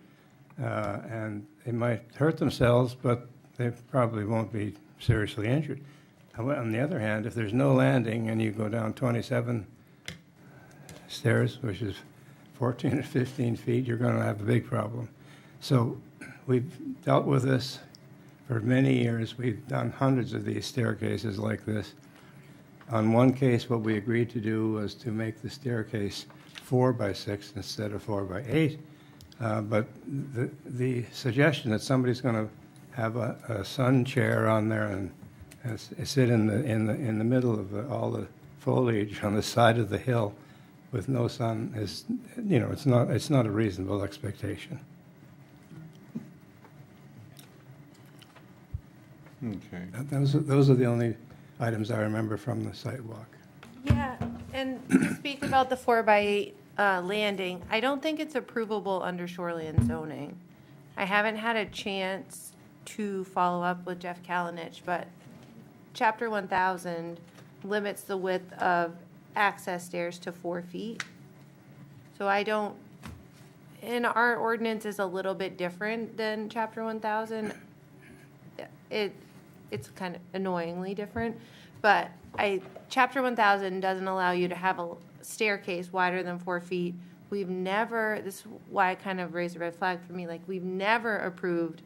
and they might hurt themselves, but they probably won't be seriously injured. On the other hand, if there's no landing and you go down 27 stairs, which is 14 or 15 feet, you're going to have a big problem. So we've dealt with this for many years. We've done hundreds of these staircases like this. On one case, what we agreed to do was to make the staircase 4x6 instead of 4x8. But the suggestion that somebody's going to have a sun chair on there and sit in the middle of all the foliage on the side of the hill with no sun is, it's not a reasonable expectation. Okay. Those are the only items I remember from the sidewalk. Yeah, and to speak about the 4x8 landing, I don't think it's approvable under shoreline zoning. I haven't had a chance to follow up with Jeff Kalinich, but Chapter 1000 limits the width of access stairs to 4 feet. So I don't, and our ordinance is a little bit different than Chapter 1000. It's kind of annoyingly different, but Chapter 1000 doesn't allow you to have a staircase wider than 4 feet. We've never, this is why I kind of raised a red flag for me, like, we've never approved,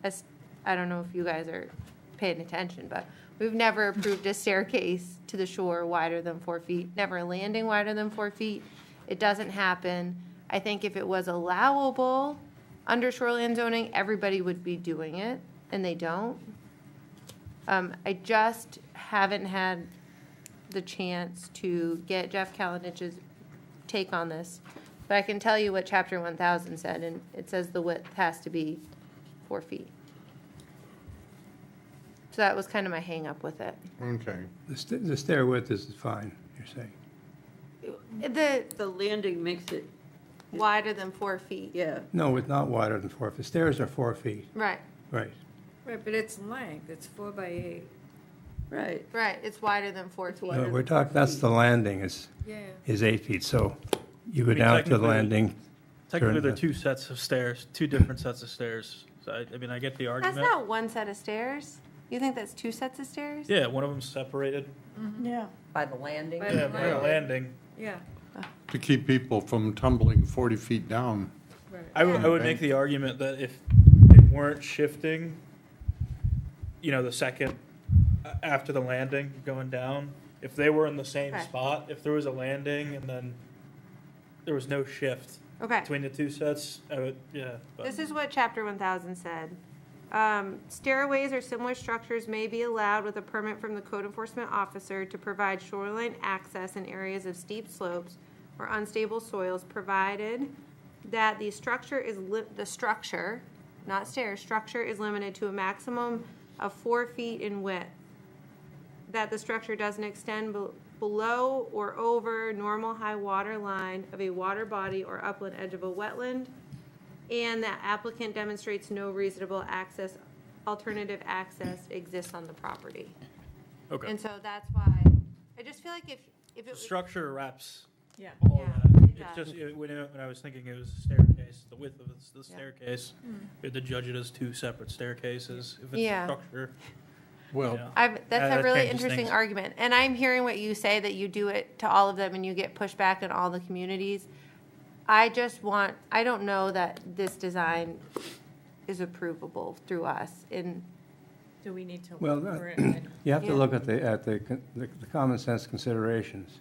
I don't know if you guys are paying attention, but we've never approved a staircase to the shore wider than 4 feet, never a landing wider than 4 feet. It doesn't happen. I think if it was allowable under shoreline zoning, everybody would be doing it, and they don't. I just haven't had the chance to get Jeff Kalinich's take on this, but I can tell you what Chapter 1000 said, and it says the width has to be 4 feet. So that was kind of my hang-up with it. Okay. The stair width is fine, you're saying? The landing makes it, Wider than 4 feet. yeah. No, it's not wider than 4 feet. Stairs are 4 feet. Right, Right. Right, but it's length, it's 4x8. Right. right, it's wider than 4 feet. No, we're talking, that's the landing is Yeah. 8 feet. So you go I mean, down to the technically- landing. Technically, turn they're the- two sets of stairs, two different sets of stairs. So I mean, I get the That's argument. not one set of stairs. You think that's 2 sets of stairs? Yeah, one of them's separated. Yeah. By the landing. By Yeah, the by a landing. Yeah, To keep people from tumbling 40 feet down. right. I would make the argument that if they weren't shifting, the second after the landing going down, if they were in the same Okay. spot, if there was a landing and then there was no shift Okay. between the two sets, I would, yeah. But This is what Chapter 1000 said. Stairways or similar structures may be allowed with a permit from the code enforcement officer to provide shoreline access in areas of steep slopes or unstable soils, provided that the structure is, not stairs, structure is limited to a maximum of 4 feet in width, that the structure doesn't extend below or over normal high water line of a water body or upland edge of a wetland, and that applicant demonstrates no reasonable alternative access exists on the property. Okay. And so that's why, I just feel like if it The was. structure wraps Yeah. all Yeah, of that. it It's does. just, when I was thinking it was a staircase, the width of the staircase, we had to judge it as two separate staircases. If it's Yeah. structure, Well, Yeah. That's a that really changes interesting things. argument, and I'm hearing what you say, that you do it to all of them and you get pushback in all the communities. I don't know that this design is approvable through us in. Do we need to Well, look for it? And- you have to Yeah. look at the common sense considerations.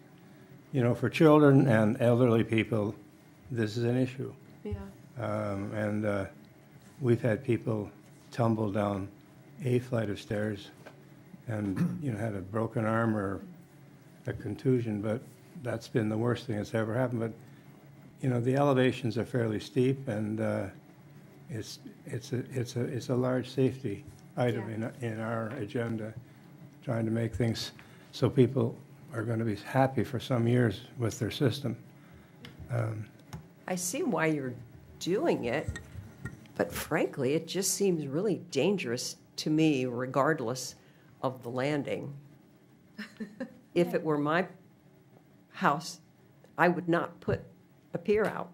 For children and elderly people, this is an issue. Yeah. And we've had people tumble down a flight of stairs and, had a broken arm or a contusion, but that's been the worst thing that's ever happened. But, the elevations are fairly steep, and it's a large safety item in our agenda, trying to make things so people are going to be happy for some years with their system. I see why you're doing it, but frankly, it just seems really dangerous to me, regardless of the landing. If it were my house, I would not put a pier out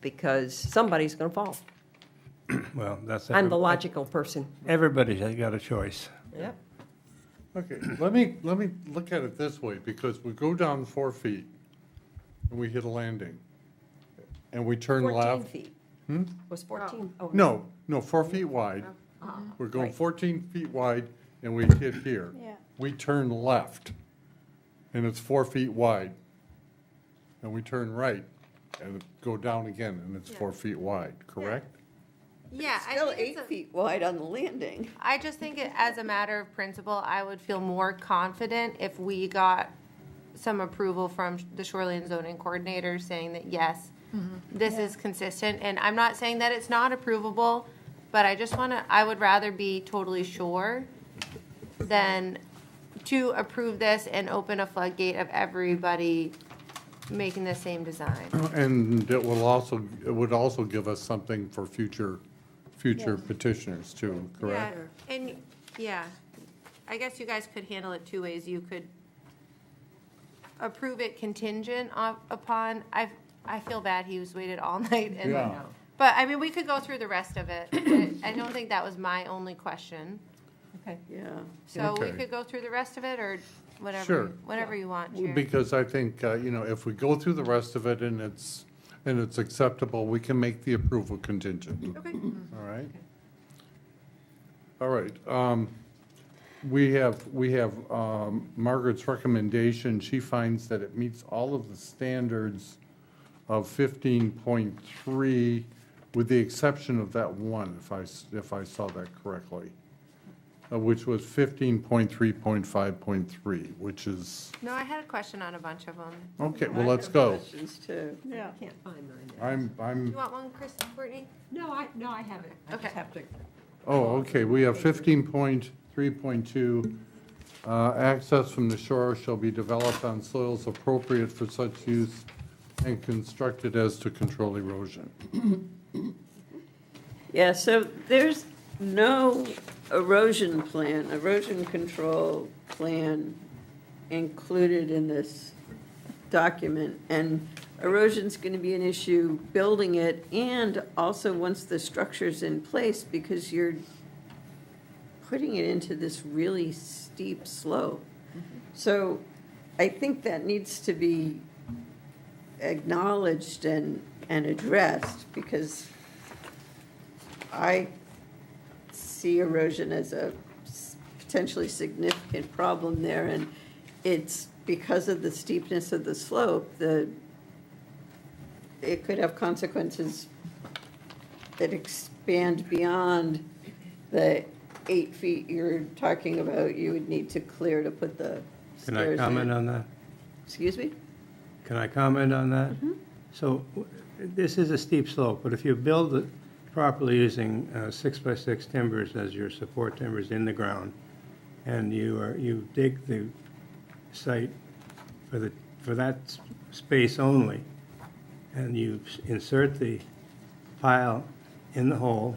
because somebody's going to fall. Well, that's. I'm the logical person. Everybody's got a choice. Yep. okay, let me look at it this way, because we go down 4 feet and we hit a landing and we turn 14 left. feet. Hmm? Was 14? Oh. No, 4 feet wide. We're going Right. 14 feet wide and we hit here. Yeah. We turn left and it's 4 feet wide. And we turn right and go down again and it's 4 feet wide, correct? Yeah, Still I think 8 feet wide on the landing. I just think as a matter of principle, I would feel more confident if we got some approval from the shoreline zoning coordinator saying that, yes, this is consistent. And I'm not saying that it's not approvable, but I would rather be totally sure than to approve this and open a floodgate of everybody making the same design. And it would also give us something for future petitioners too, correct? Yeah, and, yeah, I guess you guys could handle it two ways. You could approve it contingent upon, I feel bad he was waited all night and, Yeah. but, I mean, we could go through the rest of it. I don't think that was my only question. Okay. Yeah. So we Okay. could go through the rest of it, or Sure. whatever you want, Chair. Because I think, if we go through the rest of it and it's acceptable, we can make the approval contingent. Okay. All right? All right. We have Margaret's recommendation. She finds that it meets all of the standards of 15.3, with the exception of that one, if I saw that correctly, which was 15.3.5.3, which is, No, I had a question on a bunch of them. okay, well, let's go. Questions too. Yeah. I can't find mine. You want one, Chris, Courtney? No, I have it. I just Okay. have to. Oh, okay, we have 15.3.2, access from the shore shall be developed on soils appropriate for such use and constructed as to control erosion. Yeah, so there's no erosion control plan included in this document. And erosion's going to be an issue building it, and also once the structure's in place, because you're putting it into this really steep slope. So I think that needs to be acknowledged and addressed, because I see erosion as a potentially significant problem there, and it's because of the steepness of the slope, it could have consequences that expand beyond the 8 feet you're talking about you would need to clear to put the Can stairs I comment in. on that? Excuse me? Can I comment on that? So this is a steep slope, but if you build it properly using 6x6 timbers as your support timbers in the ground, and you dig the site for that space only, and you insert the pile in the hole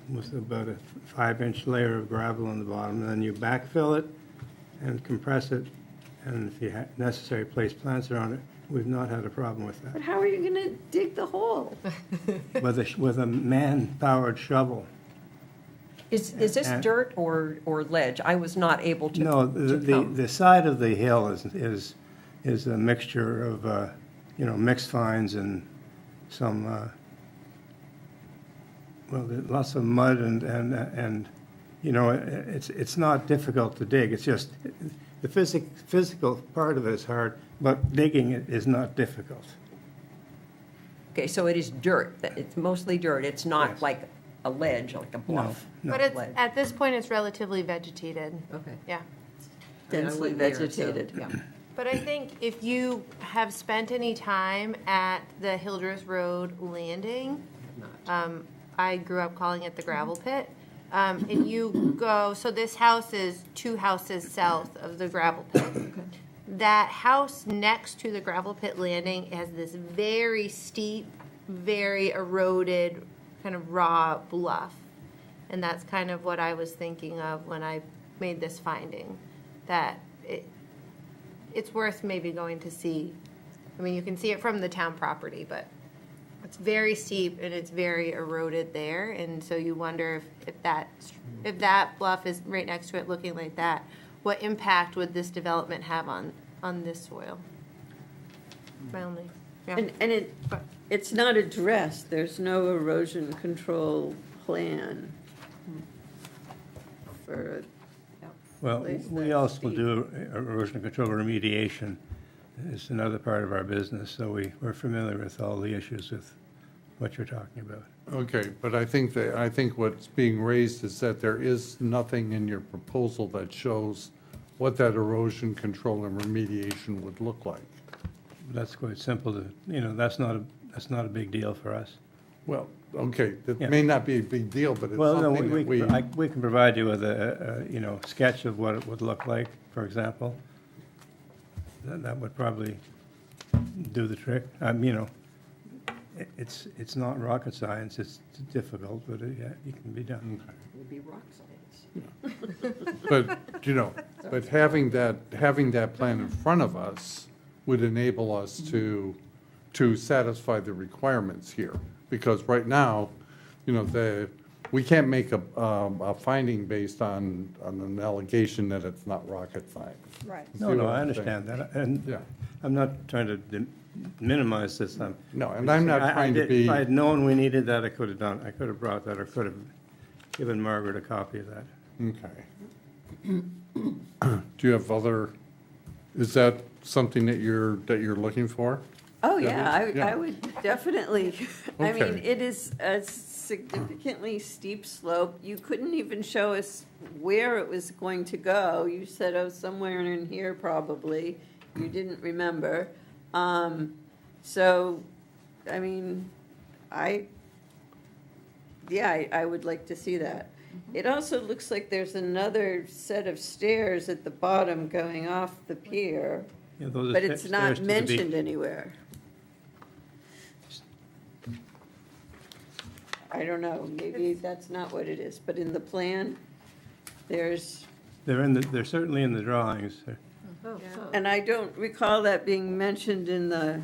with about a 5-inch layer of gravel on the bottom, and then you backfill it and compress it, and if you necessary, place plants around it. We've not had a problem with But that. how are you going to dig the hole? With a man-powered shovel. Is this And- dirt or ledge? I was not able to. No, to the come. the side of the hill is a mixture of, mixed fines and some, lots of mud and it's not difficult to dig. It's just, the physical part of it is hard, but digging it is not difficult. Okay, so it is dirt. It's mostly dirt. It's not Yes. like a ledge, like a bluff. But it's, ledge. at this point, it's relatively vegetated. Okay. Yeah. I mean, I Densely live there, so, vegetated. yeah. But I think if you have spent any time at the Hildreth Road landing, I grew up calling it the gravel pit, and you go, so this house is 2 houses south of the gravel pit. That house next to the gravel pit landing has this very steep, very eroded, kind of raw bluff. And that's kind of what I was thinking of when I made this finding, that it's worth maybe going to see. I mean, you can see it from the town property, but it's very steep and it's very eroded there. And so you wonder if that bluff is right next to it looking like that, what impact would this development have on this soil? My only, yeah. And it's not addressed. There's no erosion control plan for Well, place we that's also steep. do erosion control remediation. It's another part of our business, so we're familiar with all the issues with what you're talking about. Okay, but I think what's being raised is that there is nothing in your proposal that shows what that erosion control and remediation would look like. That's quite simple to, that's not a big deal for us. Well, okay, it may not be a big deal, but it's Well, no, something that we can provide you with a sketch of what it would look like, for example. That would probably do the trick. It's not rocket science, it's difficult, but it can be done. It would be rock science. But having that plan in front of us would enable us to satisfy the requirements here. Because right now, we can't make a finding based on an allegation that it's not rocket science. Right. No, I understand that, and I'm not trying to minimize this. No, and I'm not trying to be. If I had known we needed that, I could have done, I could have brought that, or could have given Margaret a copy of that. Okay. Do you have is that something that you're looking for? Oh, Debbie? yeah, I would definitely. I mean, Okay. it is a significantly steep slope. You couldn't even show us where it was going to go. You said, oh, somewhere in here probably. You didn't remember. So, I mean, I would like to see that. It also looks like there's another set of stairs at the bottom going off the pier, Yeah, those are but it's stairs not to the mentioned beach. anywhere. I don't know, maybe that's not what it is, but in the plan, there's, They're certainly in the drawings. and I don't recall that being mentioned in the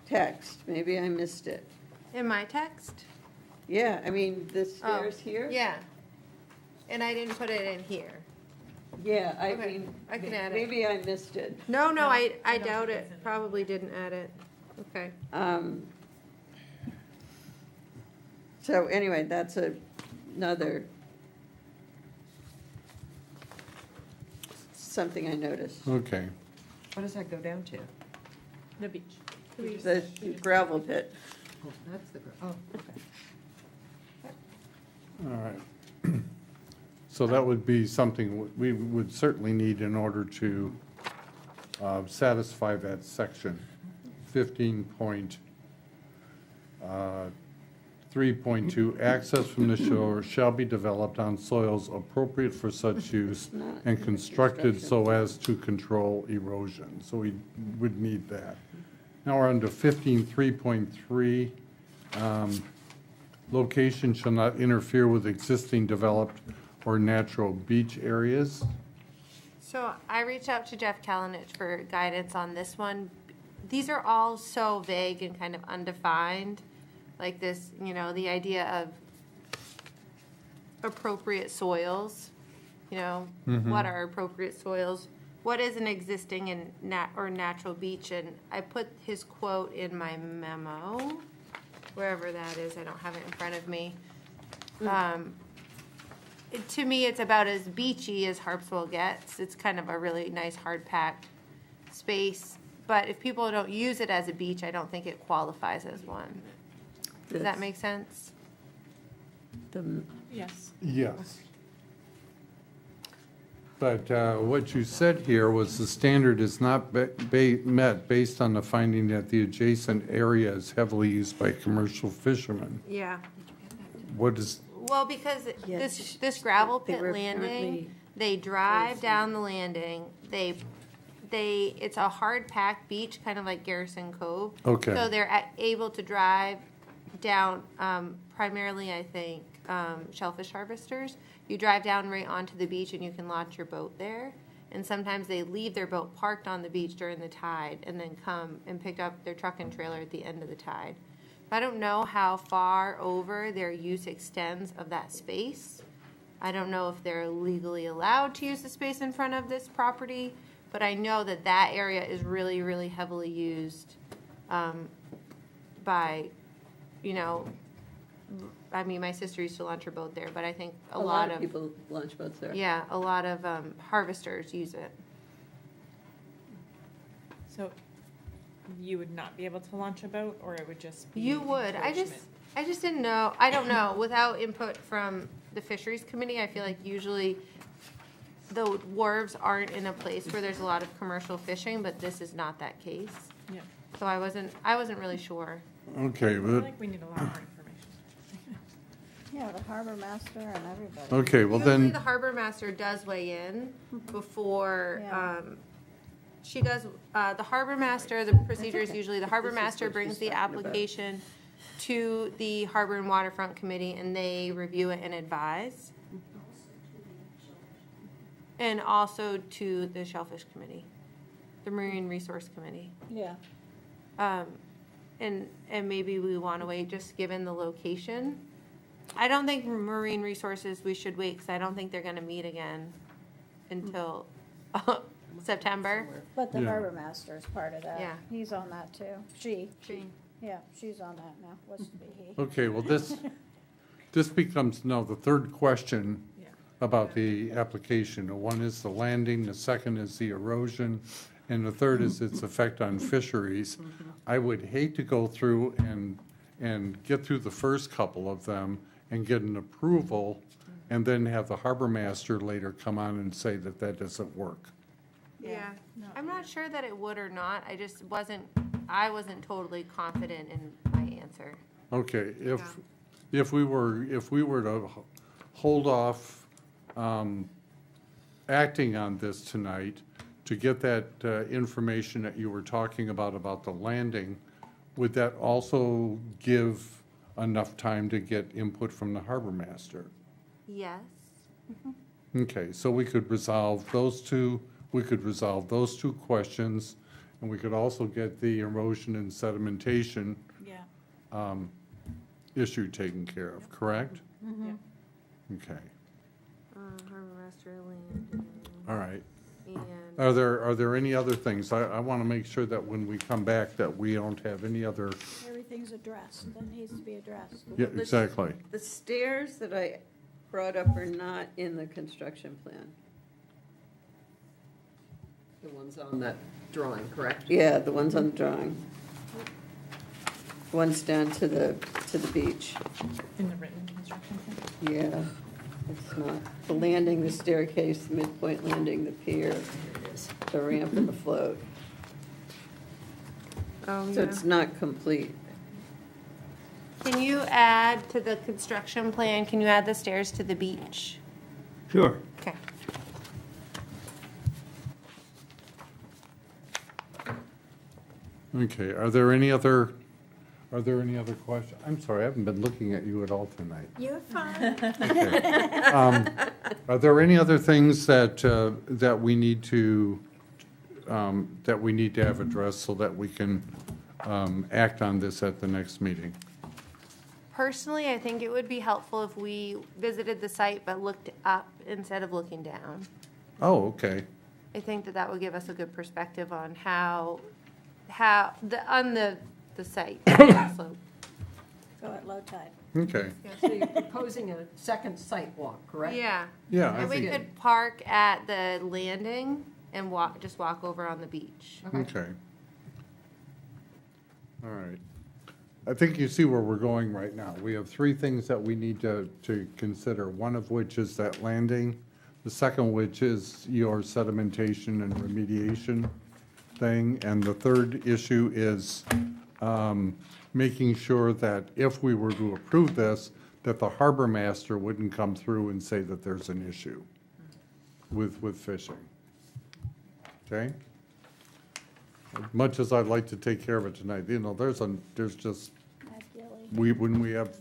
text. Maybe I missed it. In my text? Yeah, I mean, the stairs Oh, here? Yeah. And I didn't put it in here. Yeah, I Okay, mean, I can add it. maybe I missed it. No, I doubt it. Probably didn't add it. Okay. So anyway, that's another something I noticed. Okay. What does that go down to? The beach. The gravel pit. Oh, that's the, okay. All right. So that would be something we would certainly need in order to satisfy that section. 15.3.2, access from the shore shall be developed on soils appropriate for such use and constructed so as to control erosion. So we would need that. Now we're on to 15.3.3. Location shall not interfere with existing developed or natural beach areas. So I reached out to Jeff Kalinich for guidance on this one. These are all so vague and kind of undefined, like this, the idea of appropriate soils. What are appropriate soils? What is an existing and natural beach? And I put his quote in my memo, wherever that is. I don't have it in front of me. To me, it's about as beachy as Harpswell gets. It's kind of a really nice hard-packed space. But if people don't use it as a beach, I don't think it qualifies as one. Does that make sense? Yes. Yes. But what you said here was the standard is not met based on the finding that the adjacent area is heavily used by commercial fishermen. Yeah. What is, Well, because this gravel pit landing, they drive down the landing, it's a hard packed beach, kind of like Garrison Cove. Okay. So they're able to drive down, primarily, I think, shellfish harvesters. You drive down right onto the beach and you can launch your boat there. And sometimes they leave their boat parked on the beach during the tide and then come and pick up their truck and trailer at the end of the tide. I don't know how far over their use extends of that space. I don't know if they're legally allowed to use the space in front of this property, but I know that that area is really, really heavily used by, I mean, my sister used to launch her boat there, but I think a lot of people launch boats there. Yeah, a lot of harvesters use it. So you would not be able to launch a boat, or it would just be? You would. I just didn't know. I don't know. Without input from the fisheries committee, I feel like usually the wharves aren't in a place where there's a lot of commercial fishing, but this is not that case. Yeah. So I wasn't really sure. Okay, I but, think we need a lot more information. Yeah, the harbor master and everybody. okay, well Usually then, the harbor master does weigh in before, Yeah. she does, the harbor master, the procedure is usually the harbor This is master what brings she's the talking about. application to the Harbor and Waterfront Committee, and they review it and advise. And also to the Shellfish Committee, the Marine Resource Committee. Yeah. And maybe we want to wait, just given the location. I don't think Marine Resources, we should wait, because I don't think they're going to meet again until September. But the Yeah. harbor master is part of that. Yeah. He's on that too. She. She. Yeah, she's on that now. Was to be he. okay, well, this becomes now the third question about the application. One is the landing, the second is the erosion, and the third is its effect on fisheries. I would hate to go through and get through the first couple of them and get an approval, and then have the harbor master later come on and say that that doesn't work. Yeah. I'm not sure that it would or not. I wasn't totally confident in my answer. Okay, if we were to hold off acting on this tonight to get that information that you were talking about the landing, would that also give enough time to get input from the harbor master? Yes. Okay, so we could resolve those two questions, and we could also get the erosion and sedimentation Yeah. issue taken care of, correct? Mm-hmm. Okay, Harbor master land. all right. And Are there any other things? I want to make sure that when we come back, that we don't have any other, Everything's addressed, that needs to be addressed. yeah, exactly. The stairs that I brought up are not in the construction plan. The ones on that drawing, correct? Yeah, the ones on the drawing. One's down to the beach. In the written construction plan? Yeah, it's not. The landing, the staircase, the midpoint landing, the pier, the ramp and the float. Oh, So it's not complete. Can you add to the construction plan, can you add the stairs to the beach? Sure. Okay. Okay, are there any other questions? I'm sorry, I haven't been looking at you at all tonight. You're fine. Okay. Are there any other things that we need to have addressed so that we can act on this at the next meeting? Personally, I think it would be helpful if we visited the site but looked up instead of looking down. Oh, okay. I think that would give us a good perspective on how the site slope. Go at low tide. Okay. So you're proposing a second site walk, correct? Yeah. Yeah, I And we think- could park at the landing and just walk over on the beach. Okay. All right. I think you see where we're going right now. We have three things that we need to consider, one of which is that landing, the second which is your sedimentation and remediation thing, and the third issue is making sure that if we were to approve this, that the harbor master wouldn't come through and say that there's an issue with fishing. Okay? Much as I'd like to take care of it tonight, there's just, when we have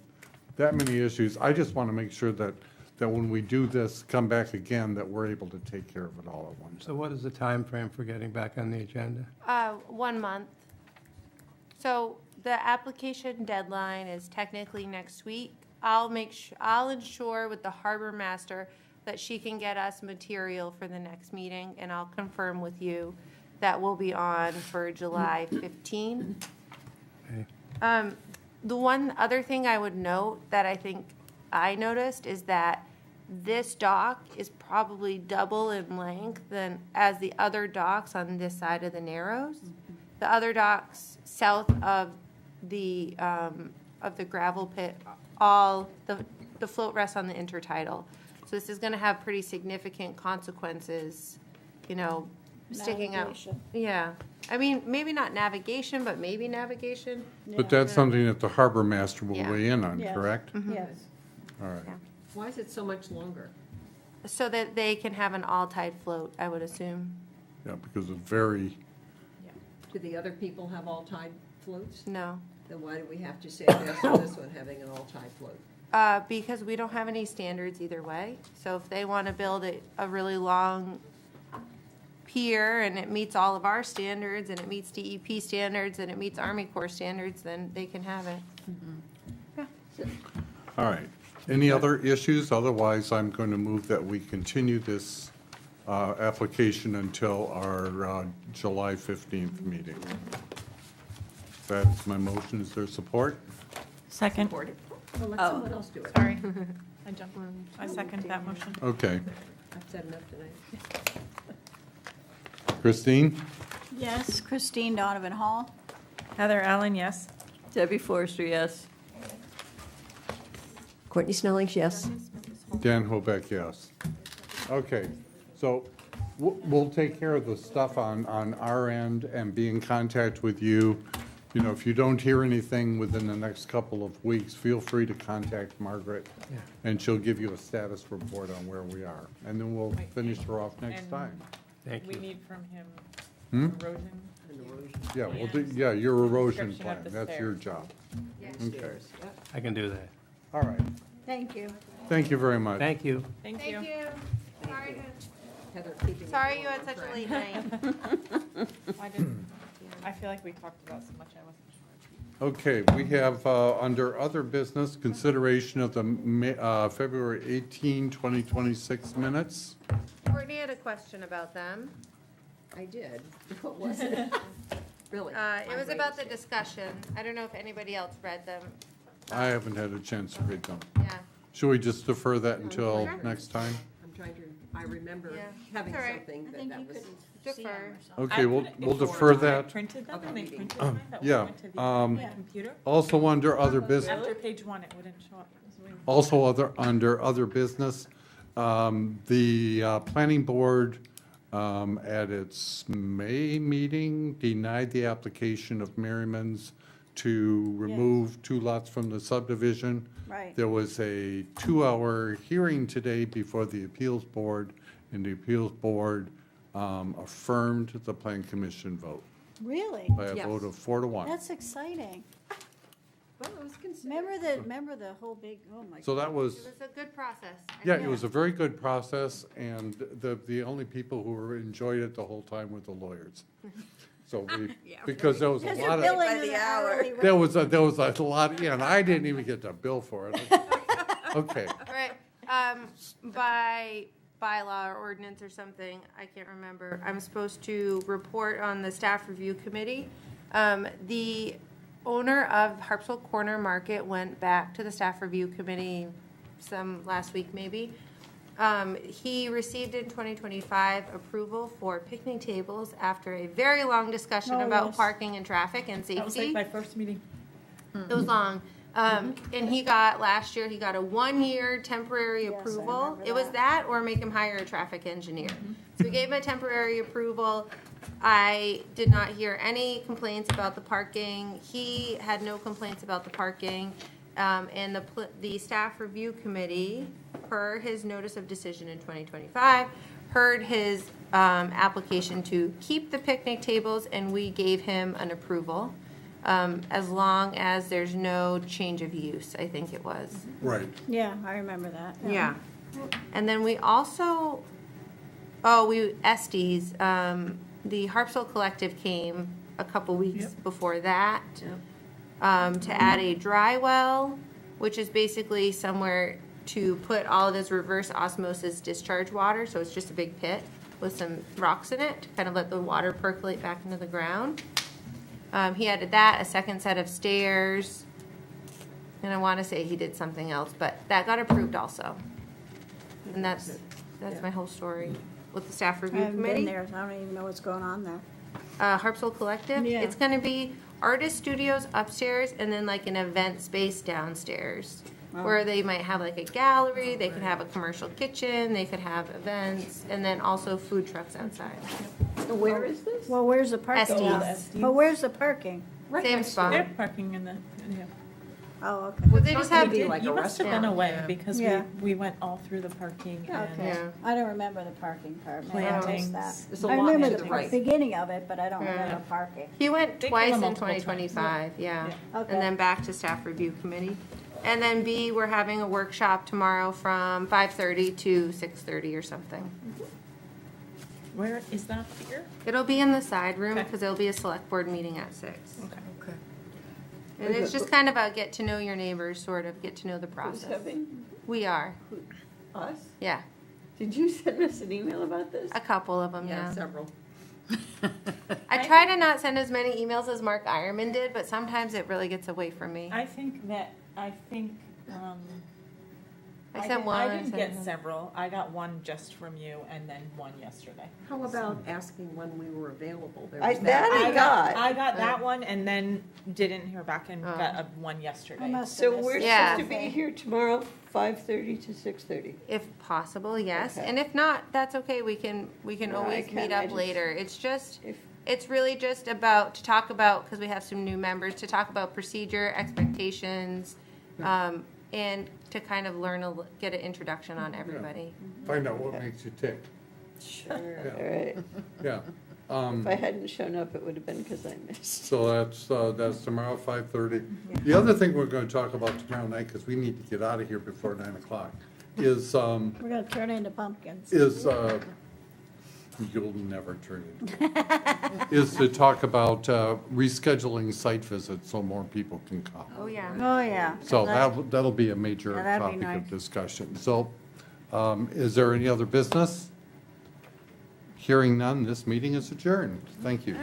that many issues, I just want to make sure that when we do this, come back again, that we're able to take care of it all at once. So what is the time frame for getting back on the agenda? 1 month. So the application deadline is technically next week. I'll ensure with the harbor master that she can get us material for the next meeting, and I'll confirm with you that will be on for July 15. Okay. The one other thing I would note that I think I noticed is that this dock is probably double in length than as the other docks on this side of the Narrows. The other docks south of the gravel pit, all the float rests on the intertidal. So this is going to have pretty significant consequences, sticking out. Navigation. Yeah. I mean, maybe not navigation, but maybe navigation. But that's something that the harbor master will Yeah. weigh in on, Yes. correct? Yes. All right. Why is it so much longer? So that they can have an all-tide float, I would assume. Yeah, because it's very, Do the other people have all-tide floats? No. Then why do we have to say yes to this one having an all-tide float? Because we don't have any standards either way. So if they want to build a really long pier and it meets all of our standards and it meets DEP standards and it meets Army Corps standards, then they can have it. all right. Any other issues? Otherwise, I'm going to move that we continue this application until our July 15th meeting. That's my motion. Is there support? Second. Well, let Oh. someone else do it. Sorry. I jumped. I second that motion. Okay. I've said enough tonight. Christine? Yes, Christine Donovan Hall. Heather Allen, yes. Debbie Forrester, yes. Courtney Snelling's yes. Dan Hobeck, yes. Okay, so we'll take care of the stuff on our end and be in contact with you. You know, if you don't hear anything within the next couple of weeks, feel free to contact Margaret, and she'll give you a status report on where we are. And then we'll finish her off next And time. Thank We you. need from him Hmm? erosion. Yeah, we'll do, yeah, your erosion Description of plan, the that's your stairs. job. Okay, I can do that. all right. Thank you. Thank you very much. Thank you. Thank Thank you. you. Sorry Heather, keeping it Sorry all you had on such a track. late night. I feel like we talked about so much, I wasn't sure. Okay, we have, under other business, consideration of the February 18, 2026 minutes. Courtney had a question about them. I did. What was it? Really? It was about the discussion. I don't know if anybody else read them. I haven't had a chance to read them. Yeah. Should we just defer that until next time? I'm trying to, I remember Yeah. having It's all right. something that was. Defer. Okay, we'll defer I that. printed them and they printed Um, mine, that yeah, went to the computer. Also under other business. After page one, it wouldn't show up. It was weird. Also under other business, the planning board at its May meeting denied the application of Merriman's to remove 2 lots from the subdivision. Right. There was a 2-hour hearing today before the appeals board, and the appeals board affirmed the plan commission vote Really? by a vote of 4 to 1. That's exciting. Well, it was considered. Remember the whole big, oh my. So that was. It was a good process. Yeah, it was a very good process, and the only people who enjoyed it the whole time were the lawyers. So we, because there was a Because lot you're of, billing an hourly rate. there was a lot, yeah, and I didn't even get the bill for it. Okay, All right, by bylaw or ordinance or something, I can't remember, I'm supposed to report on the staff review committee. The owner of Harpswell Corner Market went back to the staff review committee last week maybe. He received in 2025 approval for picnic tables after a very long discussion Oh, about yes. parking and traffic and That was safety. like my first meeting. It was long. And last year, he got a 1-year temporary Yes, I approval. remember It was that. that or make him hire a traffic engineer. So we gave him a temporary approval. I did not hear any complaints about the parking. He had no complaints about the parking. And the staff review committee, per his notice of decision in 2025, heard his application to keep the picnic tables, and we gave him an approval. As long as there's no change of use, I think it was. right. Yeah, I remember that. Yeah. And then we also, Estes, the Harpswell Collective came a couple weeks before that to add a dry well, which is basically somewhere to put all of his reverse osmosis discharge water. So it's just a big pit with some rocks in it to kind of let the water percolate back into the ground. He added that, a second set of stairs, and I want to say he did something else, but that got approved also. And that's my whole story with the staff I review haven't been committee. there, so I don't even know what's going on there. Harpswell Collective. Yeah. It's going to be artist studios upstairs and then like an event space downstairs. where they might have like a gallery, they could have a commercial kitchen, they could have events, and then also food trucks outside. Where is this? Well, where's the parking? Estes. But where's the parking? Same spot. They're parking in the, yeah. Oh, okay. Well, they just have, You must have been away because Yeah. we went all through the parking Okay. and I don't remember the parking part. Maybe I missed that. Plantings. I remember the right. beginning of it, but I don't Yeah. remember parking. he went They came twice in multiple times. 2025, yeah. Okay. And then back to staff review committee. And then B, we're having a workshop tomorrow from 5:30 to 6:30 or something. Where is that here? It'll be in the side room Okay. because there'll be a select board meeting at 6. Okay. And it's just kind of about get to know your neighbors, sort of, get to know the Who's process. having, We are, us? yeah. Did you send us an email about this? A couple of them, yeah. Several. I try to not send as many emails as Mark Ironman did, but sometimes it really gets away from me. I think, I sent one. I didn't get sent- several. I got one just from you and then one yesterday. How about asking when we were available? There I- was that I got. I got that one and then didn't hear back and Oh. got one yesterday. I must have So missed we're it. Yeah. supposed to be here tomorrow, 5:30 to 6:30. If possible, yes. Okay. And if not, that's okay. We can No, I always can. meet I up just- later. It's just, If- it's really just about, to talk about, because we have some new members, to talk about procedure, expectations, and to kind of get an introduction on everybody. Find out what makes you tick. Sure. All right. Yeah. If I hadn't shown up, it would have been because I missed. So that's tomorrow, 5:30. The other thing we're going to talk about tomorrow night, because we need to get out of here before 9 o'clock, is, We're gonna turn into pumpkins. you'll never turn into, is to talk about rescheduling site visits so more people can come. Oh, yeah. Oh, yeah. So that'll be a major Yeah, that'd be topic of nice. discussion. So, is there any other business? Hearing none, this meeting is adjourned. Thank you.